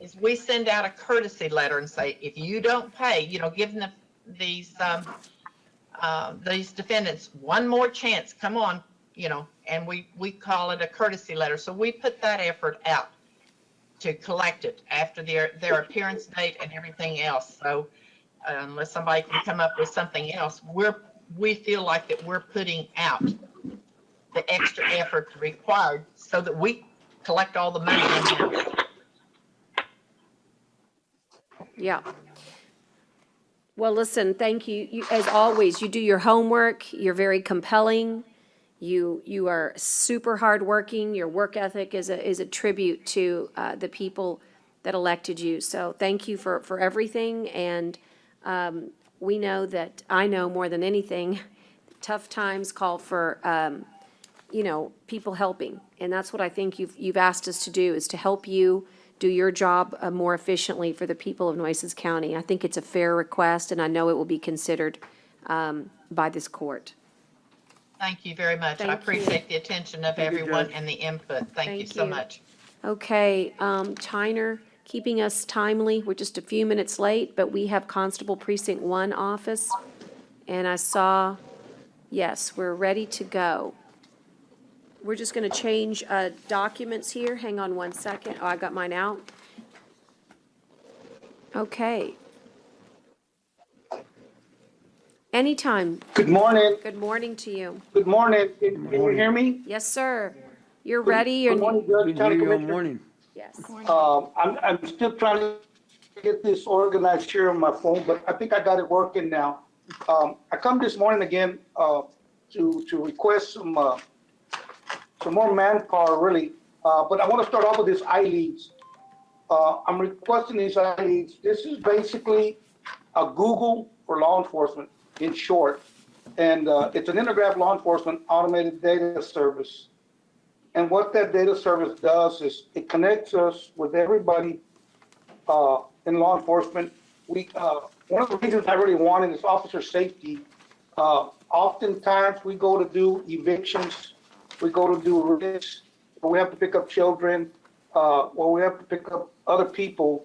is we send out a courtesy letter and say, if you don't pay, you know, giving these defendants one more chance, come on, you know, and we call it a courtesy letter. So we put that effort out to collect it after their appearance date and everything else. So unless somebody can come up with something else, we feel like that we're putting out the extra effort required so that we collect all the money in-house. Yeah. Well, listen, thank you. You, as always, you do your homework. You're very compelling. You are super hardworking. Your work ethic is a tribute to the people that elected you. So thank you for everything. And we know that, I know more than anything, tough times call for, people helping. And that's what I think you've asked us to do, is to help you do your job more efficiently for the people of Nueces County. I think it's a fair request, and I know it will be considered by this court. Thank you very much. I Thank you. appreciate the attention of Thank you, everyone Judge. and the input. Thank you Thank so you. much. Okay, Tyner, keeping us timely. We're just a few minutes late, but we have Constable Precinct 1 office. And I saw, yes, we're ready to go. We're just going to change documents here. Hang on one second. Oh, I got mine out. Okay. Anytime. Good morning. Good morning to you. Good morning. Can you hear me? Yes, sir. You're ready? Good morning, Judge, We can County hear you all Commissioner. morning. Yes. I'm still trying to get this organized here on my phone, but I think I got it working now. I come this morning again to request some more manpower, really. But I want to start off with this iLeads. I'm requesting these iLeads. This is basically a Google for law enforcement, in short. And it's an Intergraph law enforcement automated data service. And what that data service does is it connects us with everybody in law enforcement. One of the reasons I really wanted is officer safety. Oftentimes we go to do evictions, we go to do risks, where we have to pick up children, or we have to pick up other people.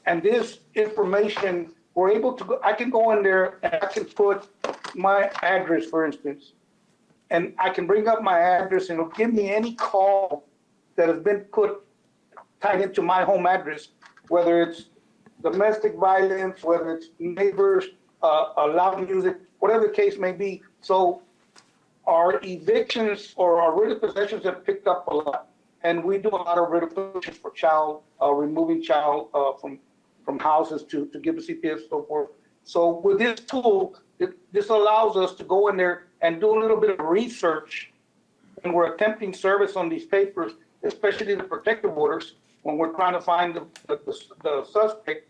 And this information, we're able to go, I can go in there and I can put my address, for instance. And I can bring up my address and it'll give me any call that has been tied into my home address, whether it's domestic violence, whether it's neighbors, loud music, whatever the case may be. So our evictions or our writ of possessions have picked up a lot. And we do a lot of writ of possessions for removing child from houses to give the CPS and so forth. So with this tool, this allows us to go in there and do a little bit of research when we're attempting service on these papers, especially the protective orders, when we're trying to find the suspect.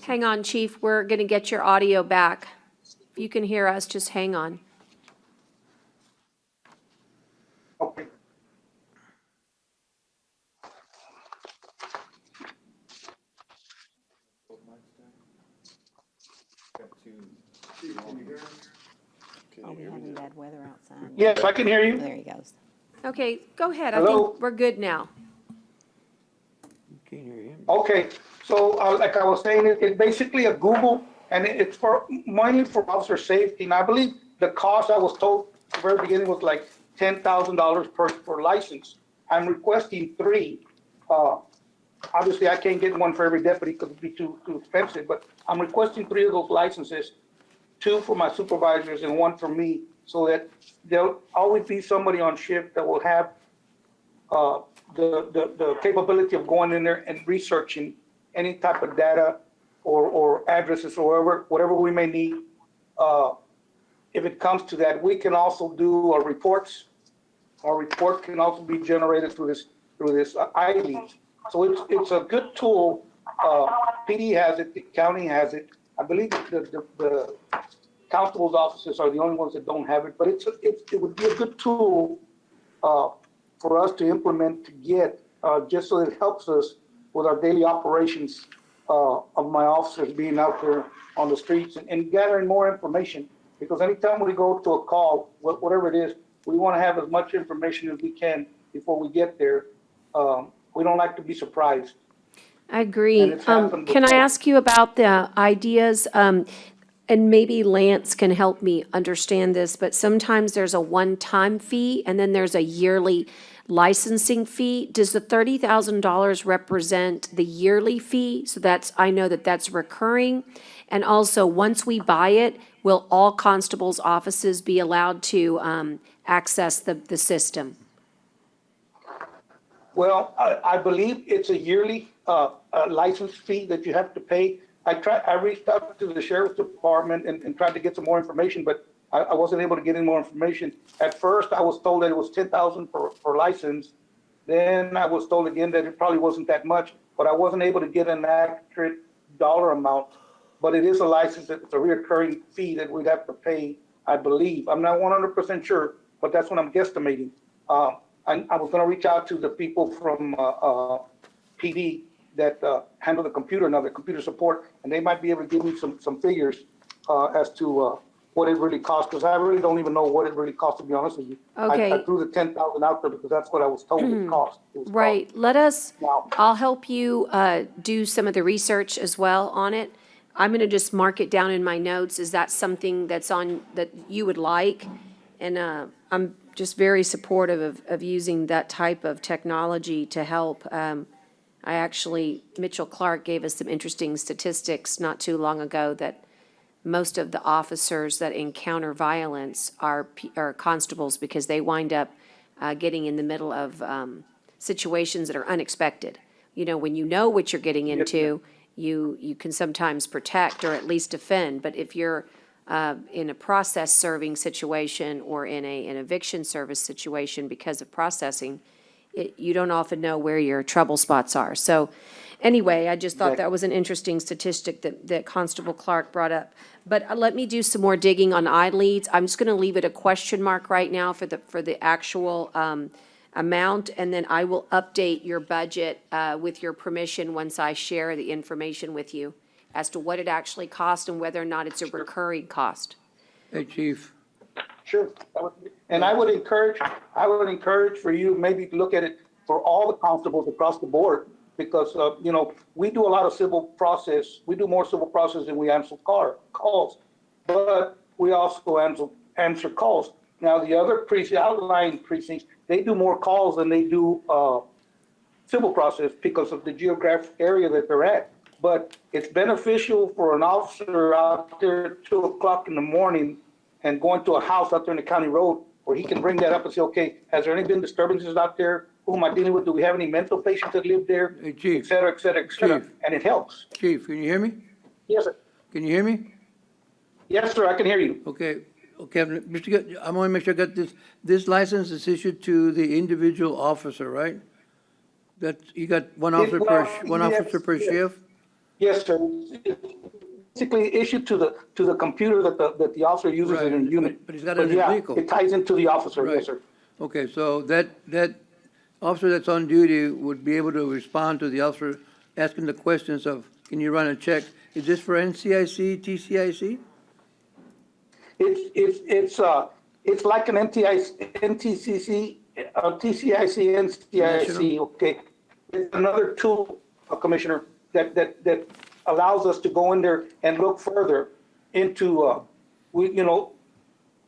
Hang on, Chief. We're going to get your audio back. If you can hear us, just hang on. Okay. Are we having bad weather outside? Yes, I can hear you. There he goes. Okay, go ahead. I Hello? think we're good now. Can't hear him. Okay, so like I was saying, it's basically a Google, and it's for mainly for officer safety. And I believe the cost, I was told at the very beginning, was like $10,000 per license. I'm requesting 3. Obviously, I can't get one for every deputy because it'd be too expensive, but I'm requesting 3 of those licenses, 2 for my supervisors and 1 for me, so that there'll always be somebody on shift that will have the capability of going in there and researching any type of data or addresses or whatever we may need. If it comes to that, we can also do our reports. Our report can also be generated through this iLeads. So it's a good tool. PD has it, the county has it. I believe the constable's offices are the only ones that don't have it, but it would be a good tool for us to implement, to get, just so it helps us with our daily operations of my officers being out there on the streets and gathering more information. Because anytime we go to a call, whatever it is, we want to have as much information as we can before we get there. We don't like to be surprised. I agree. And it's happened Can I before. ask you about the ideas? And maybe Lance can help me understand this, but sometimes there's a one-time fee and then there's a yearly licensing fee. Does the $30,000 represent the yearly fee? So I know that's recurring. And also, once we buy it, will all constables' offices be allowed to access the system? Well, I believe it's a yearly license fee that you have to pay. I reached out to the sheriff's department and tried to get some more information, but I wasn't able to get any more information. At first, I was told that it was $10,000 per license. Then I was told again that it probably wasn't that much, but I wasn't able to get an accurate dollar amount. But it is a license, it's a reoccurring fee that we'd have to pay, I believe. I'm not 100% sure, but that's what I'm guesstimating. I was gonna reach out to the people from PD that handle the computer now, the computer support, and they might be able to give me some figures as to what it really costs, because I really don't even know what it really costs, to be honest with you. Okay. I threw the 10,000 out there because that's what I was told it cost. Right. I'll help you do some of the research as well on it. I'm going to just mark it down in my notes. Is that something that you would like? And I'm just very supportive of using that type of technology to help. Mitchell Clark gave us some interesting statistics not too long ago that most of the officers that encounter violence are constables because they wind up getting in the middle of situations that are unexpected. You know, when you know what you're getting into, you can sometimes protect or at least defend. But if you're in a process serving situation or in an eviction service situation because of processing, you don't often know where your trouble spots are. So anyway, I just thought that was an interesting statistic that Constable Clark brought up. But let me do some more digging on iLeads. I'm just going to leave it a question mark right now for the actual amount, and then I will update your budget with your permission once I share the information with you as to what it actually costs and whether or not it's a recurring cost. Hey, Chief. Sure. And I would encourage for you maybe to look at it for all the constables across the board, because, we do a lot of civil process. We do more civil process than we answer calls, but we also answer calls. Now, the other outlying precincts, they do more calls than they do civil process because of the geographic area that they're at. But it's beneficial for an officer out there at 2 o'clock in the morning and going to a house out there in the county road where he can bring that up and say, okay, has there any been disturbances out there? Who am I dealing with? Do we have any mental patients that live there? Hey, Chief. Et cetera, et cetera, et cetera. Chief. And it helps. Chief, can you hear me? Yes, sir. Can you hear me? Yes, sir, I can hear you. Okay, Mr. I want to make sure I got this. This license is issued to the individual officer, right? That you got one officer per shift? Yes, sir. It's basically issued to the computer that the officer uses in a unit. But he's got it in his vehicle. It ties into the officer, Right. yes, sir. Okay, so that officer that's on duty would be able to respond to the officer asking the questions of, can you run a check? Is this for NCIC, TCIC? It's like an NTCC, TCIC, NCIC, okay. It's another tool Commissioner, that allows us to go in there and look further into,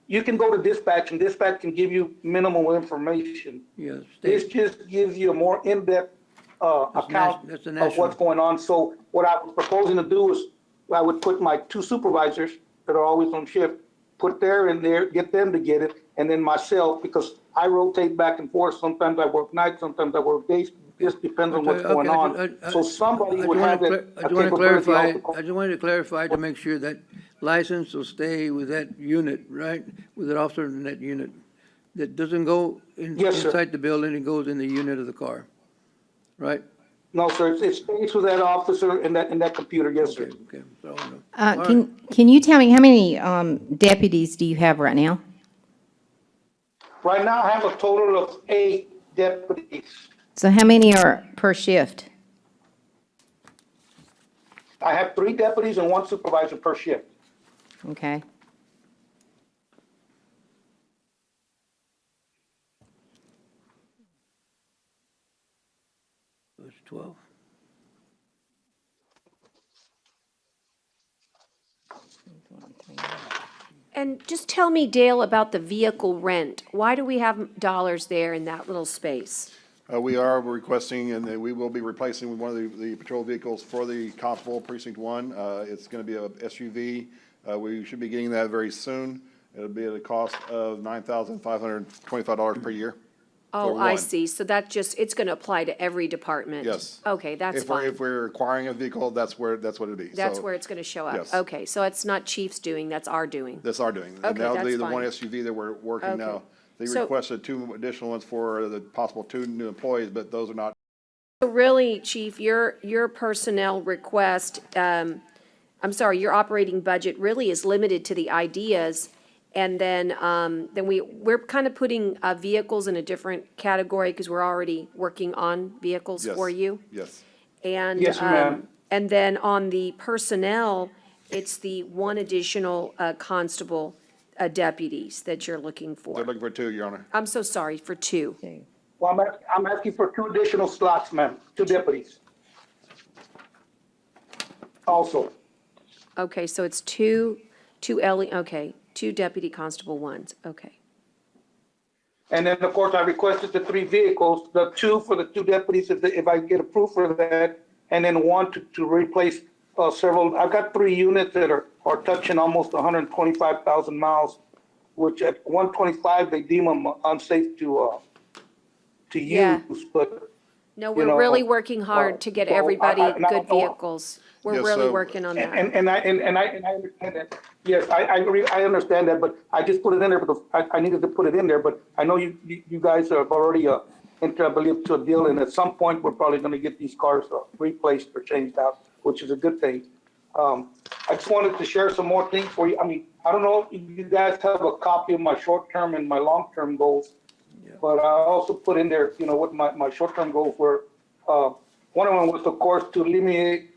you can go to dispatch and dispatch can give you minimal information. Yes. This just gives you a more in-depth account that's a of national. what's going on. So what I was proposing to do is I would put my 2 supervisors that are always on shift, put there in there, get them to get it, and then myself, because I rotate back and forth. Sometimes I work nights, sometimes I work days. Just depends on what's going on. So somebody would have that I just want to capability clarify, also. I just wanted to clarify to make sure that license will stay with that unit, right? With an officer in that unit. That doesn't go Yes, sir. inside the building, it goes in the unit of the car, right? No, sir, it stays with that officer in that computer, yes, sir. Okay, so, all right. Can you tell me how many deputies do you have right now? Right now, I have a total of 8 deputies. So how many are per shift? I have 3 deputies and 1 supervisor per shift. Okay. It's 12. And just tell me, Dale, about the vehicle rent. Why do we have dollars there in that little space? We are requesting, and we will be replacing one of the patrol vehicles for the Constable Precinct 1. It's going to be a SUV. We should be getting that very soon. It'll be at a cost of $9,525 per year. Oh, for I one. see. So that just, it's going to apply to every department? Yes. Okay, that's If we're, fine. if we're acquiring a vehicle, that's what it'd be. That's So where it's going to show up? yes. Okay, so it's not Chief's doing, that's our doing? That's our doing. And Okay, that'll be that's the one fine. SUV that we're working now. Okay. They So- requested 2 additional ones for the possible 2 new employees, but those are not. So really, Chief, your personnel request, I'm sorry, your operating budget really is limited to the ideas. And then we're kind of putting vehicles in a different category because we're already working on vehicles Yes. for you. Yes. And, Yes, ma'am. And then on the personnel, it's the 1 additional constable deputies that you're looking They're for. looking for 2, Your Honor. I'm so sorry, for 2. Well, I'm asking for 2 additional slots, ma'am, 2 deputies. Also, Okay, so it's two okay, 2 deputy constable ones, okay. and then, of course, I requested the 3 vehicles, the 2 for the 2 deputies, if I get approved for that, and then 1 to replace several. I've got 3 units that are touching almost 125,000 miles, which at 125, they deem them unsafe to Yeah. use, but No, You we're know, really working hard to get so everybody I- and I good don't know- vehicles. We're Yes, really so- working on that. And I understand that. Yes, I understand that, but I just put it in there because I needed to put it in there, but I know you guys have already entered, I believe, to a deal, and at some point, we're probably gonna get these cars replaced or changed out, which is a good thing. I just wanted to share some more things for you. I mean, I don't know if you guys have a copy of my short-term and my long-term goals, but I also put in there, what my short-term goals were. One of them was, of course, to eliminate,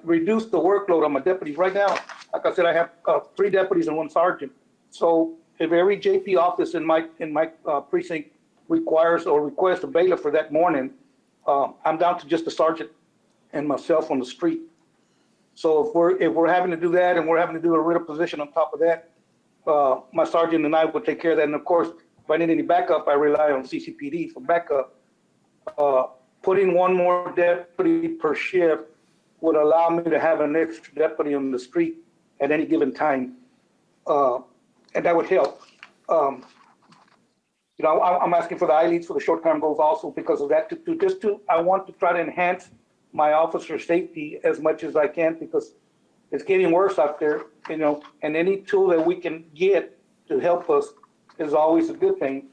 reduce the workload on my deputies. Right now, like I said, I have 3 deputies and 1 sergeant. So if every JP office in my precinct requires or requests a bailiff for that morning, I'm down to just a sergeant and myself on the street. So if we're having to do that and we're having to do a writ of position on top of that, my sergeant and I will take care of that. And of course, if I need any backup, I rely on CCPD for backup. Putting 1 more deputy per shift would allow me to have an extra deputy on the street at any given time. And that would help. I'm asking for the ILEADs for the short-term goals also because of that. I want to try to enhance my officer safety as much as I can because it's getting worse out there, and any tool that we can get to help us is always a good thing.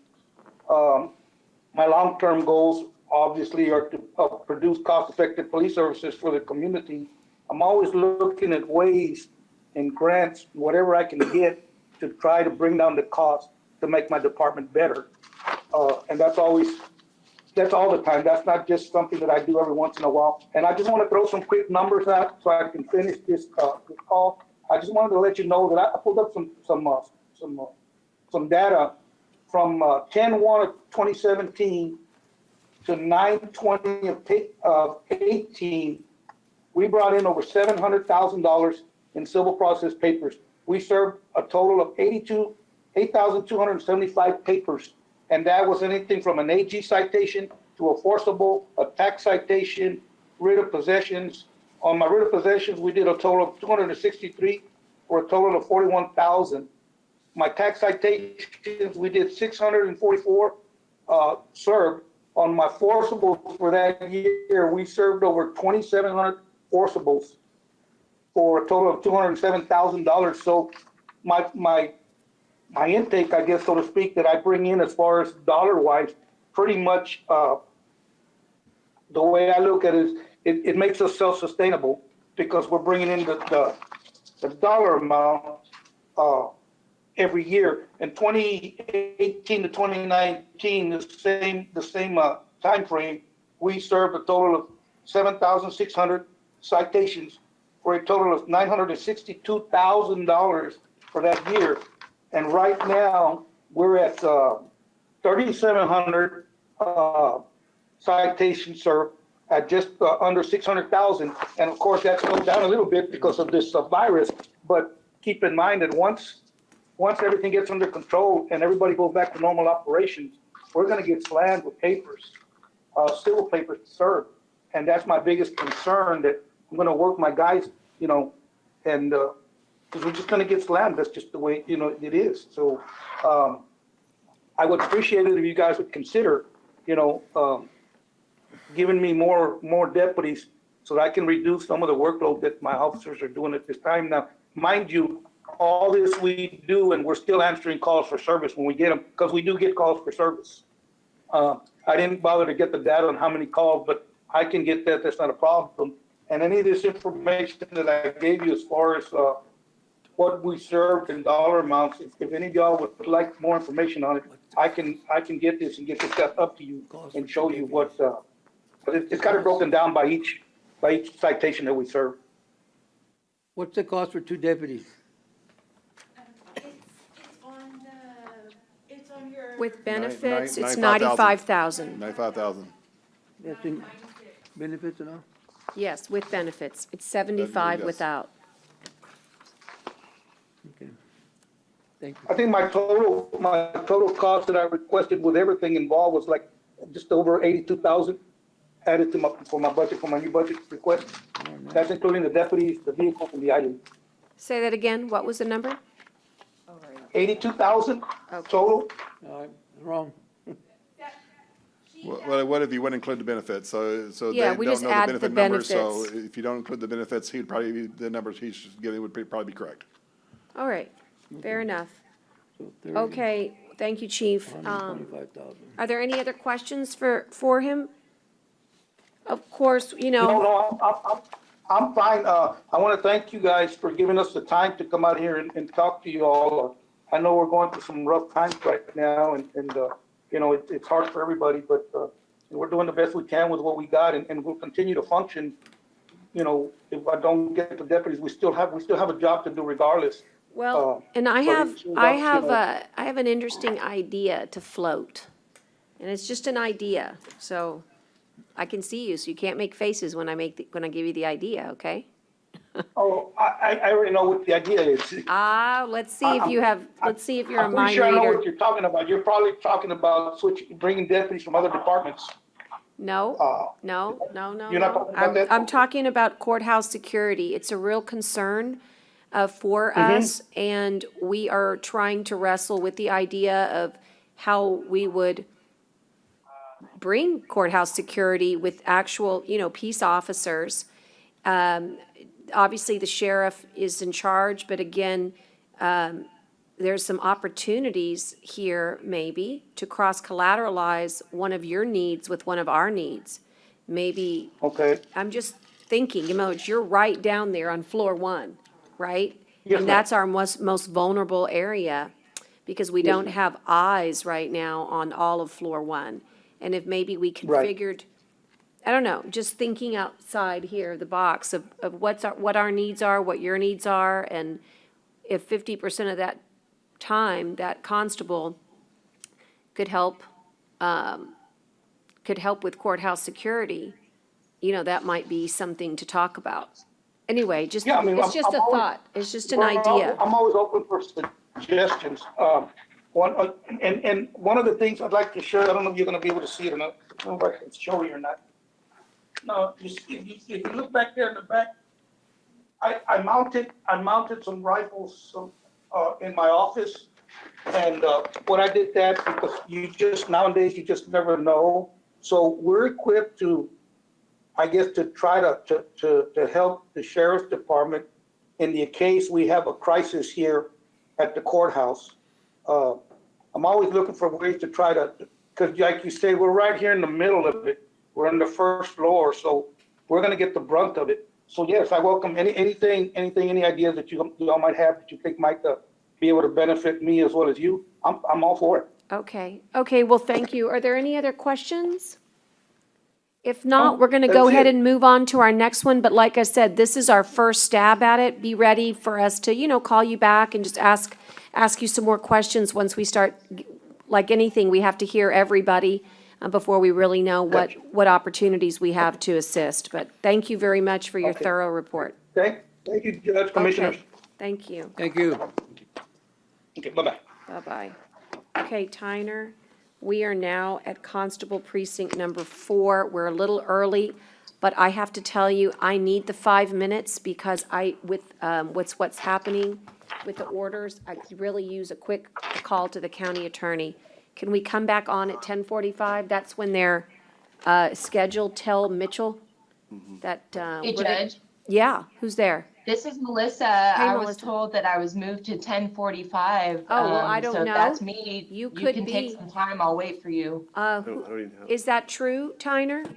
My long-term goals obviously are to produce cost-effective police services for the community. I'm always looking at ways and grants, whatever I can get to try to bring down the cost to make my department better. And that's all the time. That's not just something that I do every once in a while. And I just want to throw some quick numbers out so I can finish this call. I just wanted to let you know that I pulled up some data from 10/1 of 2017 to 9/20 of 18, we brought in over $700,000 in civil process papers. We served a total of 8,275 papers. And that was anything from an AG citation to a forcible, a tax citation, writ of possessions. On my writ of possessions, we did a total of 263 for a total of 41,000. My tax citations, we did 644 served. On my forcibles for that year, we served over 2,700 forcibles for a total of $207,000. So my intake, I guess, so to speak, that I bring in as far as dollar-wise, pretty much the way I look at it is it makes us self-sustainable because we're bringing in the dollar amount every year. In 2018 to 2019, the same time frame, we served a total of 7,600 citations for a total of $962,000 for that year. And right now, we're at 3,700 citations served at just under 600,000. And of course, that's gone down a little bit because of this virus. But keep in mind that once everything gets under control and everybody goes back to normal operations, we're going to get slammed with papers, civil papers to serve. And that's my biggest concern, that I'm going to work my guys, and because we're just going to get slammed. That's just the way, it is. So I would appreciate it if you guys would consider, giving me more deputies so that I can reduce some of the workload that my officers are doing at this time. Now, mind you, all this we do, and we're still answering calls for service when we get them, because we do get calls for service. I didn't bother to get the data on how many calls, but I can get that. That's not a problem. And any of this information that I gave you as far as what we served in dollar amounts, if any of y'all would like more information on it, I can get this and get this up to you and show you what. But it's kind of broken down by each citation that we serve. What's the cost for 2 deputies? With benefits, it's 95,000. 95,000. 95,000. That's in benefits and all? Yes, with benefits. It's 75 yes. without. Okay. Thank you. I think my total cost that I requested with everything involved was like just over 82,000 added to for my new budget request. That's including the deputies, the vehicles, and the items. Say that again. What was the number? 82,000 total. Wrong. What if you wouldn't include the benefits? So Yeah, they we don't just know the add the benefit numbers. So benefits. if you don't include the benefits, the numbers he's giving would probably be correct. All right, fair enough. So 30, Okay, thank you, Chief. 125,000. Are there any other questions for him? Of course, No, I'm fine. I want to thank you guys for giving us the time to come out here and talk to you all. I know we're going through some rough times right now, and it's hard for everybody, but we're doing the best we can with what we got, and we'll continue to function. If I don't get the deputies, we still have a job to do regardless. Well, and I have an interesting idea to float, and it's just an idea. So I can see you, so you can't make faces when I give you the idea, okay? Oh, I already know what the idea is. Let's see if you're a I'm pretty mind sure I know reader. what you're talking about. You're probably talking about bringing deputies from other departments. No. You're not no. talking about that? I'm talking about courthouse security. It's a real concern for us, and we are trying to wrestle with the idea of how we would bring courthouse security with actual, peace officers. Obviously, the sheriff is in charge, but again, there's some opportunities here maybe to cross-collateralize one of your needs with one of our needs. Maybe, Okay. I'm just thinking, you're right down there on floor 1, right? Yes, And ma'am. that's our most vulnerable area because we don't have eyes right now on all of floor 1. And if maybe we configured, I don't know, just thinking outside here, the box of what our needs are, what your needs are, and if 50% of that time, that constable could help could help with courthouse security, that might be something to talk about. Anyway, just, Yeah, I mean, it's just I'm a always- thought. It's just an Well, idea. I'm always open for suggestions. And one of the things I'd like to share, I don't know if you're gonna be able to see it or not. I don't know if I can show you or not. No, if you look back there in the back, I mounted some rifles, in my office. And, what I did that because nowadays, you just never know. So we're equipped to, I guess, to try to help the sheriff's department in the case we have a crisis here at the courthouse. I'm always looking for ways to try to, because like you say, we're right here in the middle of it. We're on the first floor, so we're gonna get the brunt of it. So yes, I welcome any ideas that you all might have that you think might be able to benefit me as well as you. I'm all for it. Okay, well, thank you. Are there any other questions? If not, we're going to go ahead and move on to our next one, but like I said, this is our first stab at it. Be ready for us to, call you back and just ask you some more questions once we start. Like anything, we have to hear everybody before we really know what opportunities we have to assist. But thank you very much for your thorough report. Thank you, Judge, Commissioners. Okay, thank you. Thank you. Okay, bye-bye. Bye-bye. Okay, Tyner, we are now at Constable Precinct number 4. We're a little early, but I have to tell you, I need the 5 minutes because with what's happening with the orders, I could really use a quick call to the county attorney. Can we come back on at 10:45? That's when they're scheduled. Tell Mitchell that. Hey, Judge. Yeah, who's there? This is Melissa. Hey, I was Melissa. told that I was moved to 10:45. Oh, well, I don't so know. if that's me, You you could can take be. some time. I'll wait for you. Is that true, Tyner?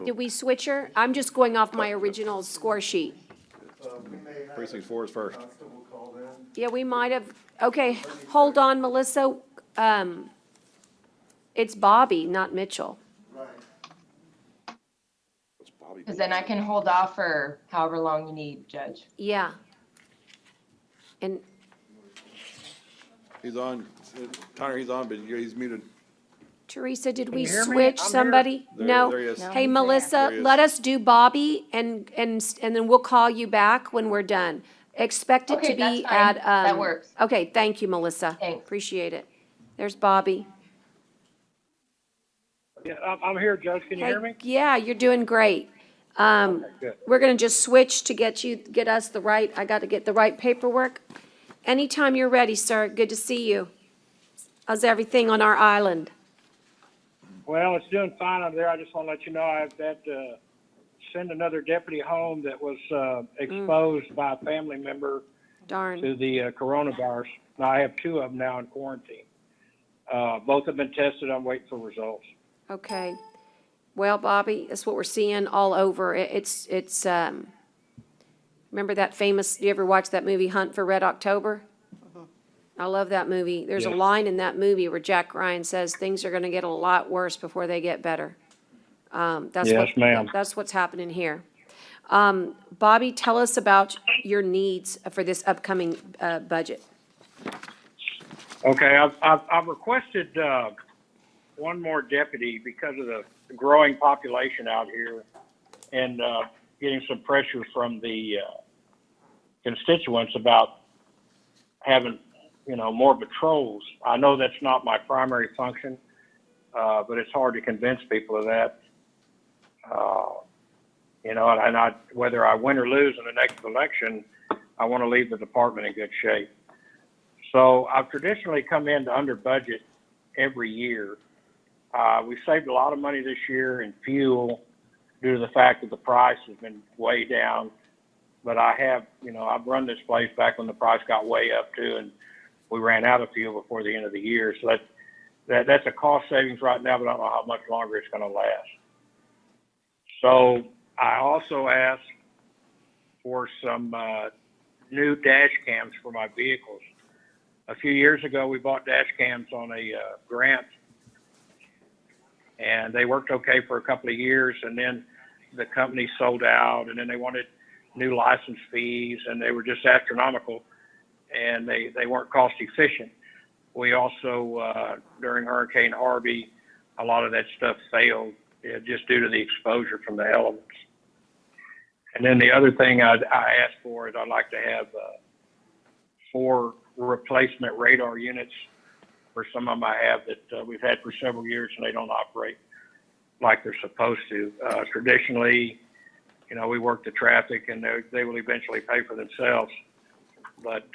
Did we switch her? I'm just going off my original score sheet. Precinct 4 is first. Yeah, we might have, okay, hold on, Melissa. It's Bobby, not Mitchell. Because then I can hold off for however long you need, Judge. Yeah. And, He's on, Tyner, he's on, but he's muted. Teresa, did we you hear me? switch I'm here. somebody? There- No? there he is. Hey, There Melissa, he is. let us do Bobby and then we'll call you back when we're done. Expect it to Okay, that's be fine. at, That works. Okay, thank you, Melissa. Thanks. Appreciate it. There's Bobby. Yeah, I'm here, Judge. Can you Hey, hear me? Yeah, you're doing great. Good. We're gonna just switch to get us I got to get the right paperwork. Anytime you're ready, sir. Good to see you. How's everything on our island? Well, it's doing fine up there. I just want to let you know I've had to send another deputy home that was exposed by a family member Darn. to the coronavirus. Now, I have 2 of them now in quarantine. Both have been tested. I'm waiting for results. Okay. Well, Bobby, that's what we're seeing all over. It's remember that famous, you ever watch that movie Hunt for Red October? I love that movie. There's a Yes. line in that movie where Jack Ryan says things are gonna get a lot worse before they get better. Yes, ma'am. That's what's happening here. Bobby, tell us about your needs for this upcoming, budget. Okay, I've requested one more deputy because of the growing population out here and getting some pressure from the constituents about having, more patrols. I know that's not my primary function, but it's hard to convince people of that. And whether I win or lose in the next election, I want to leave the department in good shape. So I've traditionally come in to under budget every year. We saved a lot of money this year in fuel due to the fact that the price has been way down. But I have, I've run this place back when the price got way up too, and we ran out of fuel before the end of the year. So that's a cost savings right now, but I don't know how much longer it's going to last. So I also asked for some new dash cams for my vehicles. A few years ago, we bought dash cams on a grant, and they worked okay for a couple of years, and then the company sold out, and then they wanted new license fees, and they were just astronomical, and they weren't cost efficient. We also, during Hurricane Harvey, a lot of that stuff failed just due to the exposure from the elements. And then the other thing I asked for is I'd like to have 4 replacement radar units for some of them I have that we've had for several years and they don't operate like they're supposed to. Traditionally, you know, we work the traffic and they will eventually pay for themselves. But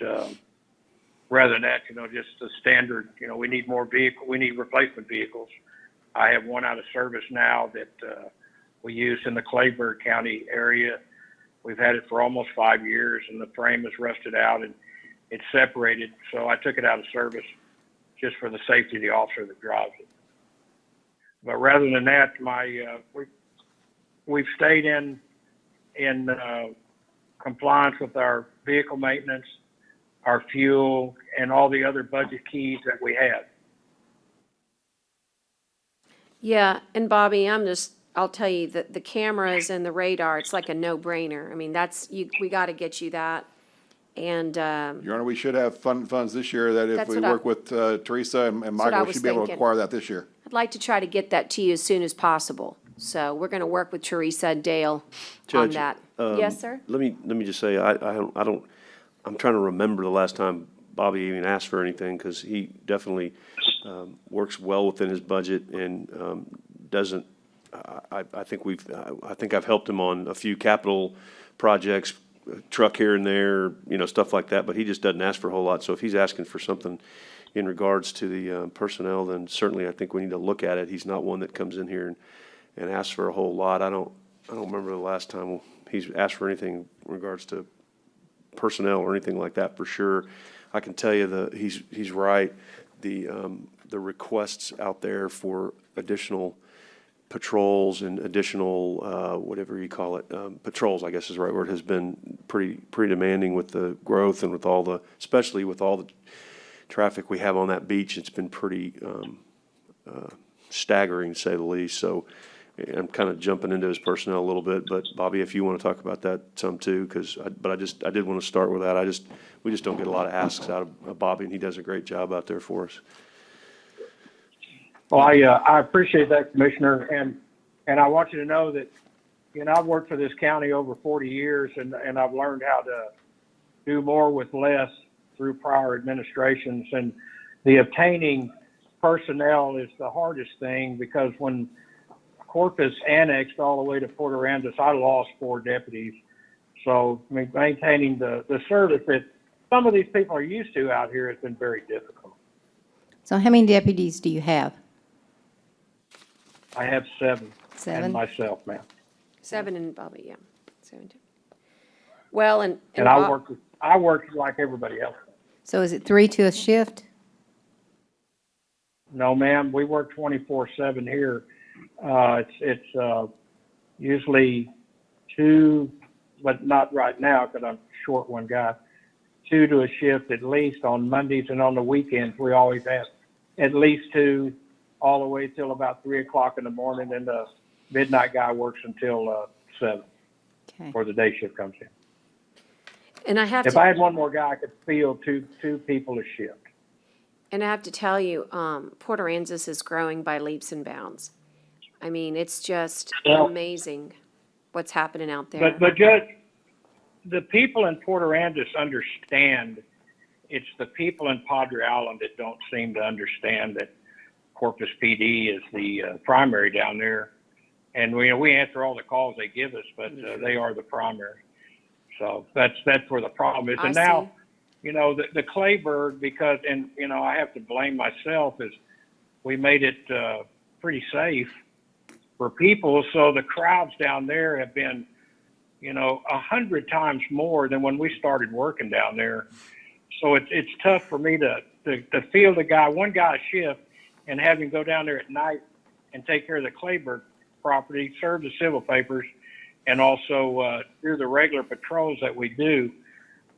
rather than that, you know, just the standard, you know, we need replacement vehicles. I have one out of service now that we use in the Clayburgh County area. We've had it for almost 5 years and the frame is rusted out and it's separated. So I took it out of service just for the safety of the officer that drives it. But rather than that, we've stayed in compliance with our vehicle maintenance, our fuel, and all the other budget keys that we have. Yeah, and Bobby, I'll tell you that the cameras and the radar, it's like a no-brainer. I mean, we got to get you that. And, Your Honor, we should have funds this year that if That's we what I- work with Teresa and what I Michael, we was should be able to thinking. acquire that this year. I'd like to try to get that to you as soon as possible. So we're going to work with Teresa and Dale on Judge, that. Yes, sir? Let me just say, I'm trying to remember the last time Bobby even asked for anything, because he definitely works well within his budget and doesn't, I think I've helped him on a few capital projects, truck here and there, you know, stuff like that, but he just doesn't ask for a whole lot. So if he's asking for something in regards to the personnel, then certainly I think we need to look at it. He's not one that comes in here and asks for a whole lot. I don't remember the last time he's asked for anything in regards to personnel or anything like that for sure. I can tell you he's right. The requests out there for additional patrols and additional, whatever you call it, patrols, I guess is the right word, has been pretty demanding with the growth and with especially with all the traffic we have on that beach. It's been pretty staggering, to say the least. So I'm kind of jumping into his personnel a little bit, but Bobby, if you want to talk about that some too, I did want to start with that. We just don't get a lot of asks out of Bobby, and he does a great job out there for us. Well, I appreciate that, Commissioner, and I want you to know that, you know, I've worked for this county over 40 years, and I've learned how to do more with less through prior administrations, and the obtaining personnel is the hardest thing, because when Corpus annexed all the way to Port Aransas, I lost 4 deputies. So I mean, maintaining the service that some of these people are used to out here has been very difficult. So how many deputies do you have? I have 7. 7? And myself, ma'am. 7 and Bobby, yeah. 7 too. Well, and I work like everybody else. So is it 3 to a shift? No, ma'am, we work 24/7 here. It's usually 2, but not right now because I'm short one guy. 2 to a shift at least on Mondays, and on the weekends we always have at least 2, all the way till about 3 o'clock in the morning, and the midnight guy works until 7 before the day shift comes in. And I have If I had one more guy, I could field two people a shift. And I have to tell you, Port Aransas is growing by leaps and bounds. I mean, it's just amazing what's happening out there. But Judge, the people in Port Aransas understand. It's the people in Padre Island that don't seem to understand that Corpus PD is the primary down there. And we answer all the calls they give us, but they are the primary. So that's where the problem is. And now, you know, the Clayburgh, because, and, you know, I have to blame myself, is we made it pretty safe for people. So the crowds down there have been, you know, 100 times more than when we started working down there. So it's tough for me to field one guy a shift and have him go down there at night and take care of the Clayburgh property, serve the civil papers, and also do the regular patrols that we do.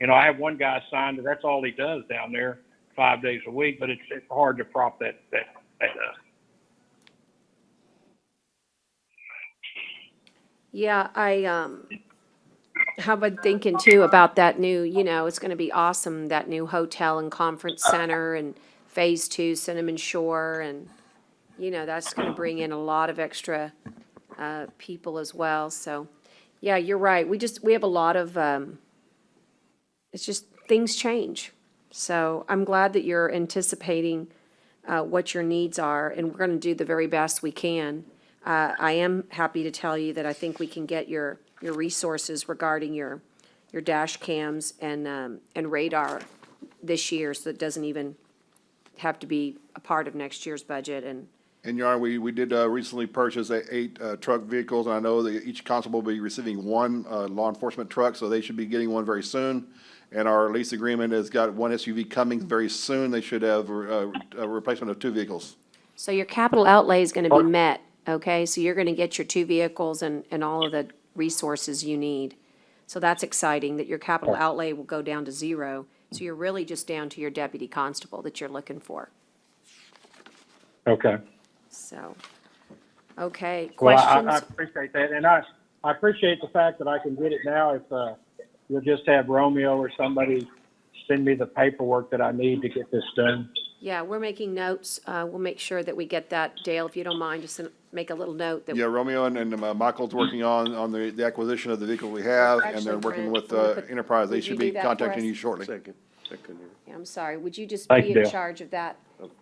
You know, I have one guy assigned, and that's all he does down there 5 days a week, but it's hard to prop that Yeah, how about thinking too about that new, you know, it's going to be awesome, that new hotel and conference center and phase 2 Cinnamon Shore, and, you know, that's gonna bring in a lot of extra, people as well, so, yeah, you're right, we have a lot of, it's just, things change. So I'm glad that you're anticipating, what your needs are, and we're gonna do the very best we can. I am happy to tell you that I think we can get your resources regarding your dash cams and radar this year, so it doesn't even have to be a part of next year's budget, And Your Honor, we did recently purchase 8 truck vehicles, and I know that each constable will be receiving one law enforcement truck, so they should be getting one very soon. And our lease agreement has got one SUV coming very soon. They should have a replacement of 2 vehicles. so your capital outlay is gonna be met, okay? So you're gonna get your 2 vehicles and all of the resources you need. So that's exciting, that your capital outlay will go down to 0. So you're really just down to your deputy constable that you're looking for, Okay. so. Okay, Well, I questions? appreciate that, and I appreciate the fact that I can get it now. If you'll just have Romeo or somebody send me the paperwork that I need to get this done. Yeah, we're making notes. We'll make sure that we get that. Dale, if you don't mind, just make a little note that. Yeah, Romeo and Michael's working on the acquisition of the vehicle we have, and they're Actually, working Brent, with Enterprise. They would you should be do that for contacting us? you shortly. Second, second here. Yeah, I'm sorry. Would you just Thank be you, in Dale. charge of that?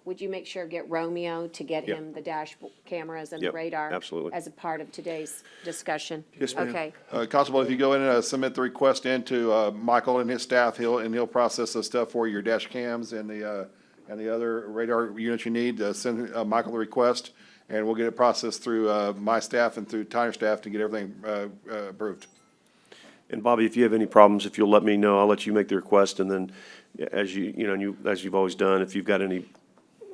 Would you make sure, get Romeo to get Yep. him the dash cameras and Yep, radar? absolutely. As a part of today's discussion? Yes, ma'am. Okay, Constable, if you go in and submit the request into Michael and his staff, he'll process the stuff for your dash cams and the other radar units you need. Send Michael the request, and we'll get it processed through my staff and through Tyner's staff to get everything approved. And Bobby, if you have any problems, if you'll let me know, I'll let you make the request, and then as as you've always done, if you've got any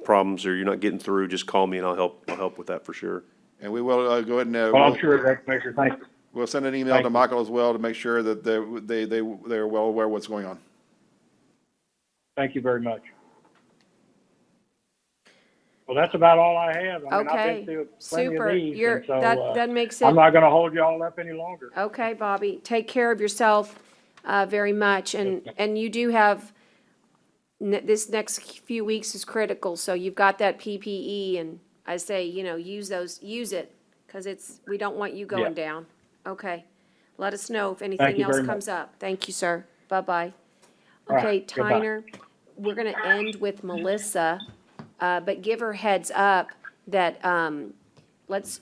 problems or you're not getting through, just call me and I'll help with that for sure. And we will go ahead and. Well, I'm sure that, Commissioner, thank you. We'll send an email Thank to you. Michael as well to make sure that they're well aware of what's going on. Thank you very much. Well, that's about all I have. I mean, I've okay, been through plenty super. of these, and so, That makes it. I'm not gonna hold you all up any longer. Okay, Bobby, take care of yourself very much, and you do have, this next few weeks is critical, so you've got that PPE, and I say, use it, because we don't want you going down. Okay, let us know if anything you else very comes up. Thank you, sir. Bye-bye. All Okay, right, goodbye. Tyner, we're gonna end with Melissa, but give her heads up that,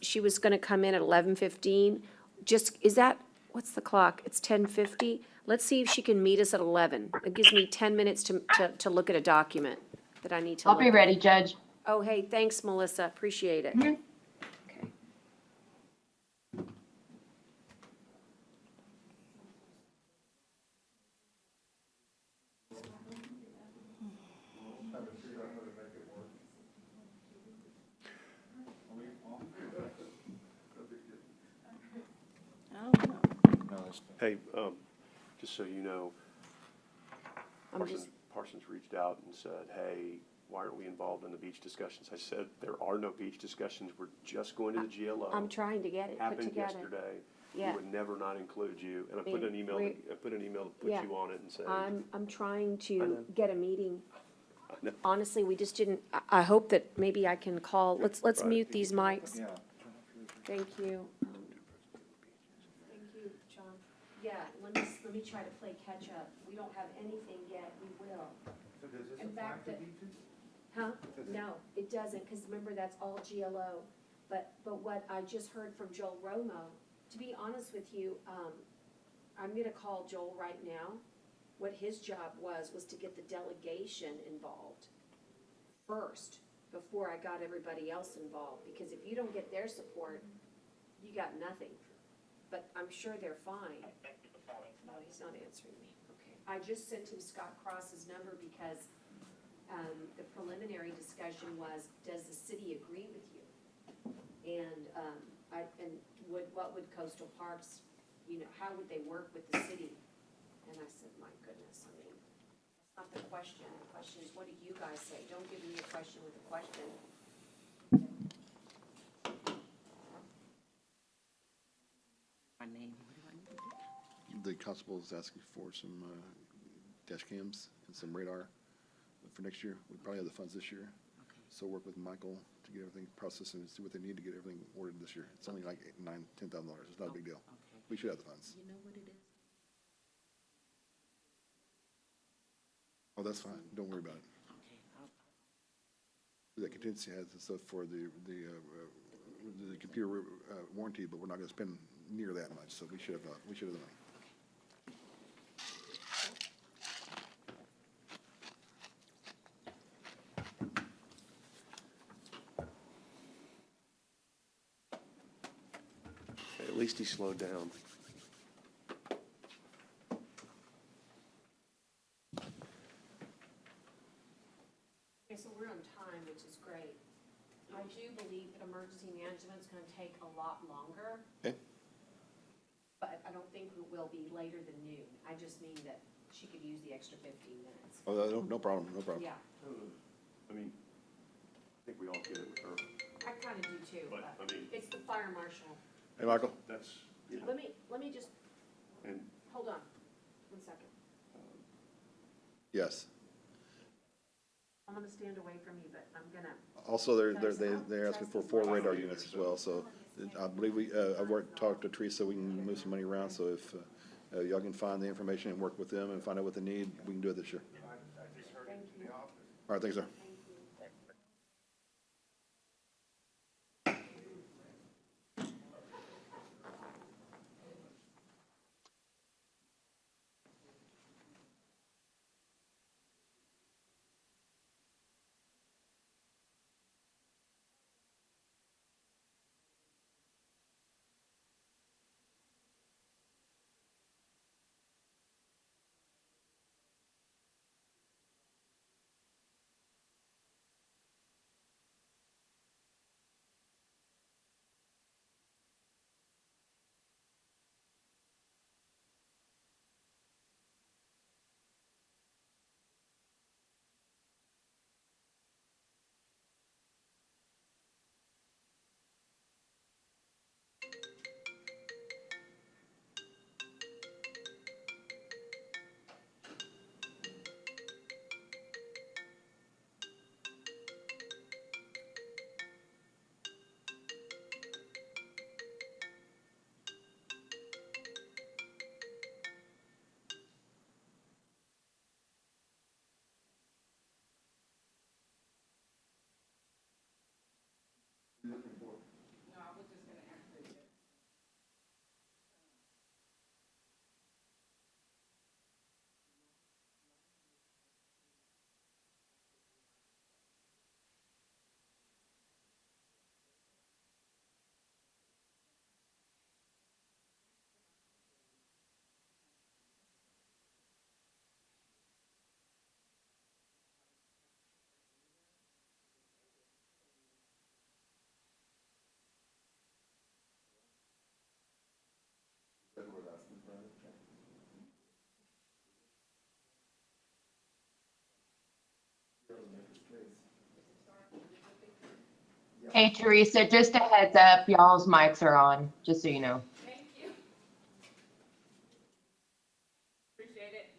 she was gonna come in at 11:15. What's the clock? It's 10:50. Let's see if she can meet us at 11. It gives me 10 minutes to look at a document that I need to I'll look be at. ready, Judge. Oh, hey, thanks, Melissa. Appreciate it. Mhm. Okay. Hey, just so you know, Parsons reached out and said, hey, why aren't we involved in the beach discussions? I said, there are no beach discussions. We're just going to the GLO. I'm trying to get it put Happened together. yesterday. Yeah. We would never not include you. And I put an email, we- to put Yeah. you on it and say, I'm trying I to know. get a meeting. I know. Honestly, we just didn't, I hope that maybe I can call, let's Right. mute these mics. Thank you. Thank you, John. Yeah, let me try to play catch up. We don't have anything yet, we will. In fact, huh? No, it doesn't, because remember, that's all GLO. But what I just heard from Joel Romo, to be honest with you, I'm gonna call Joel right now. What his job was to get the delegation involved first, before I got everybody else involved, because if you don't get their support, you got nothing. But I'm sure they're fine. No, he's not answering me. Okay. I just sent him Scott Cross's number because, the preliminary discussion was, does the city agree with you? And, what would Coastal Parks, how would they work with the city? And I said, my goodness, I mean, that's not the question. The question is, what do you guys say? Don't give me a question with a question. The constable is asking for some dash cams and some radar for next year. We probably have the funds this year. So work with Michael to get everything processed and see what they need to get everything ordered this year. It's only like $10,000. It's not a big deal. We should have the funds. You know what it is? Oh, that's fine. Don't worry about it. The contingency has the stuff for the computer warranty, but we're not gonna spend near that much, so we should have the money. At least he slowed down. Okay, so we're on time, which is great. I do believe that emergency management's gonna take a lot longer. Okay. But I don't think it will be later than noon. I just mean that she could use the extra 15 minutes. Oh, no problem, no problem. Yeah, I mean, I think we all get it with her, I kinda do too, but, but I mean, it's the fire marshal. Hey, Michael? that's, you know, Let me just, and, hold on, 1 second. Yes. I'm gonna stand away from you, but I'm gonna, Also, they're asking for 4 radar units as well, so I believe talked to Teresa, we can move some money around, so if y'all can find the information and work with them and find out what they need, we can do it this year. All right, thanks, sir. Hey, Teresa, just a heads up, y'all's mics are on, just so you know. thank you. Appreciate it.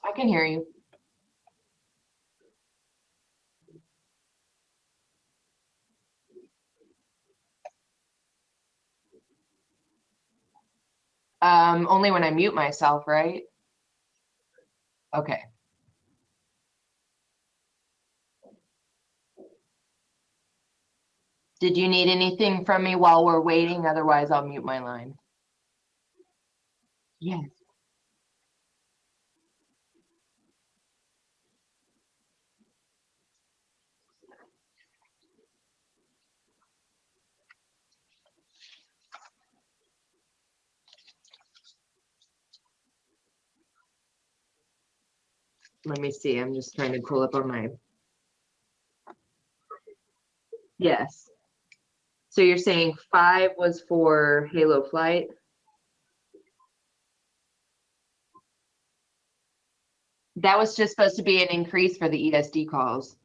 I can hear you. Only when I mute myself, right? Okay. Did you need anything from me while we're waiting? Otherwise, I'll mute my line. Yes. Let me see. I'm just trying to pull up on my. Yes. So you're saying 5 was for Halo Flight? That was just supposed to be an increase for the ESD calls.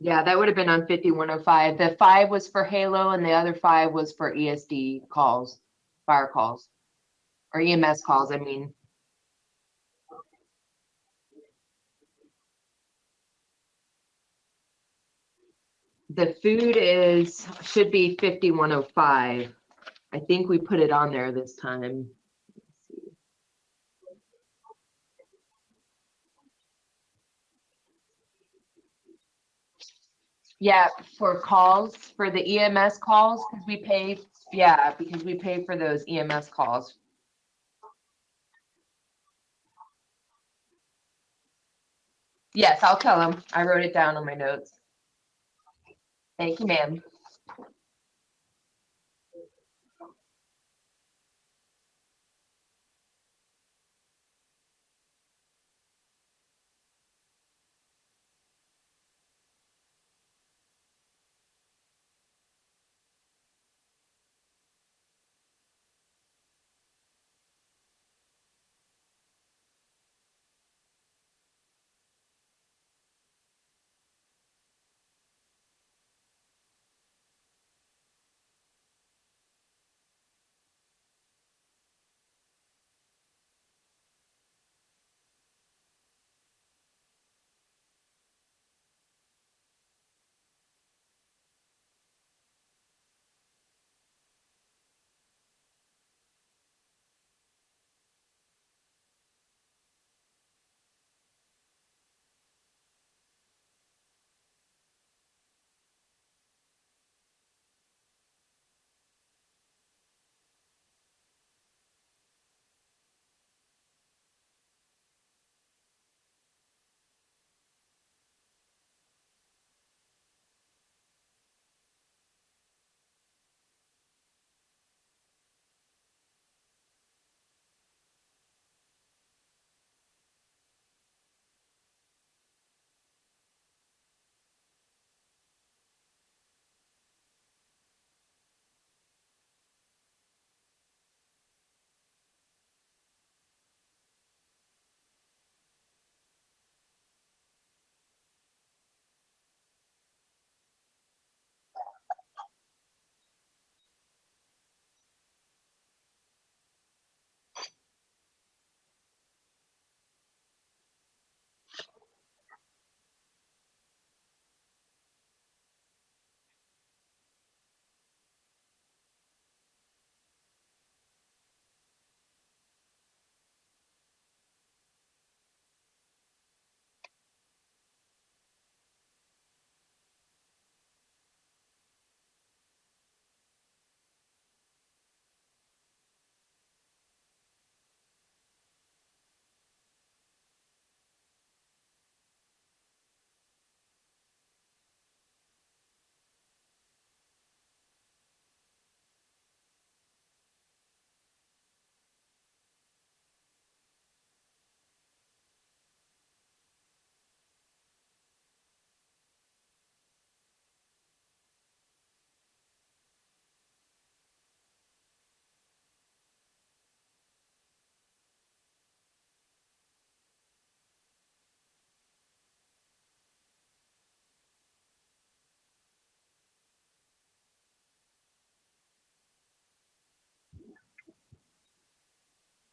Yeah, that would have been on 5105. The 5 was for Halo and the other 5 was for ESD calls, fire calls, or EMS calls, I mean. The food should be 5105. I think we put it on there this time. Yeah, for calls, for the EMS calls, because we pay, yeah, because we pay for those EMS calls. Yes, I'll tell them. I wrote it down on my notes. Thank you, ma'am.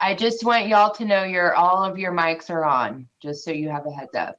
I just want y'all to know all of your mics are on, just so you have a heads up.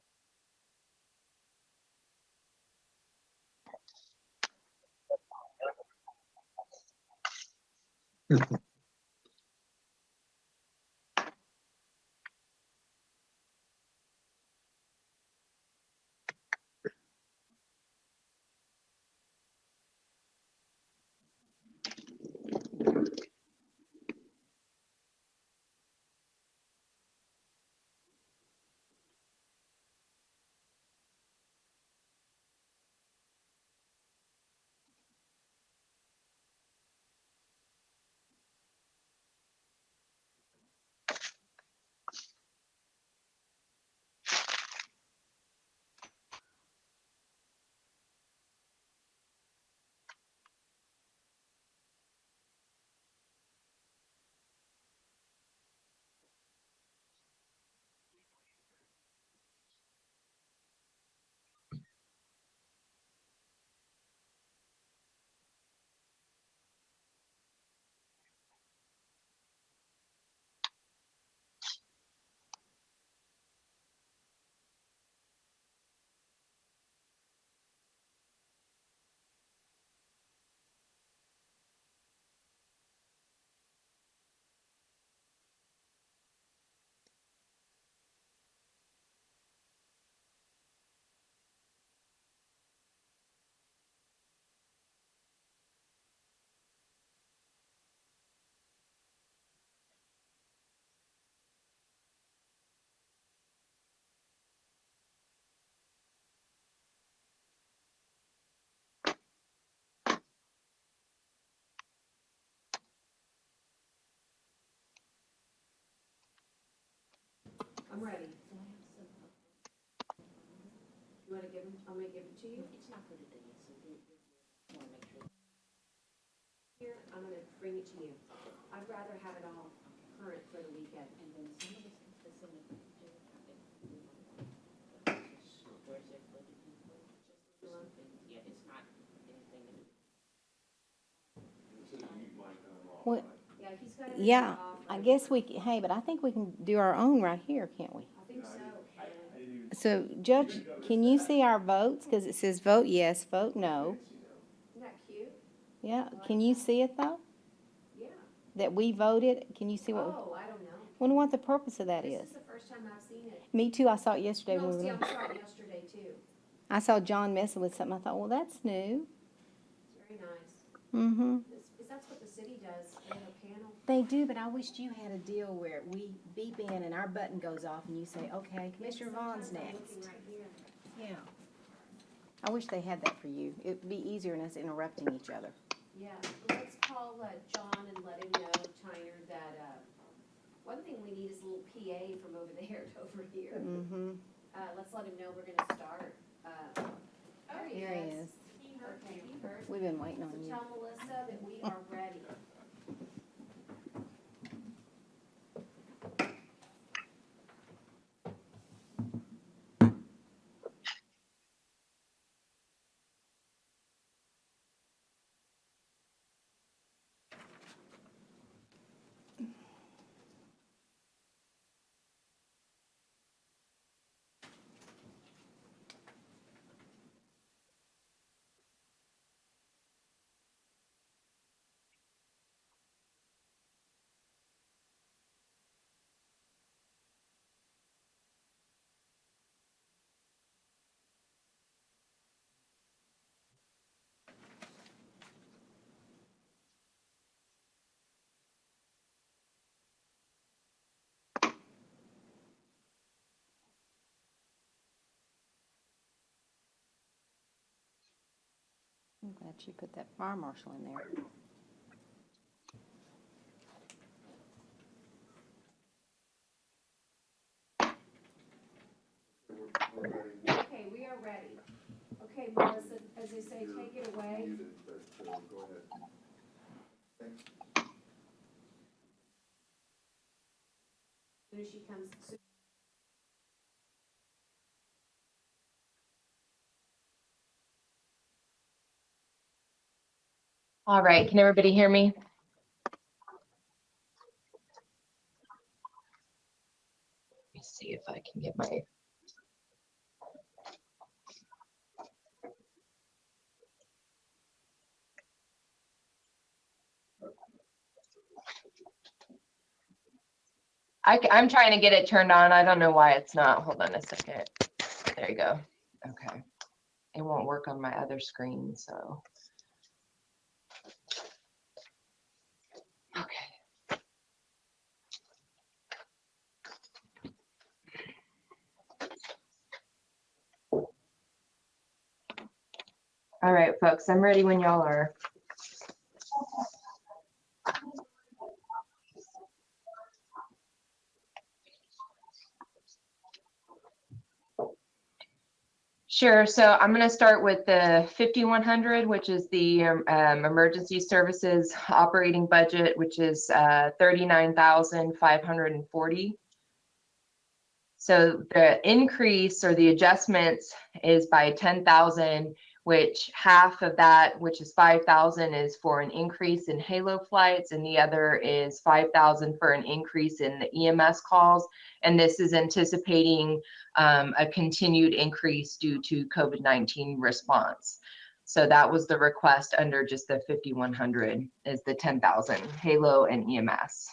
I'm ready. You wanna give them, I'm gonna give it to you? It's not for today, so wanna make sure. Here, I'm gonna bring it to you. I'd rather have it all current for the weekend. And then some of this, yeah, it's not anything. What? Yeah, he's got it. Yeah, I guess hey, but I think we can do our own right here, can't we? I think so. So Judge, can you see our votes? Because it says vote yes, vote no. Isn't that cute? Yeah, can you see it though? Yeah. That we voted? Can you see what? Oh, I don't know. Wonder what the purpose of that This is. is the first time I've seen it. Me too, I saw it yesterday. No, when we see, were- I saw it yesterday too. I saw John messing with something. I thought, well, that's new. It's very nice. Mm-hmm. That's what the city does. They have a panel. They do, but I wished you had a deal where we beep in and our button goes off and you say, okay, Commissioner Vaughn's Sometimes I'm next. looking right here. Yeah. I wish they had that for you. It'd be easier than us interrupting each other. Yeah, let's call John and let him know, Tyner, that, one thing we need is a little PA from over there to over here. Mm-hmm. Let's let him know we're gonna start. There he Here he is. is. Okay, he heard. We've been waiting on So you. tell Melissa that we are ready. I'm glad you put that fire marshal in there. Okay, we are ready. Okay, Melissa, as they say, take it away. Go ahead. As soon as she comes. All right, can everybody hear me? Let me see if I can get my. I'm trying to get it turned on. I don't know why it's not. Hold on a second. There you go. Okay. It won't work on my other screen, so. Okay. All right, folks, I'm ready when y'all are. Sure. So I'm going to start with the 5,100, which is the emergency services operating budget, which is 39,540. So the increase or the adjustments is by 10,000, which half of that, which is 5,000, is for an increase in Halo flights, and the other is 5,000 for an increase in the EMS calls. And this is anticipating a continued increase due to COVID-19 response. So that was the request under just the 5,100 is the 10,000 Halo and EMS.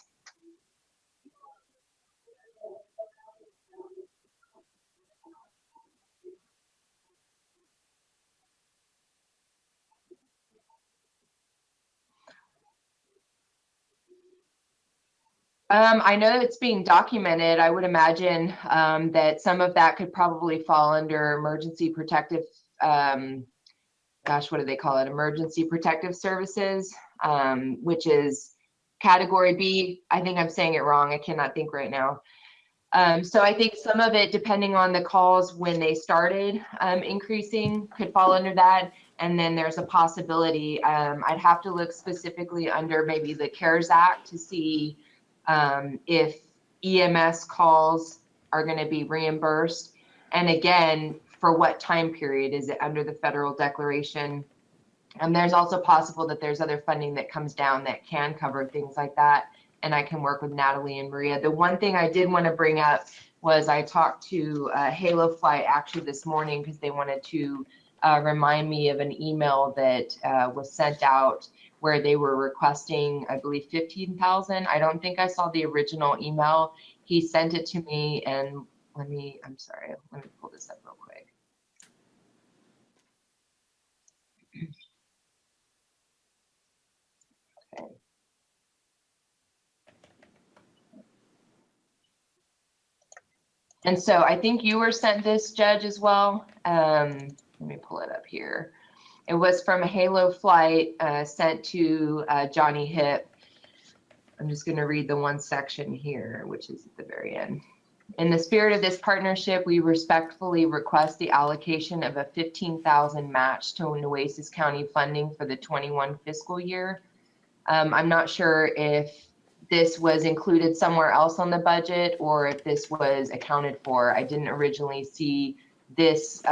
I know it's being documented. I would imagine that some of that could probably fall under emergency protective, gosh, what do they call it? Emergency protective services, which is category B. I think I'm saying it wrong. I cannot think right now. So I think some of it, depending on the calls when they started increasing, could fall under that. And then there's a possibility, I'd have to look specifically under maybe the CARES Act to see if EMS calls are going to be reimbursed. And again, for what time period? Is it under the federal declaration? And there's also possible that there's other funding that comes down that can cover things like that. And I can work with Natalie and Maria. The one thing I did want to bring up was I talked to Halo Flight actually this morning because they wanted to remind me of an email that was sent out where they were requesting, I believe, 15,000. I don't think I saw the original email. He sent it to me, and let me pull this up real quick. Okay. And so I think you were sent this, Judge, as well. Let me pull it up here. It was from a Halo Flight sent to Johnny Hip. I'm just going to read the one section here, which is at the very end. In the spirit of this partnership, we respectfully request the allocation of a $15,000 match to Nueces County funding for the 21 fiscal year. I'm not sure if this was included somewhere else on the budget or if this was accounted for. I didn't originally see this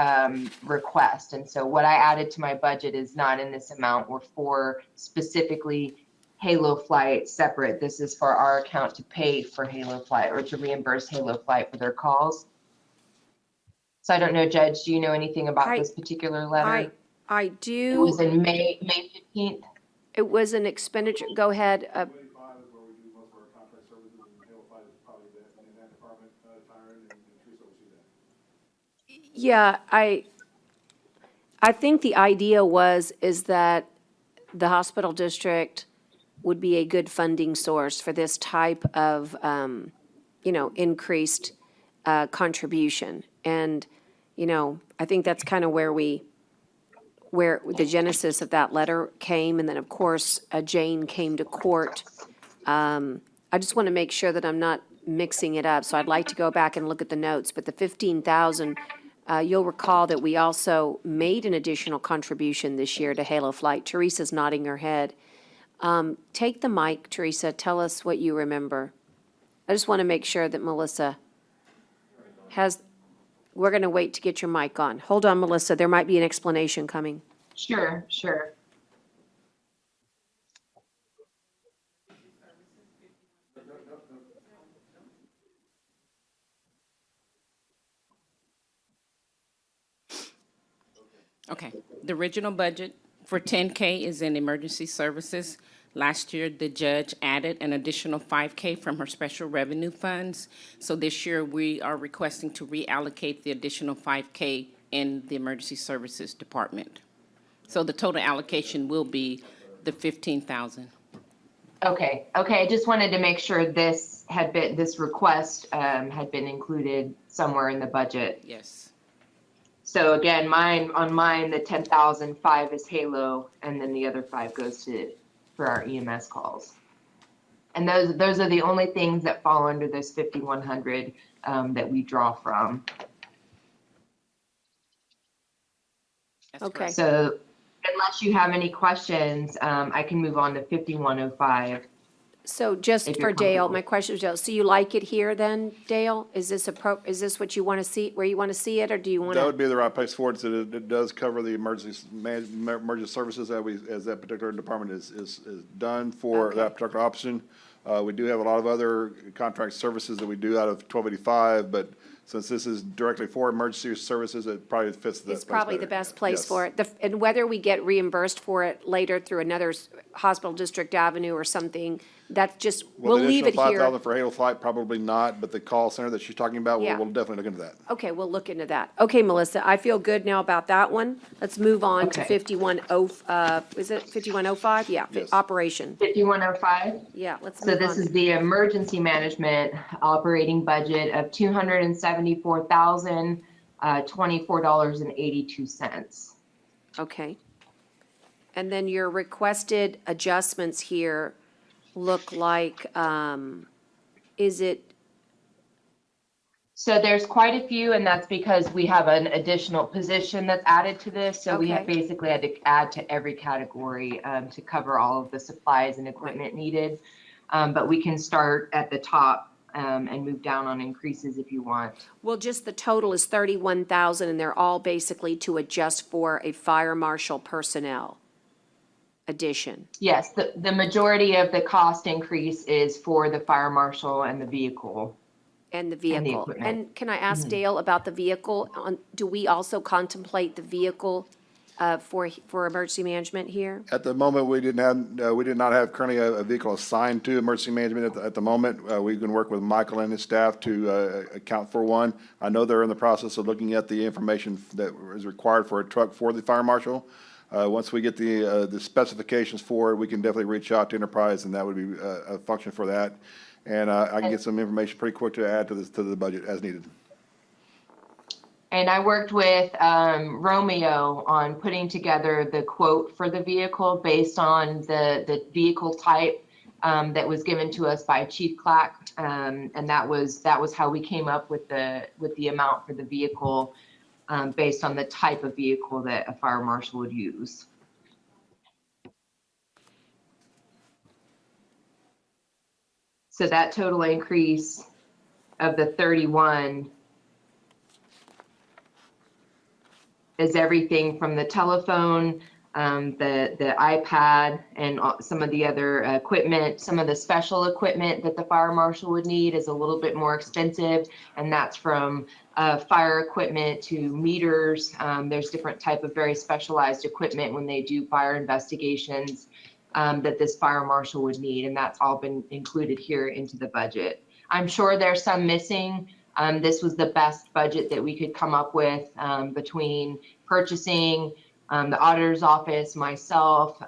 request. And so what I added to my budget is not in this amount or for specifically Halo Flight separate. This is for our account to pay for Halo Flight or to reimburse Halo Flight for their calls. So I don't know, Judge, do you know anything about this particular letter? I do. It was in May 15th. It was an expenditure, go ahead. Yeah, I think the idea is that the hospital district would be a good funding source for this type of, increased contribution. And, I think that's kind of where the genesis of that letter came. And then, of course, Jane came to court. I just want to make sure that I'm not mixing it up. So I'd like to go back and look at the notes. But the 15,000, you'll recall that we also made an additional contribution this year to Halo Flight. Teresa's nodding her head. Take the mic, Teresa. Tell us what you remember. I just want to make sure that Melissa we're going to wait to get your mic on. Hold on, Melissa. There might be an explanation coming. Sure. Okay, the original budget for 10K is in emergency services. Last year, the judge added an additional 5K from her special revenue funds. So this year, we are requesting to reallocate the additional 5K in the emergency services department. So the total allocation will be the 15,000. Okay. I just wanted to make sure this request had been included somewhere in the budget. Yes. So again, the 10,005 is Halo, and then the other 5 goes for our EMS calls. And those are the only things that fall under this 5,100 that we draw from. Okay. So unless you have any questions, I can move on to 5,105. So just for Dale, my question is, Dale, so you like it here then, Dale? Is this what you want to see, where you want to see it, or do you want to? That would be the right place for it. So it does cover the emergency services as that particular department is done for that particular option. We do have a lot of other contract services that we do out of 1285, but since this is directly for emergency services, it probably fits the. It's probably the best place Yes. for it. And whether we get reimbursed for it later through another hospital district avenue or something, that's just, we'll leave it The additional here. 5,000 for Halo Flight, probably not, but the call center that she's talking about, Yeah. we'll definitely look into that. Okay, we'll look into that. Okay, Melissa, I feel good now about that one. Let's move on to Okay. 5105, is it 5105? Yeah, operation. 5,105? Yeah, let's So move this on. is the emergency management operating budget of $274,024.82. Okay. And then your requested adjustments here look like, is it So there's quite a few, and that's because we have an additional position that's added to this. So we have Okay. basically had to add to every category to cover all of the supplies and equipment needed. But we can start at the top and move down on increases if you want. Well, just the total is 31,000, and they're all basically to adjust for a fire marshal personnel addition. Yes, the majority of the cost increase is for the fire marshal and the vehicle. And the vehicle. equipment. And can I ask Dale about the vehicle? Do we also contemplate the vehicle for emergency management here? At the moment, we did not have currently a vehicle assigned to emergency management at the moment. We can work with Michael and his staff to account for one. I know they're in the process of looking at the information that is required for a truck for the fire marshal. Once we get the specifications for it, we can definitely reach out to Enterprise, and that would be a function for that. And I can get some information pretty quick to add to the budget as needed. And I worked with Romeo on putting together the quote for the vehicle based on the vehicle type that was given to us by Chief Clack. And that was how we came up with the amount for the vehicle based on the type of vehicle that a fire marshal would use. So that total increase of the 31 is everything from the telephone, the iPad, and some of the other equipment. Some of the special equipment that the fire marshal would need is a little bit more expensive, and that's from fire equipment to meters. There's different type of very specialized equipment when they do fire investigations that this fire marshal would need, and that's all been included here into the budget. I'm sure there's some missing. This was the best budget that we could come up with between purchasing, the auditor's office, myself,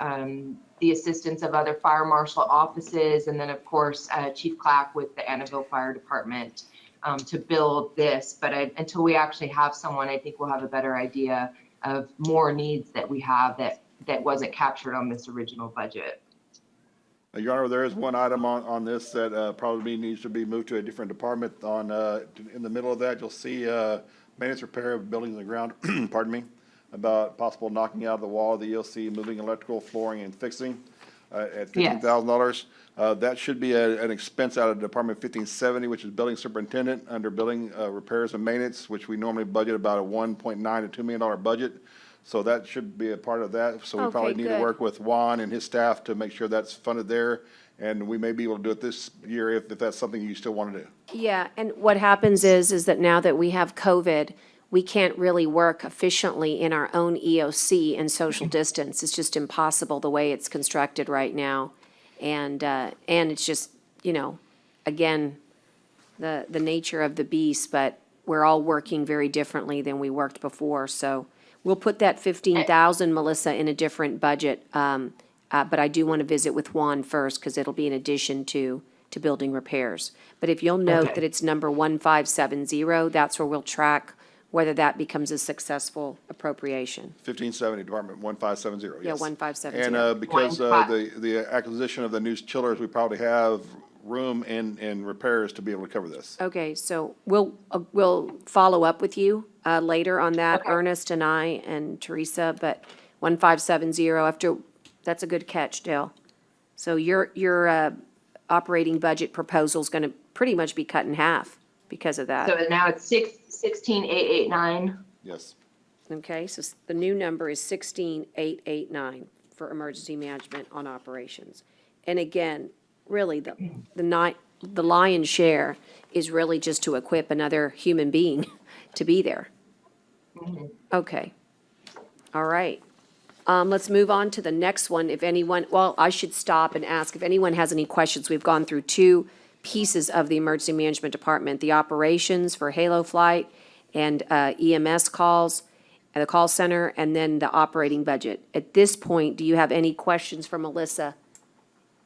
the assistance of other fire marshal offices, and then of course Chief Clack with the Annabelle Fire Department to build this. But until we actually have someone, I think we'll have a better idea of more needs that we have that wasn't captured on this original budget. Your Honor, there is one item on this that probably needs to be moved to a different department. In the middle of that, you'll see maintenance repair of buildings and ground, pardon me, about possible knocking out of the wall of the EOC, moving electrical, flooring, and fixing at $15,000. That should be an expense out of Department 1570, which is Building Superintendent, under Building Repairs and Maintenance, which we normally budget about a $1.9 to $2 million budget. So that should be a part of that. So we probably Okay, need to good. work with Juan and his staff to make sure that's funded there. And we may be able to do it this year if that's something you still want to do. Yeah, and what happens is that now that we have COVID, we can't really work efficiently in our own EOC and social distance. It's just impossible the way it's constructed right now. And it's just, again, the nature of the beast, but we're all working very differently than we worked before. So we'll put that 15,000, Melissa, in a different budget. But I do want to visit with Juan first because it'll be in addition to building repairs. But if you'll note that it's number 1570, that's where we'll track whether that becomes a successful appropriation. 1570, Department 1570, yes. Yeah, 1570. And because the acquisition of the new chillers, we probably have room in repairs to be able to cover this. Okay, so we'll follow up with you later on that, Ernest and I and Teresa, but 1570 that's a good catch, Dale. So your operating budget proposal is going to pretty much be cut in half because of that. So now it's 16,889. Yes. Okay, so the new number is 16,889 for emergency management on operations. And again, really, the lion's share is really just to equip another human being to be there. Okay. All right. Let's move on to the next one. If anyone, well, I should stop and ask if anyone has any questions. We've gone through two pieces of the emergency management department, the operations for Halo Flight and EMS calls, and the call center, and then the operating budget. At this point, do you have any questions for Melissa?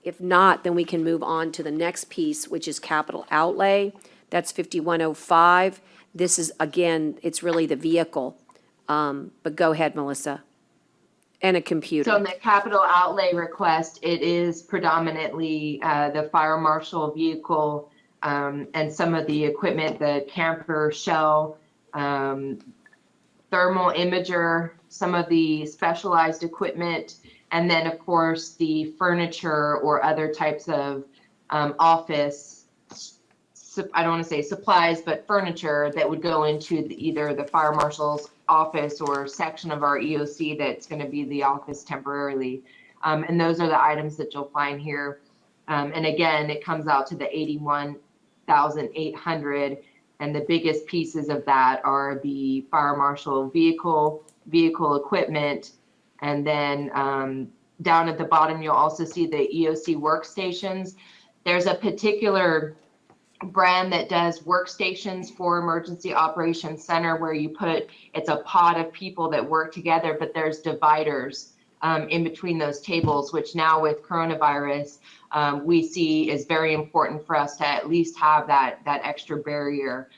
If not, then we can move on to the next piece, which is capital outlay. That's 5105. This is, again, it's really the vehicle. But go ahead, Melissa. And a computer. So in the capital outlay request, it is predominantly the fire marshal vehicle and some of the equipment, the camper shell, thermal imager, some of the specialized equipment, and then of course the furniture or other types of office, I don't want to say supplies, but furniture that would go into either the fire marshal's office or section of our EOC that's going to be the office temporarily. And those are the items that you'll find here. And again, it comes out to the 81,800. And the biggest pieces of that are the fire marshal vehicle equipment. And then down at the bottom, you'll also see the EOC workstations. There's a particular brand that does workstations for Emergency Operations Center where you put, it's a pod of people that work together, but there's dividers in between those tables, which now with coronavirus, we see is very important for us to at least have that extra barrier.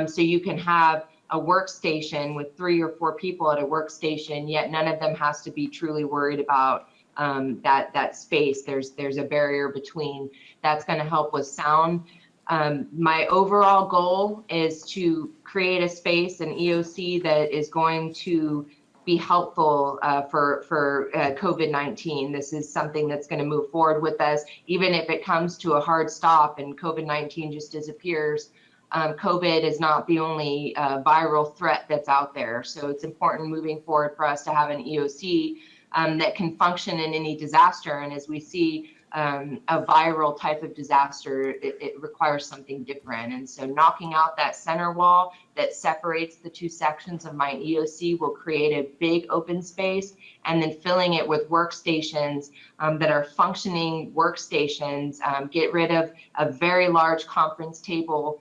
So you can have a workstation with 3 or 4 people at a workstation, yet none of them has to be truly worried about that space. There's a barrier between. That's going to help with sound. My overall goal is to create a space, an EOC, that is going to be helpful for COVID-19. This is something that's going to move forward with us, even if it comes to a hard stop and COVID-19 just disappears. COVID is not the only viral threat that's out there. So it's important moving forward for us to have an EOC that can function in any disaster. And as we see a viral type of disaster, it requires something different. And so knocking out that center wall that separates the 2 sections of my EOC will create a big open space, and then filling it with workstations that are functioning workstations, get rid of a very large conference table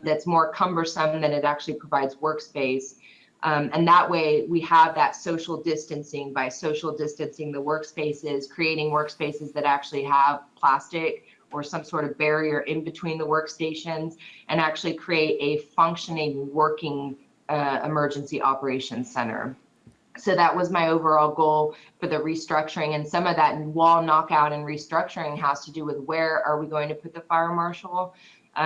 that's more cumbersome than it actually provides workspace. And that way we have that social distancing. By social distancing the workspaces, creating workspaces that actually have plastic or some sort of barrier in between the workstations, and actually create a functioning, working emergency operations center. So that was my overall goal for the restructuring. And some of that wall knockout and restructuring has to do with where are we going to put the fire marshal.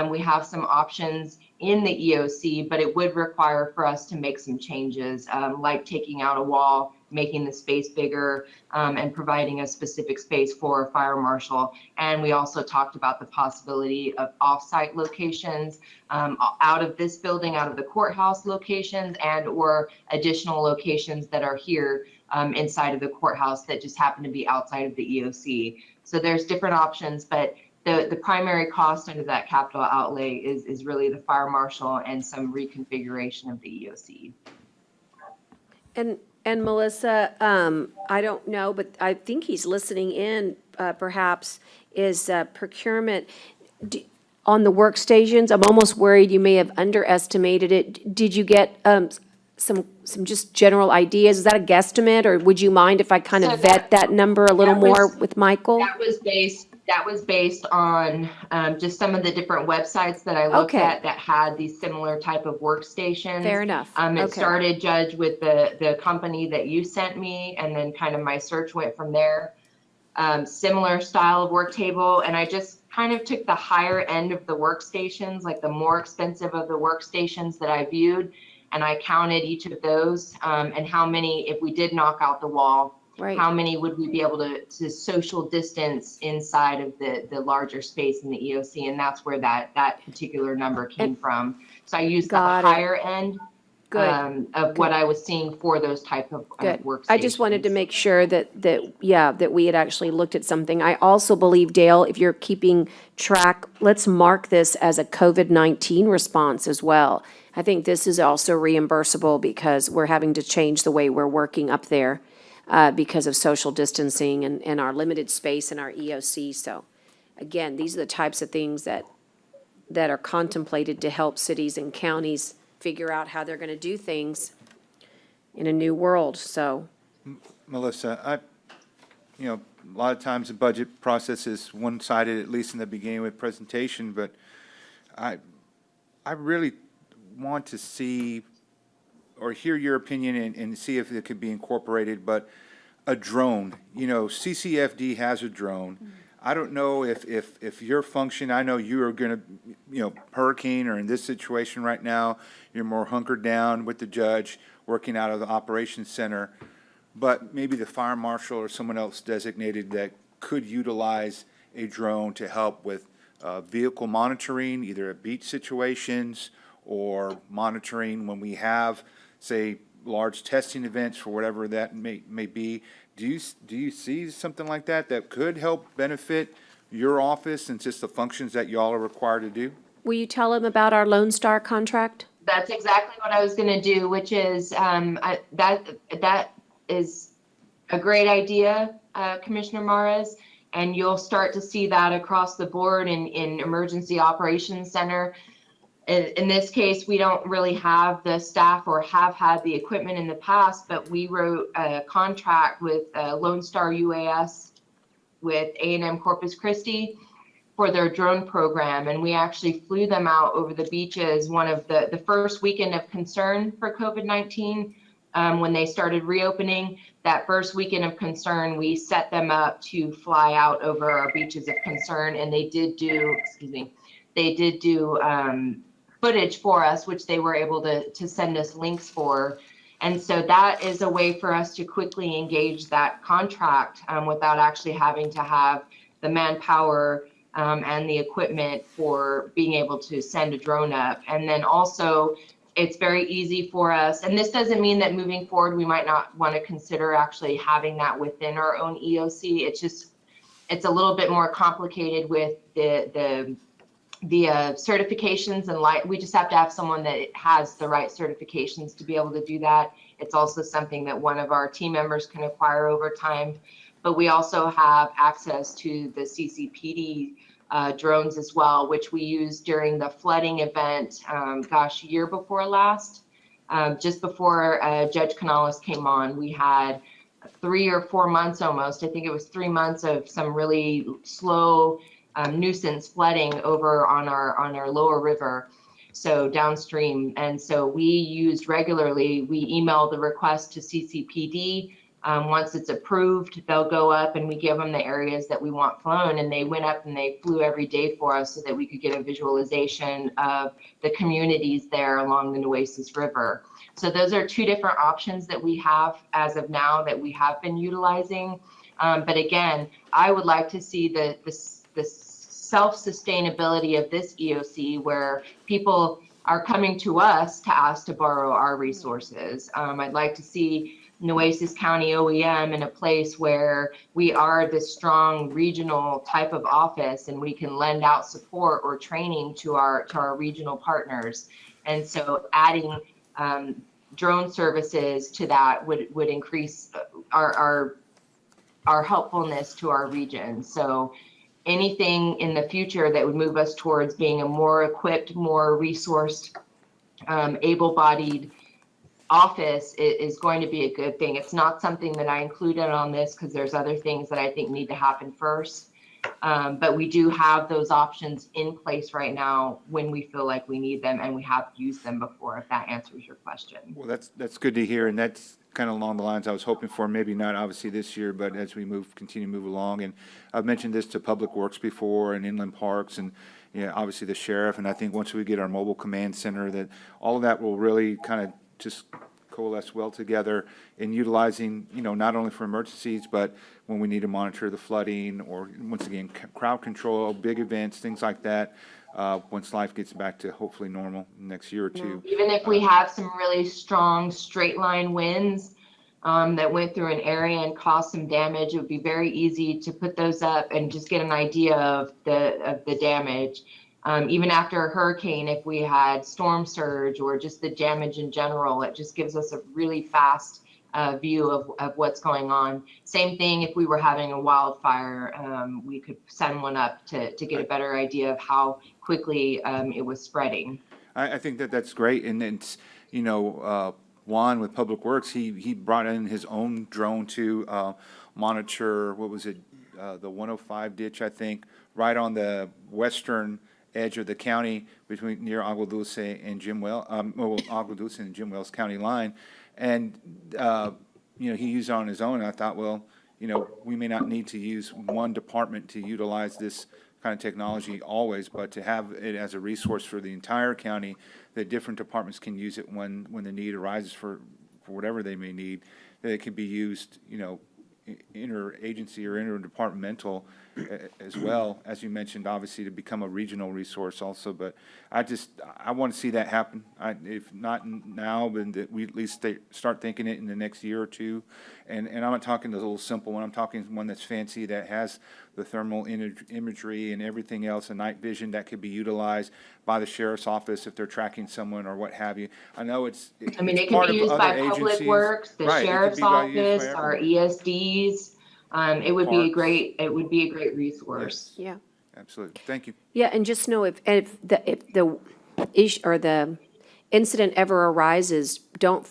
We have some options in the EOC, but it would require for us to make some changes, like taking out a wall, making the space bigger, and providing a specific space for a fire marshal. And we also talked about the possibility of off-site locations out of this building, out of the courthouse locations, and or additional locations that are here inside of the courthouse that just happen to be outside of the EOC. So there's different options, but the primary cost under that capital outlay is really the fire marshal and some reconfiguration of the EOC. And Melissa, I don't know, but I think he's listening in, perhaps, is procurement. On the workstations, I'm almost worried you may have underestimated it. Did you get some just general ideas? Is that a guesstimate, or would you mind if I kind of vet that number a little more with Michael? That was based on just some of the different websites that I looked at that had these similar type of workstations. Fair enough. It started, Judge, with the company that you sent me, and then kind of my search went from there. Similar style of work table, and I just kind of took the higher end of the workstations, like the more expensive of the workstations that I viewed, and I counted each of those and how many, if we did knock out the wall, how many would we be able to social distance inside of the larger space in the EOC? And that's where that particular number came from. So I used the higher end of what I was seeing for those type of workstations. I just wanted to make sure that we had actually looked at something. I also believe, Dale, if you're keeping track, let's mark this as a COVID-19 response as well. I think this is also reimbursable because we're having to change the way we're working up there. Because of social distancing and our limited space in our EOC. So again, these are the types of things that are contemplated to help cities and counties figure out how they're going to do things in a new world. So Melissa, a lot of times the budget process is one-sided, at least in the beginning with presentation, but I really want to see or hear your opinion and see if it could be incorporated, but a drone, CCFD has a drone. I don't know if your function, I know you are gonna, hurricane or in this situation right now, you're more hunkered down with the judge, working out of the operations center. But maybe the fire marshal or someone else designated that could utilize a drone to help with vehicle monitoring, either at beach situations or monitoring when we have, say, large testing events for whatever that may be. Do you see something like that that could help benefit your office and just the functions that y'all are required to do? Will you tell them about our Lone Star contract? That's exactly what I was going to do, which is that is a great idea, Commissioner Mares, and you'll start to see that across the board in Emergency Operations Center. In this case, we don't really have the staff or have had the equipment in the past, but we wrote a contract with Lone Star UAS with A&M Corpus Christi for their drone program, and we actually flew them out over the beaches one of the first weekend of concern for COVID-19. When they started reopening, that first weekend of concern, we set them up to fly out over our beaches of concern, and they did do, footage for us, which they were able to send us links for. And so that is a way for us to quickly engage that contract without actually having to have the manpower and the equipment for being able to send a drone up. And then also, it's very easy for us, and this doesn't mean that moving forward we might not want to consider actually having that within our own EOC. It's a little bit more complicated with the certifications, and we just have to have someone that has the right certifications to be able to do that. It's also something that one of our team members can acquire over time, but we also have access to the CCPD drones as well, which we used during the flooding event, year before last, just before Judge Canales came on. We had 3 or 4 months almost, I think it was 3 months of some really slow nuisance flooding over on our lower river, so downstream. And so we used regularly, we email the request to CCPD. Once it's approved, they'll go up and we give them the areas that we want flown, and they went up and they flew every day for us so that we could get a visualization of the communities there along the Nueces River. So those are 2 different options that we have as of now that we have been utilizing. But again, I would like to see the self-sustainability of this EOC, where people are coming to us to ask to borrow our resources. I'd like to see Nueces County OEM in a place where we are this strong regional type of office and we can lend out support or training to our regional partners. And so adding drone services to that would increase our helpfulness to our region. So anything in the future that would move us towards being a more equipped, more resourced, able-bodied office is going to be a good thing. It's not something that I included on this because there's other things that I think need to happen first. But we do have those options in place right now when we feel like we need them, and we have used them before, if that answers your question. Well, that's good to hear, and that's kind of along the lines I was hoping for, maybe not obviously this year, but as we continue to move along. And I've mentioned this to Public Works before and Inland Parks and, obviously the sheriff. And I think once we get our mobile command center, that all of that will really kind of just coalesce well together in utilizing, not only for emergencies, but when we need to monitor the flooding or, once again, crowd control, big events, things like that, once life gets back to hopefully normal next year or 2. Even if we have some really strong straight line winds that went through an area and caused some damage, it would be very easy to put those up and just get an idea of the damage. Even after a hurricane, if we had storm surge or just the damage in general, it just gives us a really fast view of what's going on. Same thing if we were having a wildfire, we could send one up to get a better idea of how quickly it was spreading. I think that's great. And it's, Juan with Public Works, he brought in his own drone to monitor, what was it, the 105 ditch, I think, right on the western edge of the county near Agua Dulce and Agua Dulce and Jim Wells County line. And, he used it on his own. And I thought, well, we may not need to use one department to utilize this kind of technology always, but to have it as a resource for the entire county, that different departments can use it when the need arises for whatever they may need, that it can be used, interagency or interdepartmental as well, as you mentioned, obviously to become a regional resource also. But I want to see that happen. If not now, then that we at least start thinking it in the next year or two. And I'm not talking the little simple one. I'm talking one that's fancy, that has the thermal imagery and everything else, and night vision that could be utilized by the sheriff's office if they're tracking someone or what have you. I know it can be part of used other by Public agencies. Works, the Right, it could sheriff's be by used by office, our everyone. ESDs. It would be a Parks. great resource. Yeah. Absolutely. Thank you. Yeah, and just know if the issue or the incident ever arises, don't,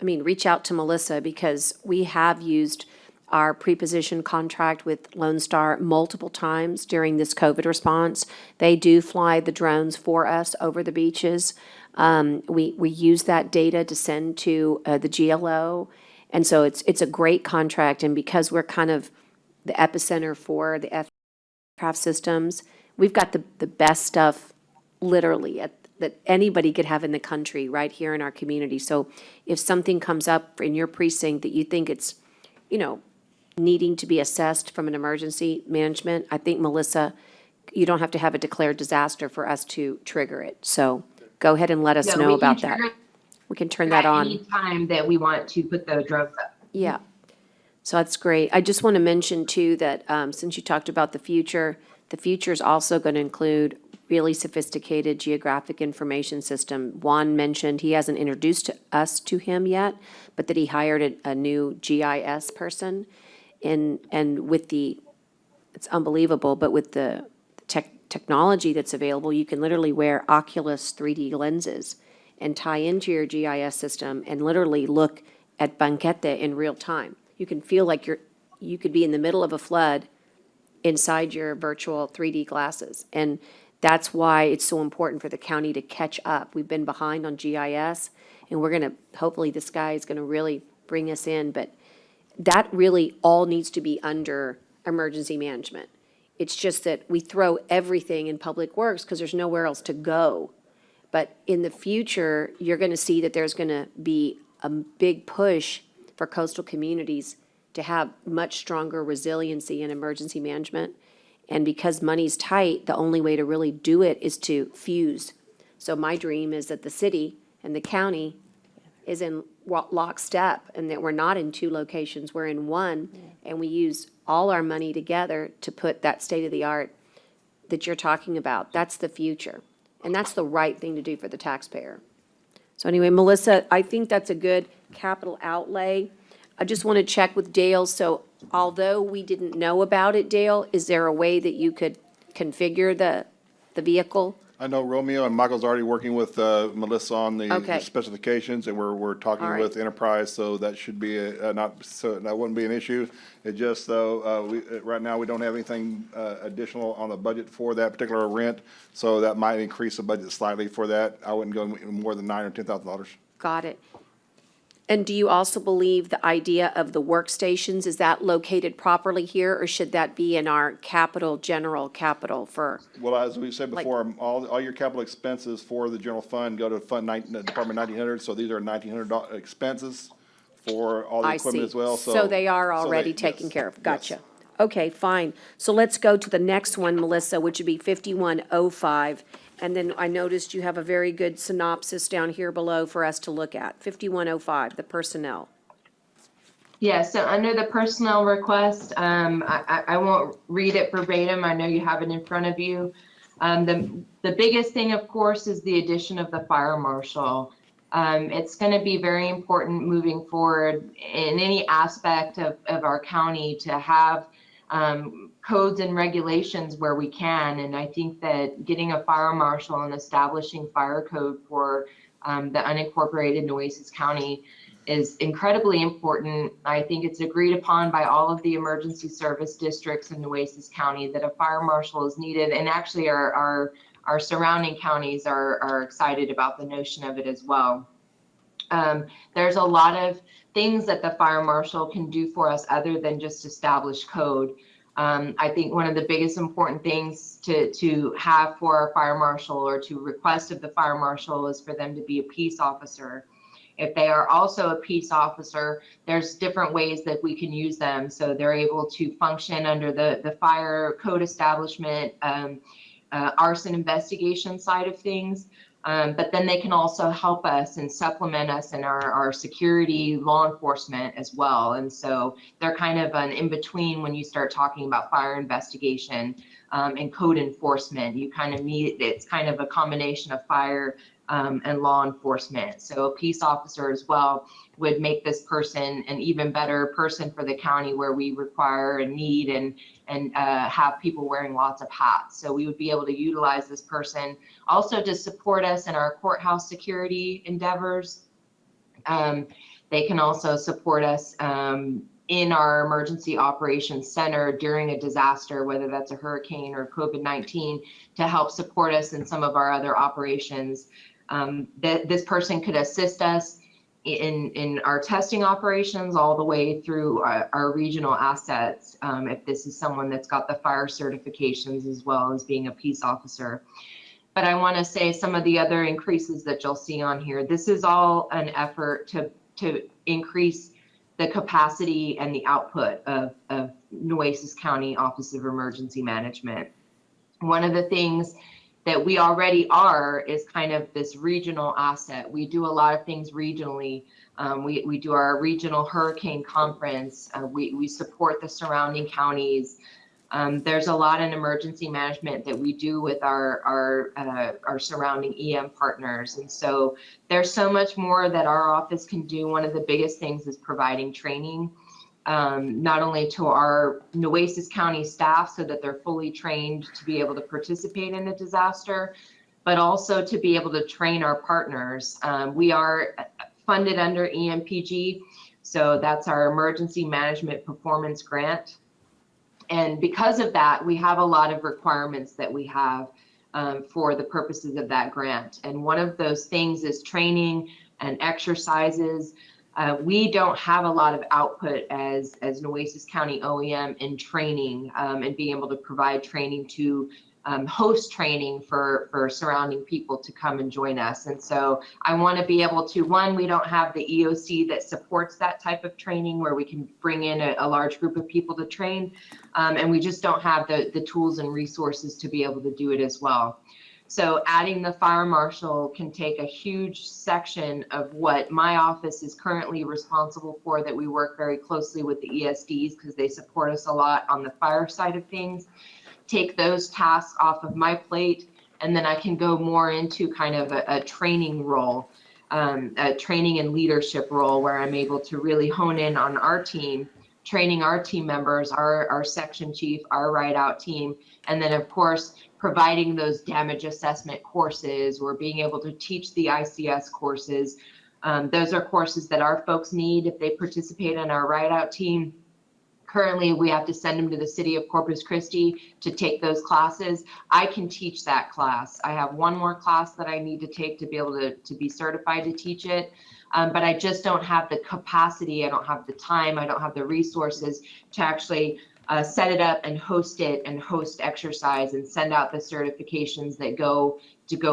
reach out to Melissa, because we have used our preposition contract with Lone Star multiple times during this COVID response. They do fly the drones for us over the beaches. We use that data to send to the GLO. And so it's a great contract. And because we're kind of the epicenter for the aircraft systems, we've got the best stuff literally that anybody could have in the country right here in our community. So if something comes up in your precinct that you think it's, needing to be assessed from an emergency management, I think, Melissa, you don't have to have a declared disaster for us to trigger it. So go ahead and let us No, know we can about that. trigger We can turn that on. Any time that we want to put the drones up. Yeah. So that's great. I just want to mention too that since you talked about the future is also going to include really sophisticated geographic information system. Juan mentioned he hasn't introduced us to him yet, but that he hired a new GIS person. And with it's unbelievable, but with the technology that's available, you can literally wear Oculus 3D lenses and tie into your GIS system and literally look at Banquete in real time. You can feel like you could be in the middle of a flood inside your virtual 3D glasses. And that's why it's so important for the county to catch up. We've been behind on GIS, and hopefully this guy is gonna really bring us in, but that really all needs to be under emergency management. It's just that we throw everything in Public Works because there's nowhere else to go. But in the future, you're going to see that there's going to be a big push for coastal communities to have much stronger resiliency in emergency management. And because money's tight, the only way to really do it is to fuse. So my dream is that the city and the county is in lockstep, and that we're not in two locations, we're in one, and we use all our money together to put that state-of-the-art that you're talking about. That's the future. And that's the right thing to do for the taxpayer. So anyway, Melissa, I think that's a good capital outlay. I just want to check with Dale. So although we didn't know about it, Dale, is there a way that you could configure the vehicle? I know Romeo and Michael's already working with Melissa on the Okay. specifications, and we're talking All right. with Enterprise, so that should be that wouldn't be an issue. It just though right now we don't have anything additional on the budget for that particular rent, so that might increase the budget slightly for that. I wouldn't go more than $9,000 or $10,000. Got it. And do you also believe the idea of the workstations, is that located properly here, or should that be in our general capital for? Well, as we said before, all your capital expenses for the general fund go to Department 1900, so these are $1,900 expenses for all the I equipment see. as well. So they are already taken care of. Gotcha. Okay, fine. So let's go to the next one, Melissa, which would be 5105. And then I noticed you have a very good synopsis down here below for us to look at. 5105, the personnel. Yeah, so under the personnel request, I won't read it verbatim. I know you have it in front of you. The biggest thing, of course, is the addition of the fire marshal. It's going to be very important moving forward in any aspect of our county to have codes and regulations where we can. And I think that getting a fire marshal and establishing fire code for the unincorporated Nueces County is incredibly important. I think it's agreed upon by all of the emergency service districts in Nueces County that a fire marshal is needed. And actually our surrounding counties are excited about the notion of it as well. There's a lot of things that the fire marshal can do for us other than just establish code. I think one of the biggest important things to have for our fire marshal or to request of the fire marshal is for them to be a peace officer. If they are also a peace officer, there's different ways that we can use them. So they're able to function under the fire code establishment, arson investigation side of things. But then they can also help us and supplement us in our security law enforcement as well. And so they're kind of an in-between when you start talking about fire investigation and code enforcement. You kind of meet, it's kind of a combination of fire and law enforcement. So a peace officer as well would make this person an even better person for the county, where we require and need and have people wearing lots of hats. So we would be able to utilize this person also to support us in our courthouse security endeavors. They can also support us in our emergency operations center during a disaster, whether that's a hurricane or COVID-19, to help support us in some of our other operations. This person could assist us in our testing operations all the way through our regional assets, if this is someone that's got the fire certifications as well as being a peace officer. But I want to say some of the other increases that you'll see on here, this is all an effort to increase the capacity and the output of Nueces County Office of Emergency Management. One of the things that we already are is kind of this regional asset. We do a lot of things regionally. We do our regional hurricane conference. We support the surrounding counties. There's a lot in emergency management that we do with our surrounding EM partners. And so there's so much more that our office can do. One of the biggest things is providing training, not only to our Nueces County staff so that they're fully trained to be able to participate in a disaster, but also to be able to train our partners. We are funded under EMPG, so that's our Emergency Management Performance Grant. And because of that, we have a lot of requirements that we have for the purposes of that grant. And one of those things is training and exercises. We don't have a lot of output as Nueces County OEM in training and being able to provide training to host training for surrounding people to come and join us. And so I want to be able to, one, we don't have the EOC that supports that type of training where we can bring in a large group of people to train. And we just don't have the tools and resources to be able to do it as well. So adding the fire marshal can take a huge section of what my office is currently responsible for, that we work very closely with the ESDs because they support us a lot on the fire side of things, take those tasks off of my plate, and then I can go more into kind of a training role, a training and leadership role, where I'm able to really hone in on our team, training our team members, our section chief, our ride out team, and then of course, providing those damage assessment courses or being able to teach the ICS courses. Those are courses that our folks need if they participate in our ride out team. Currently, we have to send them to the city of Corpus Christi to take those classes. I can teach that class. I have one more class that I need to take to be able to be certified to teach it. But I just don't have the capacity. I don't have the time. I don't have the resources to actually set it up and host it and host exercise and send out the certifications that go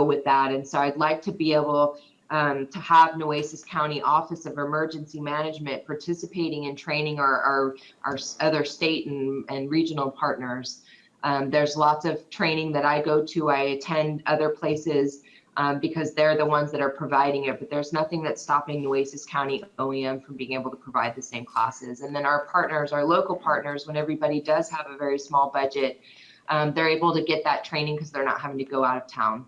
with that. And so I'd like to be able to have Nueces County Office of Emergency Management participating in training our other state and regional partners. There's lots of training that I go to. I attend other places because they're the ones that are providing it, but there's nothing that's stopping Nueces County OEM from being able to provide the same classes. And then our partners, our local partners, when everybody does have a very small budget, they're able to get that training because they're not having to go out of town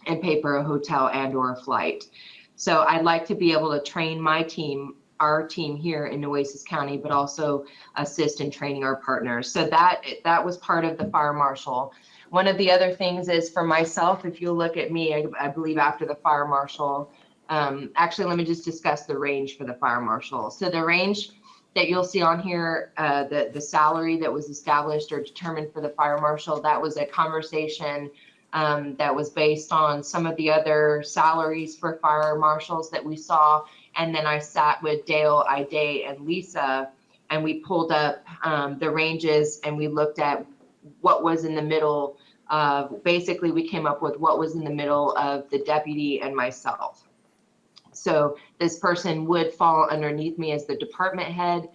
and pay for a hotel and or a flight. So I'd like to be able to train my team, our team here in Nueces County, but also assist in training our partners. So that was part of the fire marshal. One of the other things is for myself, if you look at me, I believe after the fire marshal, actually, let me just discuss the range for the fire marshal. So the range that you'll see on here, the salary that was established or determined for the fire marshal, that was a conversation that was based on some of the other salaries for fire marshals that we saw And then I sat with Dale, Ida, and Lisa, and we pulled up the ranges and we looked at what was in the middle of, basically we came up with what was in the middle of the deputy and myself. So this person would fall underneath me as the department head,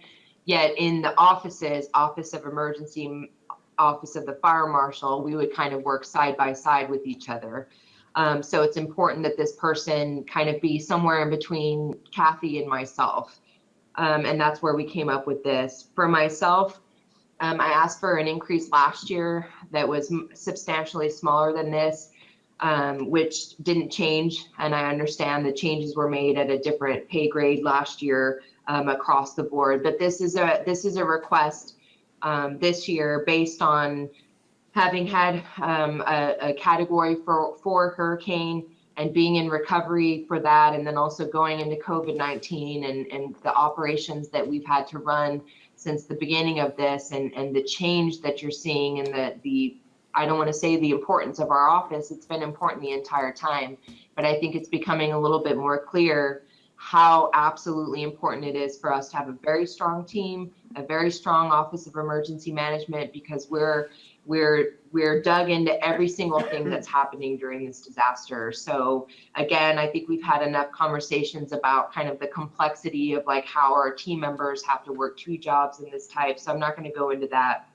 yet in the offices, Office of Emergency, Office of the Fire Marshal, we would kind of work side by side with each other. So it's important that this person kind of be somewhere in between Kathy and myself. And that's where we came up with this. For myself, I asked for an increase last year that was substantially smaller than this, which didn't change. And I understand the changes were made at a different pay grade last year across the board. But this is a request this year based on having had a category for hurricane and being in recovery for that, and then also going into COVID-19 and the operations that we've had to run since the beginning of this, and the change that you're seeing, and the I don't want to say the importance of our office. It's been important the entire time, but I think it's becoming a little bit more clear how absolutely important it is for us to have a very strong team, a very strong Office of Emergency Management, because we're dug into every single thing that's happening during this disaster. So again, I think we've had enough conversations about kind of the complexity of like how our team members have to work 2 jobs in this type. So I'm not going to go into that,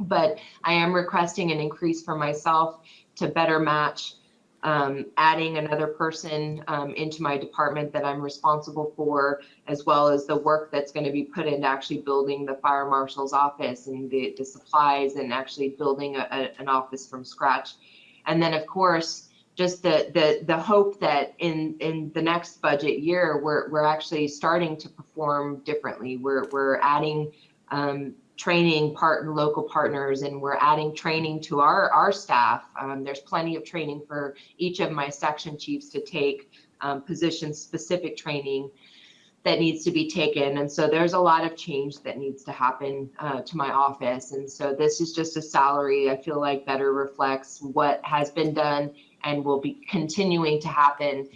but I am requesting an increase for myself to better match adding another person into my department that I'm responsible for, as well as the work that's going to be put into actually building the fire marshal's office and the supplies, and actually building an office from scratch. And then of course, just the hope that in the next budget year, we're actually starting to perform differently. We're adding training local partners, and we're adding training to our staff. There's plenty of training for each of my section chiefs to take, position specific training that needs to be taken. And so there's a lot of change that needs to happen to my office. And so this is just a salary I feel like better reflects what has been done and will be continuing to happen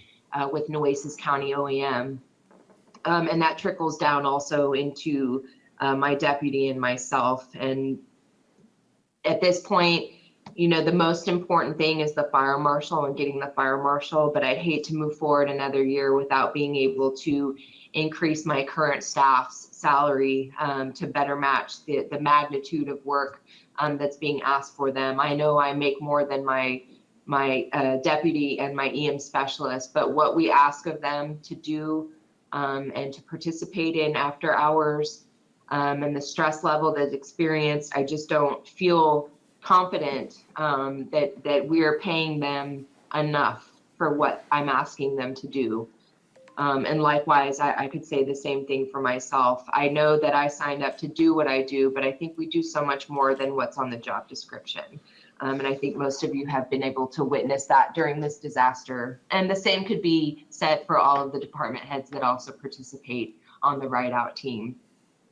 with Nueces County OEM. And that trickles down also into my deputy and myself. And at this point, you know, the most important thing is the fire marshal and getting the fire marshal, but I'd hate to move forward another year without being able to increase my current staff's salary to better match the magnitude of work that's being asked for them. I know I make more than my deputy and my EM specialist, but what we ask of them to do and to participate in after hours, and the stress level that's experienced, I just don't feel confident that we are paying them enough for what I'm asking them to do. And likewise, I could say the same thing for myself. I know that I signed up to do what I do, but I think we do so much more than what's on the job description. And I think most of you have been able to witness that during this disaster. And the same could be said for all of the department heads that also participate on the Ride Out team.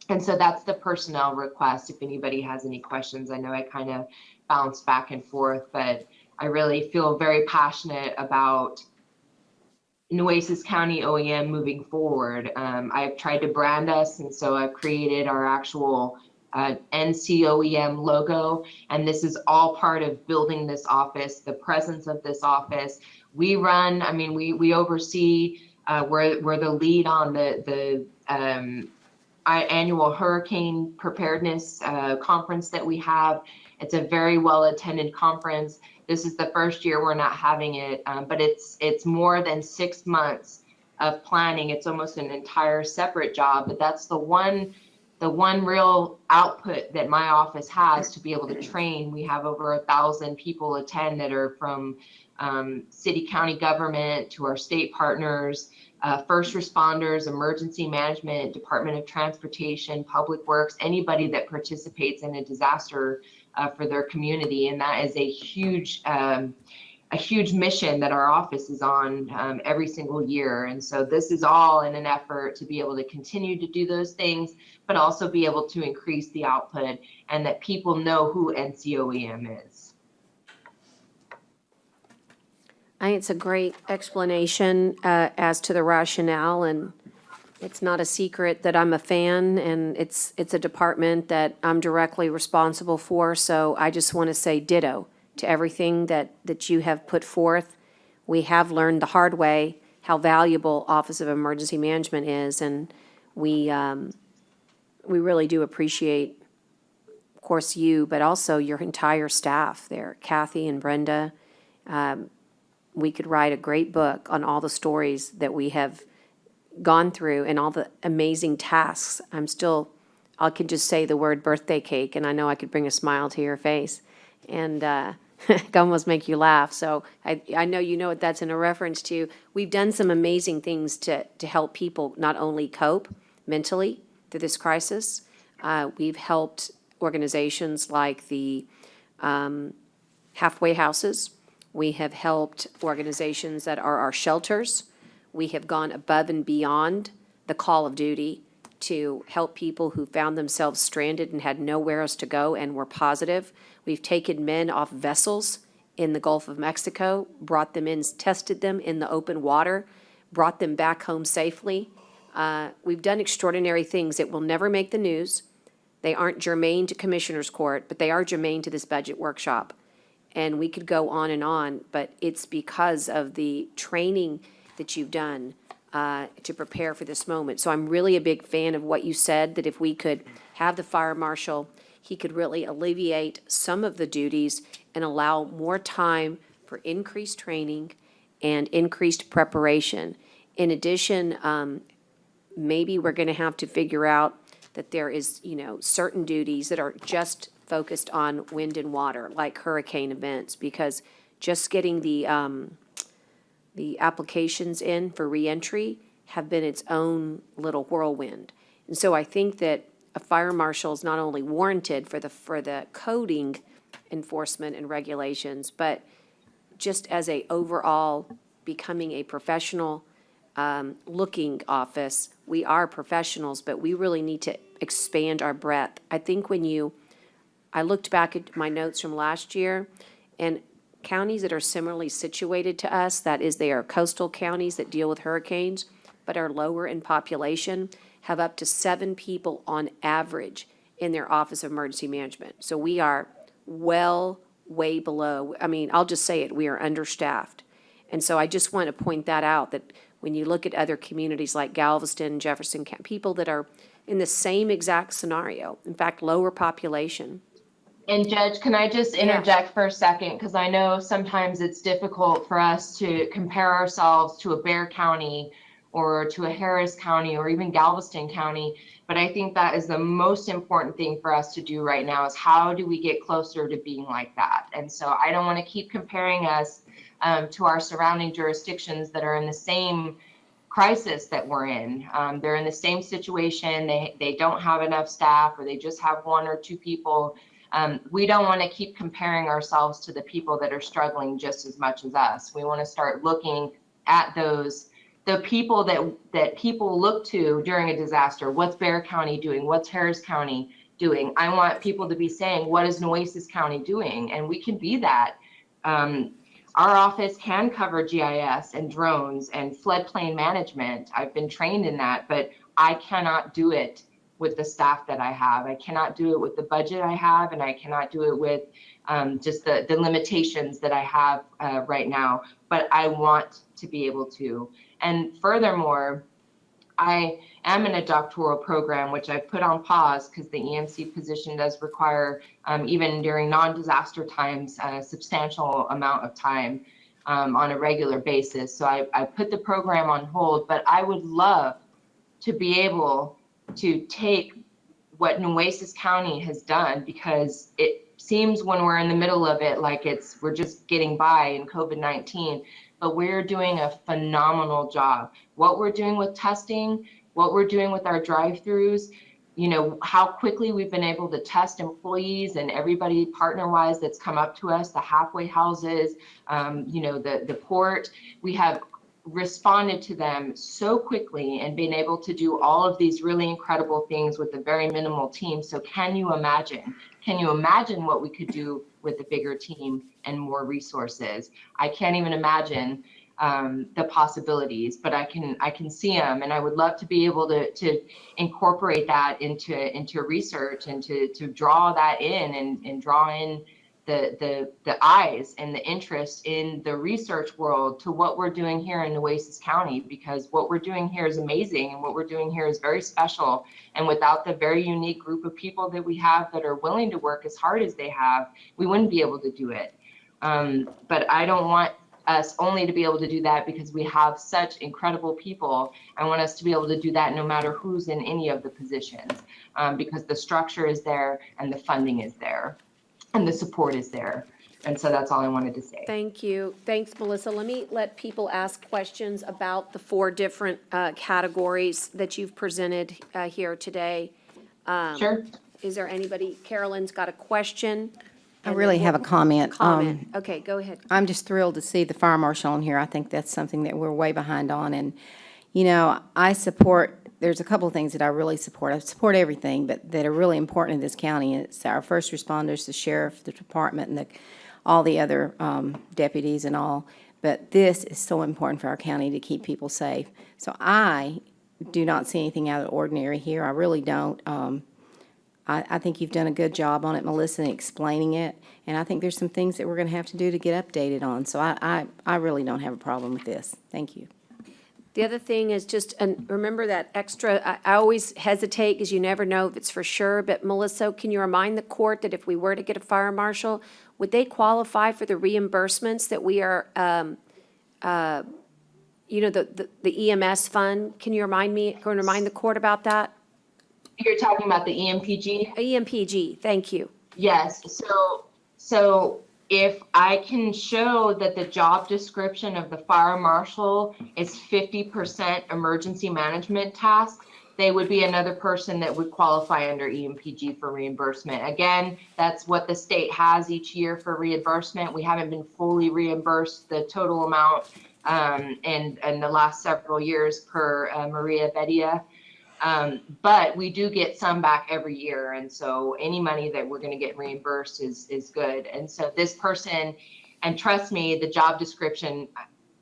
And so that's the personnel request. If anybody has any questions, I know I kind of bounce back and forth, but I really feel very passionate about Nueces County OEM moving forward. I've tried to brand us, and so I've created our actual NCOEM logo, and this is all part of building this office, the presence of this office. We run, I mean, we oversee, we're the lead on the annual hurricane preparedness conference that we have. It's a very well attended conference. This is the first year we're not having it, but it's more than 6 months of planning. It's almost an entire separate job, but that's the one real output that my office has to be able to train. We have over 1,000 people attend that are from city, county government to our state partners, first responders, emergency management, Department of Transportation, Public Works, anybody that participates in a disaster for their community. And that is a huge mission that our office is on every single year. And so this is all in an effort to be able to continue to do those things, but also be able to increase the output and that people know who NCOEM is. I think it's a great explanation as to the rationale, and It's not a secret that I'm a fan, and it's a department that I'm directly responsible for, so I just want to say ditto to everything that you have put forth. We have learned the hard way how valuable Office of Emergency Management is, and we really do appreciate, of course, you, but also your entire staff there, Kathy and Brenda. We could write a great book on all the stories that we have gone through and all the amazing tasks. I could just say the word birthday cake, and I know I could bring a smile to your face, and could almost make you laugh. So I know you know what that's in a reference to. We've done some amazing things to help people not only cope mentally through this crisis. We've helped organizations like the halfway houses. We have helped organizations that are our shelters. We have gone above and beyond the call of duty to help people who found themselves stranded and had nowhere else to go and were positive. We've taken men off vessels in the Gulf of Mexico, brought them in, tested them in the open water, brought them back home safely. We've done extraordinary things that will never make the news. They aren't germane to Commissioners Court, but they are germane to this budget workshop. And we could go on, but it's because of the training that you've done to prepare for this moment. So I'm really a big fan of what you said, that if we could have the fire marshal, he could really alleviate some of the duties and allow more time for increased training and increased preparation. In addition, maybe we're going to have to figure out that there is, certain duties that are just focused on wind and water, like hurricane events, because just getting the applications in for reentry have been its own little whirlwind. And so I think that a fire marshal is not only warranted for the coding enforcement and regulations, but just as a overall becoming a professional looking office. We are professionals, but we really need to expand our breadth. I think I looked back at my notes from last year, and counties that are similarly situated to us, that is, they are coastal counties that deal with hurricanes, but are lower in population, have up to 7 people on average in their Office of Emergency Management. So we are way below. I mean, I'll just say it, we are understaffed. And so I just want to point that out, that when you look at other communities like Galveston, Jefferson, people that are in the same exact scenario, in fact, lower population. And Judge, can I just interject for a second? Because I know sometimes it's difficult for us to compare ourselves to a Bexar County or to a Harris County or even Galveston County. But I think that is the most important thing for us to do right now, is how do we get closer to being like that? And so I don't want to keep comparing us to our surrounding jurisdictions that are in the same crisis that we're in. They're in the same situation. They don't have enough staff, or they just have 1 or 2 people. We don't want to keep comparing ourselves to the people that are struggling just as much as us. We want to start looking at the people that people look to during a disaster. What's Bexar County doing? What's Harris County doing? I want people to be saying, what is Nueces County doing? And we can be that. Our office can cover GIS and drones and floodplain management. I've been trained in that, but I cannot do it with the staff that I have. I cannot do it with the budget I have, and I cannot do it with just the limitations that I have right now, but I want to be able to. And furthermore, I am in a doctoral program, which I've put on pause because the EMC position does require, even during non-disaster times, a substantial amount of time on a regular basis. So I put the program on hold, but I would love to be able to take what Nueces County has done, because it seems when we're in the middle of it like we're just getting by in COVID-19, but we're doing a phenomenal job. What we're doing with testing, what we're doing with our drive-throughs, how quickly we've been able to test employees and everybody partner-wise that's come up to us, the halfway houses, the port. We have responded to them so quickly and been able to do all of these really incredible things with a very minimal team. So can you imagine what we could do with a bigger team and more resources? I can't even imagine the possibilities, but I can see them, and I would love to be able to incorporate that into research and to draw that in and draw in the eyes and the interest in the research world to what we're doing here in Nueces County, because what we're doing here is amazing and what we're doing here is very special. And without the very unique group of people that we have that are willing to work as hard as they have, we wouldn't be able to do it. But I don't want us only to be able to do that because we have such incredible people. I want us to be able to do that no matter who's in any of the positions, because the structure is there and the funding is there and the support is there. And so that's all I wanted to say. Thank you. Thanks, Melissa. let people ask questions about the 4 different categories that you've presented here today. Sure. Is there anybody? Carolyn's got a question. I really have a comment. Comment. Okay, go ahead. I'm just thrilled to see the fire marshal on here. I think that's something that we're way behind on. And, you know, there's a couple of things that I really support. I support everything, but that are really important in this county. It's our first responders, the sheriff, the department, and all the other deputies and all. But this is so important for our county to keep people safe. So I do not see anything out of the ordinary here. I really don't. I think you've done a good job on it, Melissa, in explaining it. And I think there's some things that we're going to have to do to get updated on. So I really don't have a problem with this. Thank you. The other thing is just, and remember that extra, I always hesitate because you never know if it's for sure, but Melissa, can you remind the court that if we were to get a fire marshal, would they qualify for the reimbursements that we are, the EMS fund? Can you remind the court about that? You're talking about the EMPG? EMPG, thank you. Yes, so if I can show that the job description of the fire marshal is 50% emergency management tasks, they would be another person that would qualify under EMPG for reimbursement. Again, that's what the state has each year for reimbursement. We haven't been fully reimbursed the total amount in the last several years per Maria Bedia. But we do get some back every year. And so any money that we're going to get reimbursed is good. And so this person, and trust me, the job description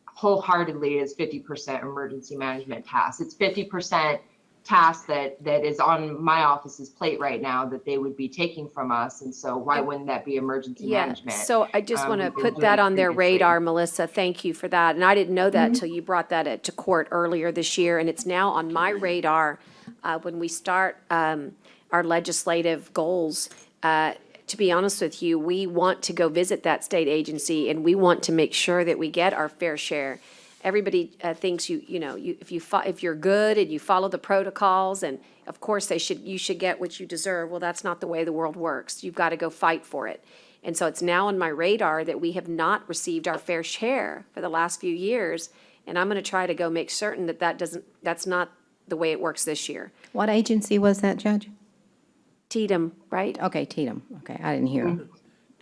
wholeheartedly is 50% emergency management tasks. It's 50% tasks that is on my office's plate right now that they would be taking from us. And so why wouldn't that be emergency management? So I just want to put that on their radar, Melissa. Thank you for that. And I didn't know that until you brought that to court earlier this year. And it's now on my radar when we start our legislative goals. To be honest with you, we want to go visit that state agency and we want to make sure that we get our fair share. Everybody thinks if you're good and you follow the protocols, and of course you should get what you deserve. Well, that's not the way the world works. You've got to go fight for it. And so it's now on my radar that we have not received our fair share for the last few years. And I'm going to try to go make certain that that's not the way it works this year. What agency was that, Judge? TDM, right? Okay, TDM. Okay, I didn't hear.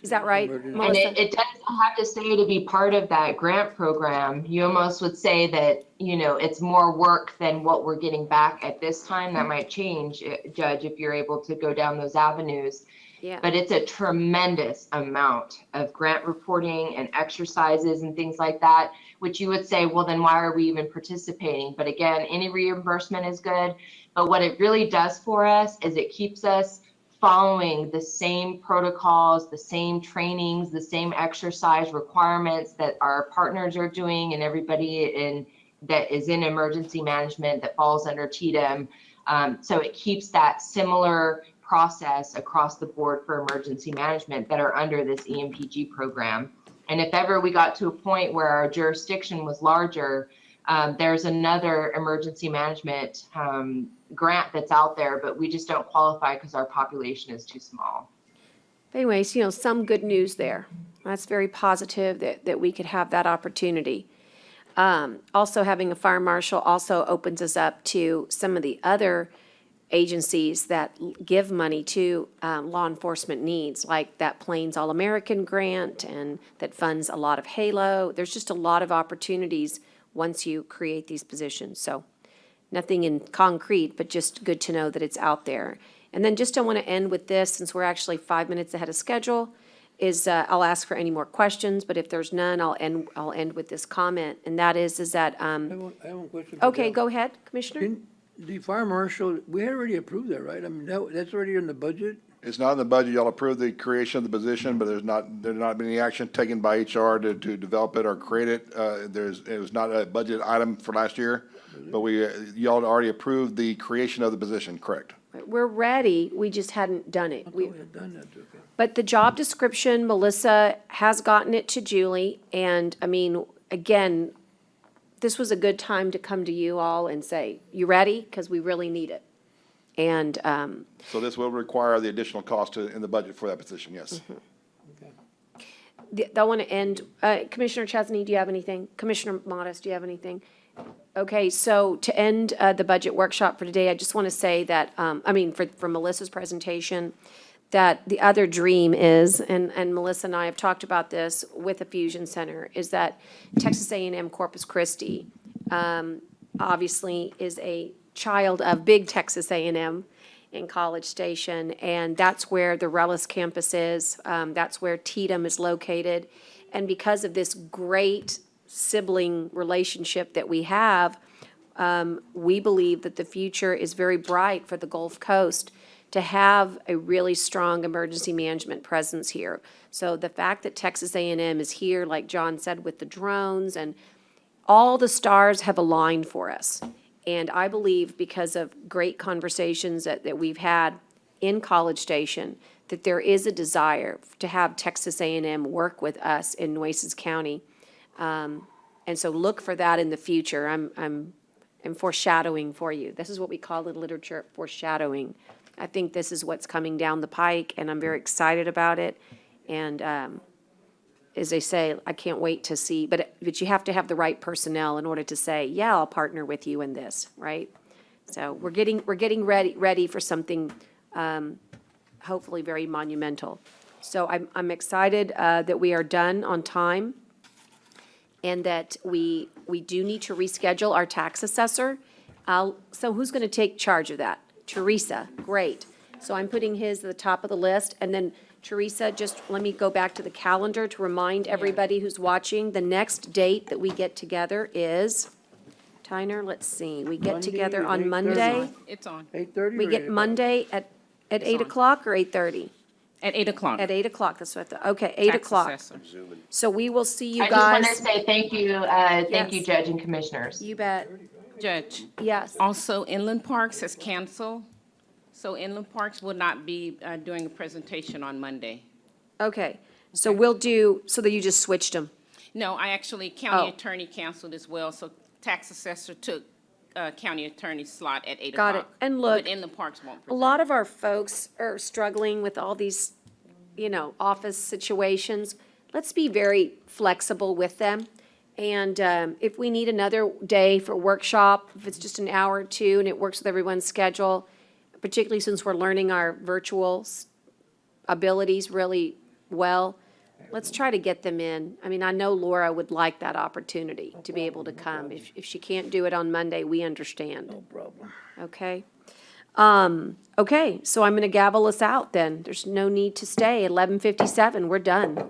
Is that right, And Melissa? it doesn't have to say to be part of that grant program. You almost would say that, it's more work than what we're getting back at this time. That might change, Judge, if you're able to go down those avenues. Yeah. But it's a tremendous amount of grant reporting and exercises and things like that, which you would say, well, then why are we even participating? But again, any reimbursement is good. But what it really does for us is it keeps us following the same protocols, the same trainings, the same exercise requirements that our partners are doing and everybody that is in emergency management that falls under TDM. So it keeps that similar process across the board for emergency management that are under this EMPG program. And if ever we got to a point where our jurisdiction was larger, there's another emergency management grant that's out there, but we just don't qualify because our population is too small. Anyways, some good news there. That's very positive that we could have that opportunity. Also, having a fire marshal also opens us up to some of the other agencies that give money to law enforcement needs, like that Plains All-American grant and that funds a lot of HALO. There's just a lot of opportunities once you create these positions. So nothing in concrete, but just good to know that it's out there. And then just I want to end with this, since we're actually 5 minutes ahead of schedule. I'll ask for any more questions, but if there's none, I'll end with this comment, and that is that, I have one question. for okay, Dale. go ahead, Commissioner. Didn't the fire marshal, we had already approved that, right? I mean, that's already in the budget? It's not in the budget. Y'all approved the creation of the position, but there's not been any action taken by HR to develop it or create it. It was not a budget item for last year, but y'all already approved the creation of the position, correct? We're ready, we just hadn't done it. We had done that, okay. But the job description, Melissa has gotten it to Julie, and, I mean, again, this was a good time to come to you all and say, you ready? Because we really need it. And, So this will require the additional cost in the budget for that position, yes. I want to end, Commissioner Chesney, do you have anything? Commissioner Modis, do you have anything? Okay, so to end the budget workshop for today, I just want to say that, for Melissa's presentation, that the other dream is, and Melissa and I have talked about this with the Fusion Center, is that Texas A&M Corpus Christi obviously is a child of big Texas A&M in College Station, and that's where the Rellis campus is. That's where Tatum is located. And because of this great sibling relationship that we have, we believe that the future is very bright for the Gulf Coast to have a really strong emergency management presence here. So the fact that Texas A&M is here, like John said, with the drones, and all the stars have aligned for us. And I believe because of great conversations that we've had in College Station, that there is a desire to have Texas A&M work with us in Nueces County. And so look for that in the future. I'm foreshadowing for you. This is what we call in literature foreshadowing. I think this is what's coming down the pike, and I'm very excited about it. And as they say, I can't wait to see, but you have to have the right personnel in order to say, yeah, I'll partner with you in this, right? So we're getting ready for something hopefully very monumental. So I'm excited that we are done on time, and that we do need to reschedule our tax assessor. So who's going to take charge of that? Teresa, great. So I'm putting his at the top of the list, and then Teresa, just let me go back to the calendar to remind everybody who's watching, the next date that we get together is, Tyner, let's see, we get Monday together at on 8:30. Monday. It's on. 8:30? We get Monday at 8 o'clock or 8:30? At 8 o'clock. At 8 o'clock, that's what I thought, okay, 8 Tax o'clock. assessor. So we will see you I just want to guys. say thank you, Yes. Judge and Commissioners. You bet, Judge, yes. also Inland Parks has canceled, so Inland Parks will not be doing a presentation on Monday. Okay, so we'll do, so that you just switched them. No, I actually, county Oh. attorney canceled as well, so tax assessor took county attorney's slot at 8 Got o'clock. it. And look, But Inland Parks won't a present. lot of our folks are struggling with all these, office situations. Let's be very flexible with them. And if we need another day for workshop, if it's just an hour or two and it works with everyone's schedule, particularly since we're learning our virtual abilities really well, let's try to get them in. I mean, I know Laura would like that opportunity to be able to come. If she can't do it on Monday, we understand. No problem. Okay. Okay, so I'm gonna gavel us out then. There's no need to stay. 11:57, we're done.